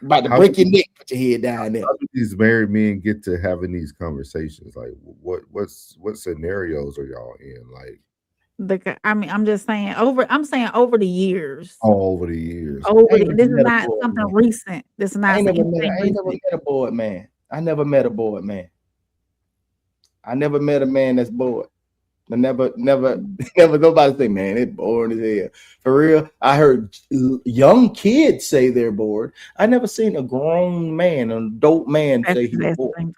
about to break your neck, put your head down there. How do these married men get to having these conversations? Like, what scenarios are y'all in? Like, I'm just saying over the years. All over the years. This is not something recent. This is not. I ain't never met a bored man. I never met a bored man. I never met a man that's bored. I never nobody say, man, it's boring as hell. For real, I heard young kids say they're bored. I never seen a grown man, an adult man say he's bored.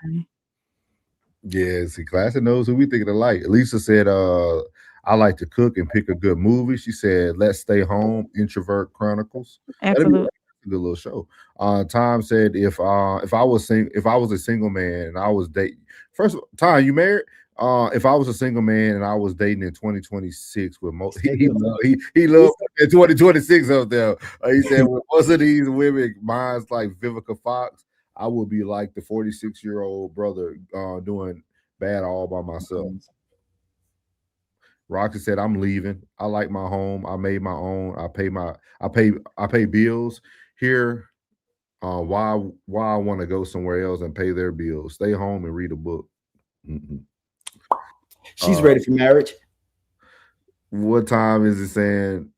Yeah, see, Classic knows who we think alike. Lisa said, I like to cook and pick a good movie. She said, Let's Stay Home, Introvert Chronicles. Absolutely. That'd be a good little show. Tom said, if I was a single man and I was dating, first of all, Tom, you married? If I was a single man and I was dating in 2026 with most, he loved in 2026 up there. He said, with most of these women, mine's like Vivica Fox, I would be like the 46-year-old brother doing bad all by myself. Roxy said, I'm leaving. I like my home. I made my own. I pay bills here. Why I want to go somewhere else and pay their bills? Stay home and read a book. Mm-mm. She's ready for marriage. What time is it saying?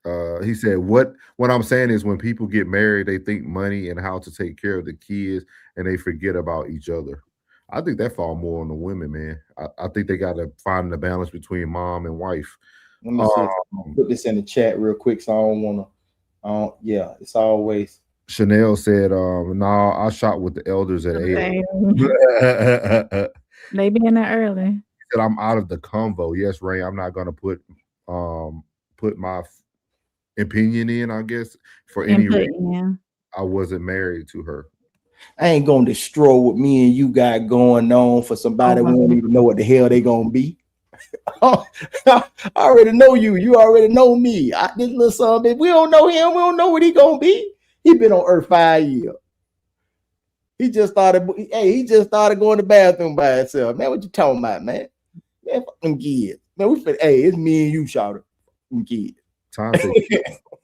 He said, what I'm saying is when people get married, they think money and how to take care of the kids and they forget about each other. I think that fall more on the women, man. I think they got to find the balance between mom and wife. Let me see. Put this in the chat real quick so I don't want to. Yeah, it's always. Chanel said, no, I shot with the elders at 8. They be in there early. He said, I'm out of the convo. Yes, Ray, I'm not going to put my opinion in, I guess, for any reason. Yeah. I wasn't married to her. I ain't gonna destroy what me and you got going on for somebody who don't even know what the hell they gonna be. I already know you. You already know me. This little son, we don't know him. We don't know what he gonna be. He been on Earth 5 years. He just started going to the bathroom by himself. Man, what you talking about, man? Man, fuck them kids. Man, it's me and you, shouter. Them kids. Tom said,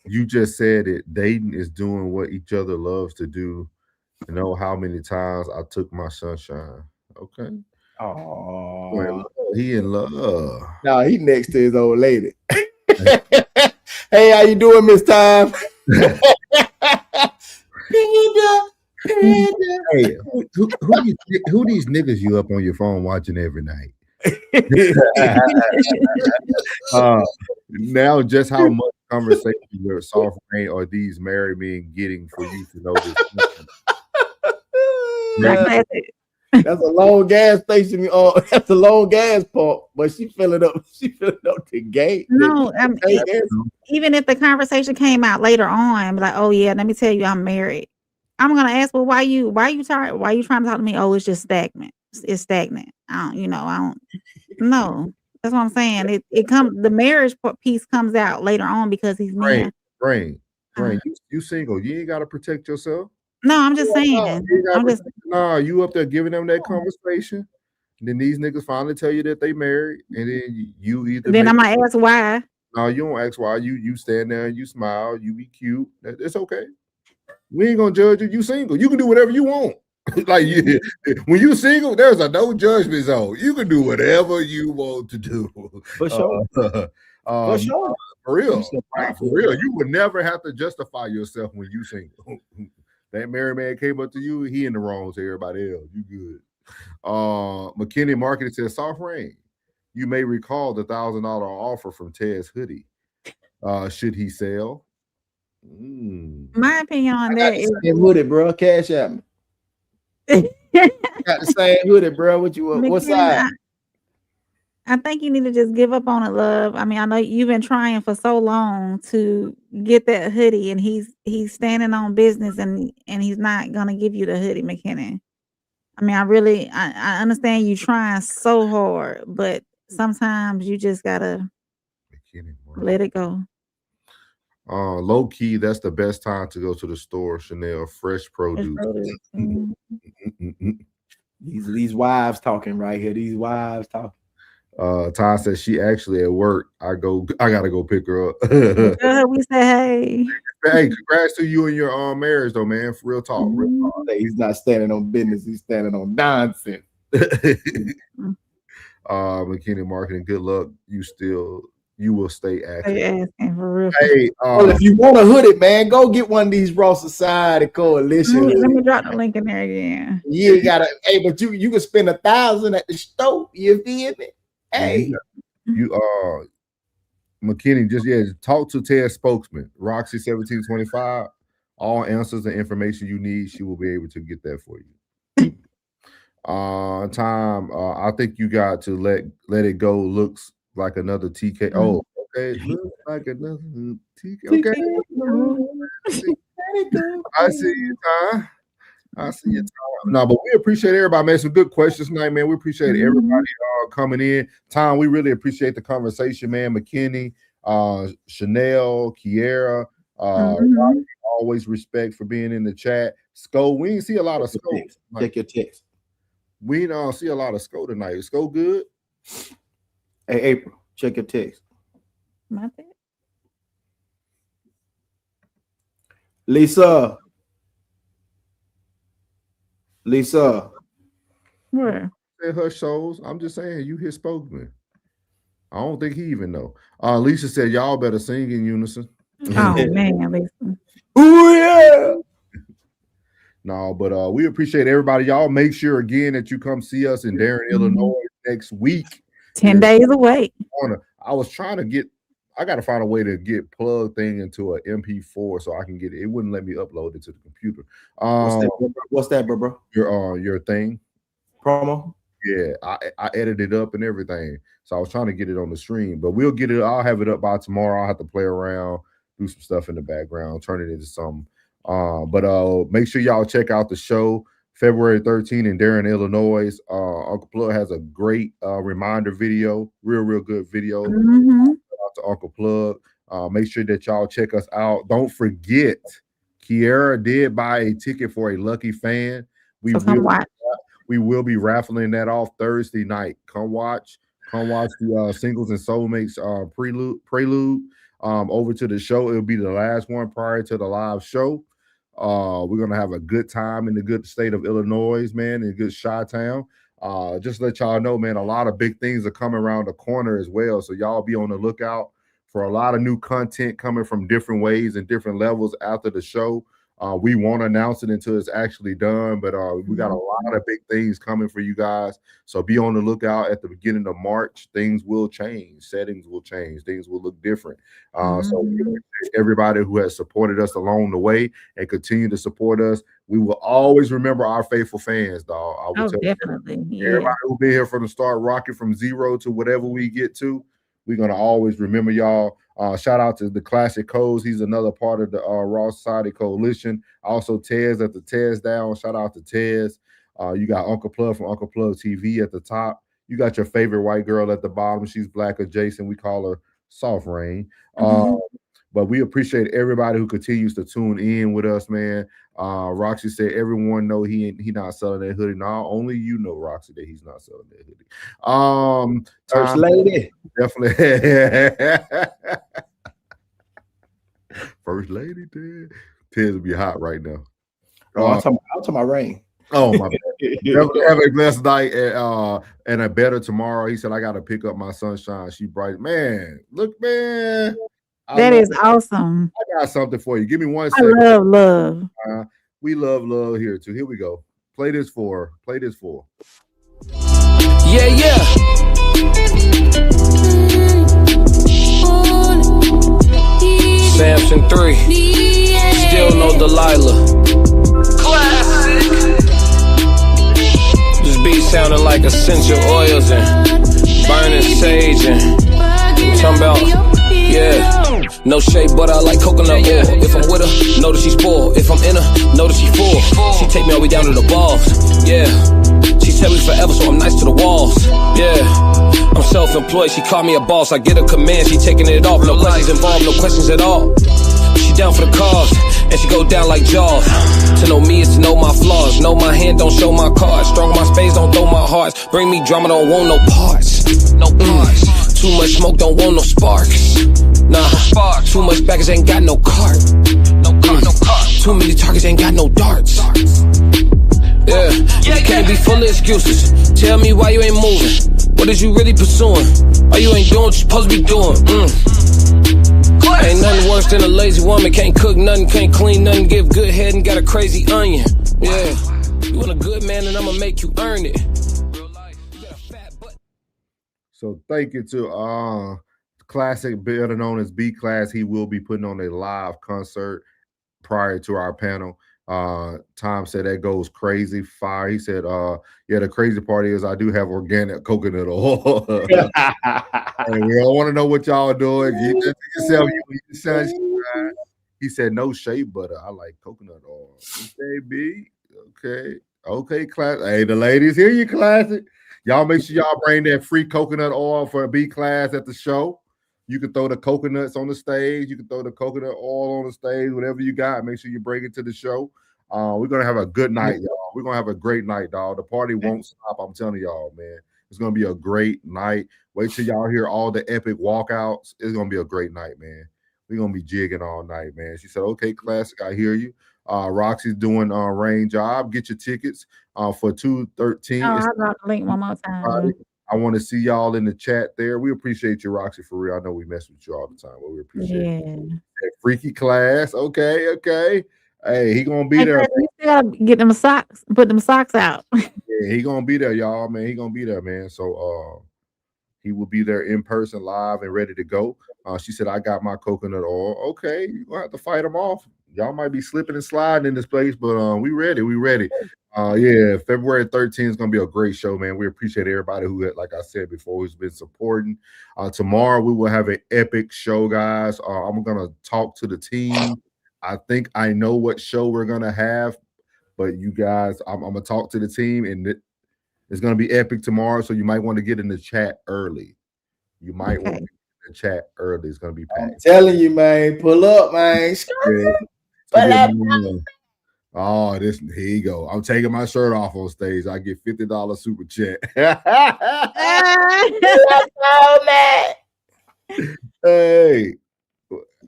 you just said it. Dating is doing what each other loves to do. You know how many times I took my sunshine. Okay. Oh, he in love. No, he next to his old lady. Hey, how you doing, Miss Time? Hey, who these niggas you up on your phone watching every night? Now, just how much conversation your soft brain are these married men getting for you to know this? That's a long gas station. That's a long gas pump, but she filling up. She filling up the gate. No, even if the conversation came out later on, like, oh yeah, let me tell you, I'm married. I'm gonna ask, well, why you tired? Why you trying to talk to me? Oh, it's just stagnant. It's stagnant. I don't no. That's what I'm saying. It comes the marriage piece comes out later on because he's men. Brain. You single. You ain't gotta protect yourself. No, I'm just saying. Nah, you up there giving them that conversation. Then these niggas finally tell you that they married, and then you either. Then I might ask why. No, you don't ask why. You stand there and you smile. You be cute. It's okay. We ain't gonna judge you. You single. You can do whatever you want. Like when you single, there's a no judgment zone. You can do whatever you want to do. For sure. For sure. For real. For real. You would never have to justify yourself when you single. That married man came up to you, he in the wrong to everybody else. You good. McKinney Marketing says, soft rain. You may recall the $1,000 offer from Ted's hoodie. Should he sell? My opinion on that is hoodie, bro. Cash at me. Got the same hoodie, bro. What side? I think you need to just give up on it, love. I mean, I know you've been trying for so long to get that hoodie, and he's standing on business, and he's not gonna give you the hoodie, McKinney. I mean, I understand you trying so hard, but sometimes you just gotta let it go. Low key, that's the best time to go to the store. Chanel, fresh produce. These wives talking right here. These wives talking. Ty says she actually at work. I gotta go pick her up. We say hey. Hey, congrats to you and your marriage though, man. For real talk. He's not standing on business, he's standing on nonsense. McKinney Marketing, good luck. You will stay active. Asking for real. Hey, well, if you want a hoodie, man, go get one of these Raw Society Coalition. Let me drop the link in there again. You gotta, hey, but you can spend $1,000 at the store. You feel me? Hey, you McKinney, just talk to Ted's spokesman, Roxy 1725. All answers and information you need, she will be able to get that for you. I think you got to let it go. Looks like another TK. Oh, okay. Looks like another TK. Okay. I see you, Ty. I see you. No, but we appreciate everybody, man. Some good questions tonight, man. We appreciate everybody coming in. Tom, we really appreciate the conversation, man. McKinney, Chanel, Kiera, always respect for being in the chat. Sko, we didn't see a lot of Sko. Check your text. We don't see a lot of Sko tonight. Is Sko good? Hey, April, check your text. My text. Lisa. Where? Her shows. I'm just saying, you his spokesman. I don't think he even know. Lisa said, y'all better sing in unison. Oh man, Lisa. Oh yeah. No, but we appreciate everybody. Y'all make sure again that you come see us in Darren, Illinois next week. 10 days away. I was trying to I got to find a way to get plug thing into an MP4 so I can get it. It wouldn't let me upload it to the computer. What's that, bro? Your thing. Promo? Yeah, I edited it up and everything. So I was trying to get it on the stream, but we'll get it. I'll have it up by tomorrow. I'll have to play around, do some stuff in the background, turn it into something. But make sure y'all check out the show February 13th in Darren, Illinois. Uncle Plug has a great reminder video, real good video. Out to Uncle Plug. Make sure that y'all check us out. Don't forget, Kiera did buy a ticket for a lucky fan. We will be raffling that off Thursday night. Come watch the Singles and Soulmates prelude over to the show. It'll be the last one prior to the live show. We're gonna have a good time in the good state of Illinois, man, in good Chi-town. Just to let y'all know, man, a lot of big things are coming around the corner as well. So y'all be on the lookout for a lot of new content coming from different ways and different levels after the show. We won't announce it until it's actually done, but we got a lot of big things coming for you guys. So be on the lookout at the beginning of March. Things will change. Settings will change. Things will look different. So we appreciate everybody who has supported us along the way and continue to support us. We will always remember our faithful fans, dog. I will tell definitely. you, everybody who's been here from the start, rocking from zero to whatever we get to, we're going to always remember y'all. Shout out to the Classic Codes. He's another part of the Raw Society Coalition. Also, Tez at the Tez Down. Shout out to Tez. You got Uncle Plug from Uncle Plug TV at the top. You got your favorite white girl at the bottom. She's black adjacent. We call her Soft Rain. But we appreciate everybody who continues to tune in with us, man. Roxy said everyone know he not selling that hoodie. No, only you know, Roxy, that he's not selling that hoodie. First lady. Definitely. First lady, Tez will be hot right now. I'm talking about Rain. Oh my bad. Have a blessed night and a better tomorrow. He said, I gotta pick up my sunshine. She bright. Man, look, man. That is awesome. I got something for you. Give me 1 I second. love. We love here too. Here we go. Play this for. Yeah. Samson 3. Still no Delilah. Classic. This beat sounding like essential oils and burning sage and talking about. Yeah, no shade, but I like coconut oil. If I'm with her, know that she's spoiled. If I'm in her, know that she's full. She take me all the way down to the balls. Yeah, she said we forever, so I'm nice to the walls. Yeah, I'm self-employed. She called me a boss. I get a command, she taking it off. No questions involved, no questions at all. She down for the cause, and she go down like Jaws. To know me is to know my flaws. Know my hand, don't show my cards. Strong my space, don't throw my hearts. Bring me drama, don't want no parts. No parts. Too much smoke, don't want no sparks. Nah, too much baggage, ain't got no cart. No cart. Too many targets, ain't got no darts. Yeah, you can't be full of excuses. Tell me why you ain't moving. What is you really pursuing? Why you ain't doing what you supposed to be doing? Ain't nothing worse than a lazy woman. Can't cook nothing, can't clean nothing, give good head and got a crazy onion. Yeah, you want a good man and I'ma make you earn it. So thank you to Classic, better known as B Class. He will be putting on a live concert prior to our panel. Tom said that goes crazy. Fire. He said, yeah, the crazy part is I do have organic coconut oil. And we all want to know what y'all are doing. Get that to yourself. You need the sunshine. He said, no shea butter. I like coconut oil. Okay, B. Okay, Class. Hey, the ladies, hear you, Classic. Y'all make sure y'all bring that free coconut oil for B Class at the show. You can throw the coconuts on the stage. You can throw the coconut oil on the stage, whatever you got. Make sure you bring it to the show. We're going to have a good night, y'all. We're going to have a great night, dog. The party won't stop. I'm telling y'all, man. It's going to be a great night. Wait till y'all hear all the epic walkouts. It's going to be a great night, man. We're going to be jigging all night, man. She said, okay, Classic, I hear you. Roxy's doing rain job. Get your tickets for 2/13. Oh, I got the link one more time. I want to see y'all in the chat there. We appreciate you, Roxy, for real. I know we mess with you all the time, but we appreciate it. That freaky Class. Okay. Hey, he gonna be there. You still gotta get them socks, put them socks out. Yeah, he gonna be there, y'all, man. He gonna be there, man. So he will be there in person, live and ready to go. She said, I got my coconut oil. Okay, you're gonna have to fight them off. Y'all might be slipping and sliding in this place, but we ready. Yeah, February 13th is gonna be a great show, man. We appreciate everybody who, like I said before, who's been supporting. Tomorrow we will have an epic show, guys. I'm gonna talk to the team. I think I know what show we're gonna have, but you guys, I'm gonna talk to the team, and it's gonna be epic tomorrow. So you might want to get in the chat early. You might want to get in the chat early. It's gonna be packed. I'm telling you, man. Pull up, man. Oh, here you go. I'm taking my shirt off on stage. I get $50 super chat. Hey,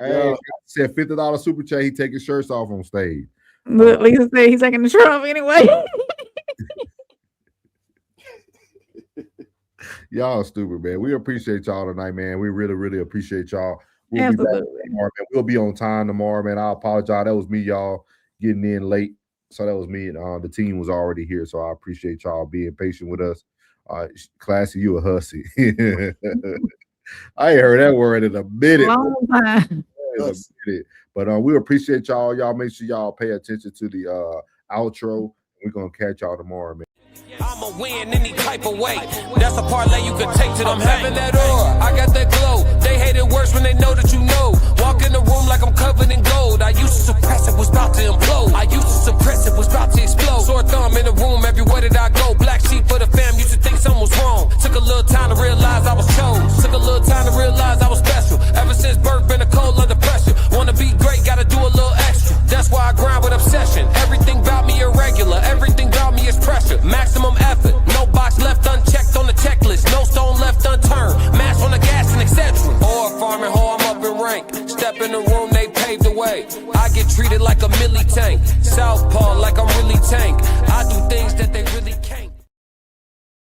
I said $50 super chat. He taking shirts off on stage. Look, Lisa said he's taking the Trump anyway. Y'all stupid, man. We appreciate y'all tonight, man. We really, really appreciate y'all. We'll be back tomorrow, man. We'll be on time tomorrow, man. I apologize. That was me, y'all, getting in late. So that was me, and the team was already here. So I appreciate y'all being patient with us. Classy, you a hussy. I ain't heard that word in a minute. Long time. But we appreciate y'all. Y'all make sure y'all pay attention to the outro. We're gonna catch y'all tomorrow, man. I'ma win any type of way. That's a parlay you can take to them. I'm having that aura, I got that glow. They hate it worse when they know that you know. Walk in the room like I'm covered in gold. I used to suppress it, was about to implode. I used to suppress it, was about to explode. Sore thumb in the room, everywhere that I go. Black sheep for the fam, used to think something was wrong. Took a little time to realize I was chose. Took a little time to realize I was special. Ever since birth, been a cold under pressure. Wanna be great, gotta do a little extra. That's why I grind with obsession. Everything about me irregular, everything about me is pressure. Maximum effort, no box left unchecked on the checklist. No stone left unturned, mash on the gas and etc. Or farming hoe, I'm up in rank. Step in the room, they paved the way. I get treated like a milli tank. Southpaw like I'm really tank. I do things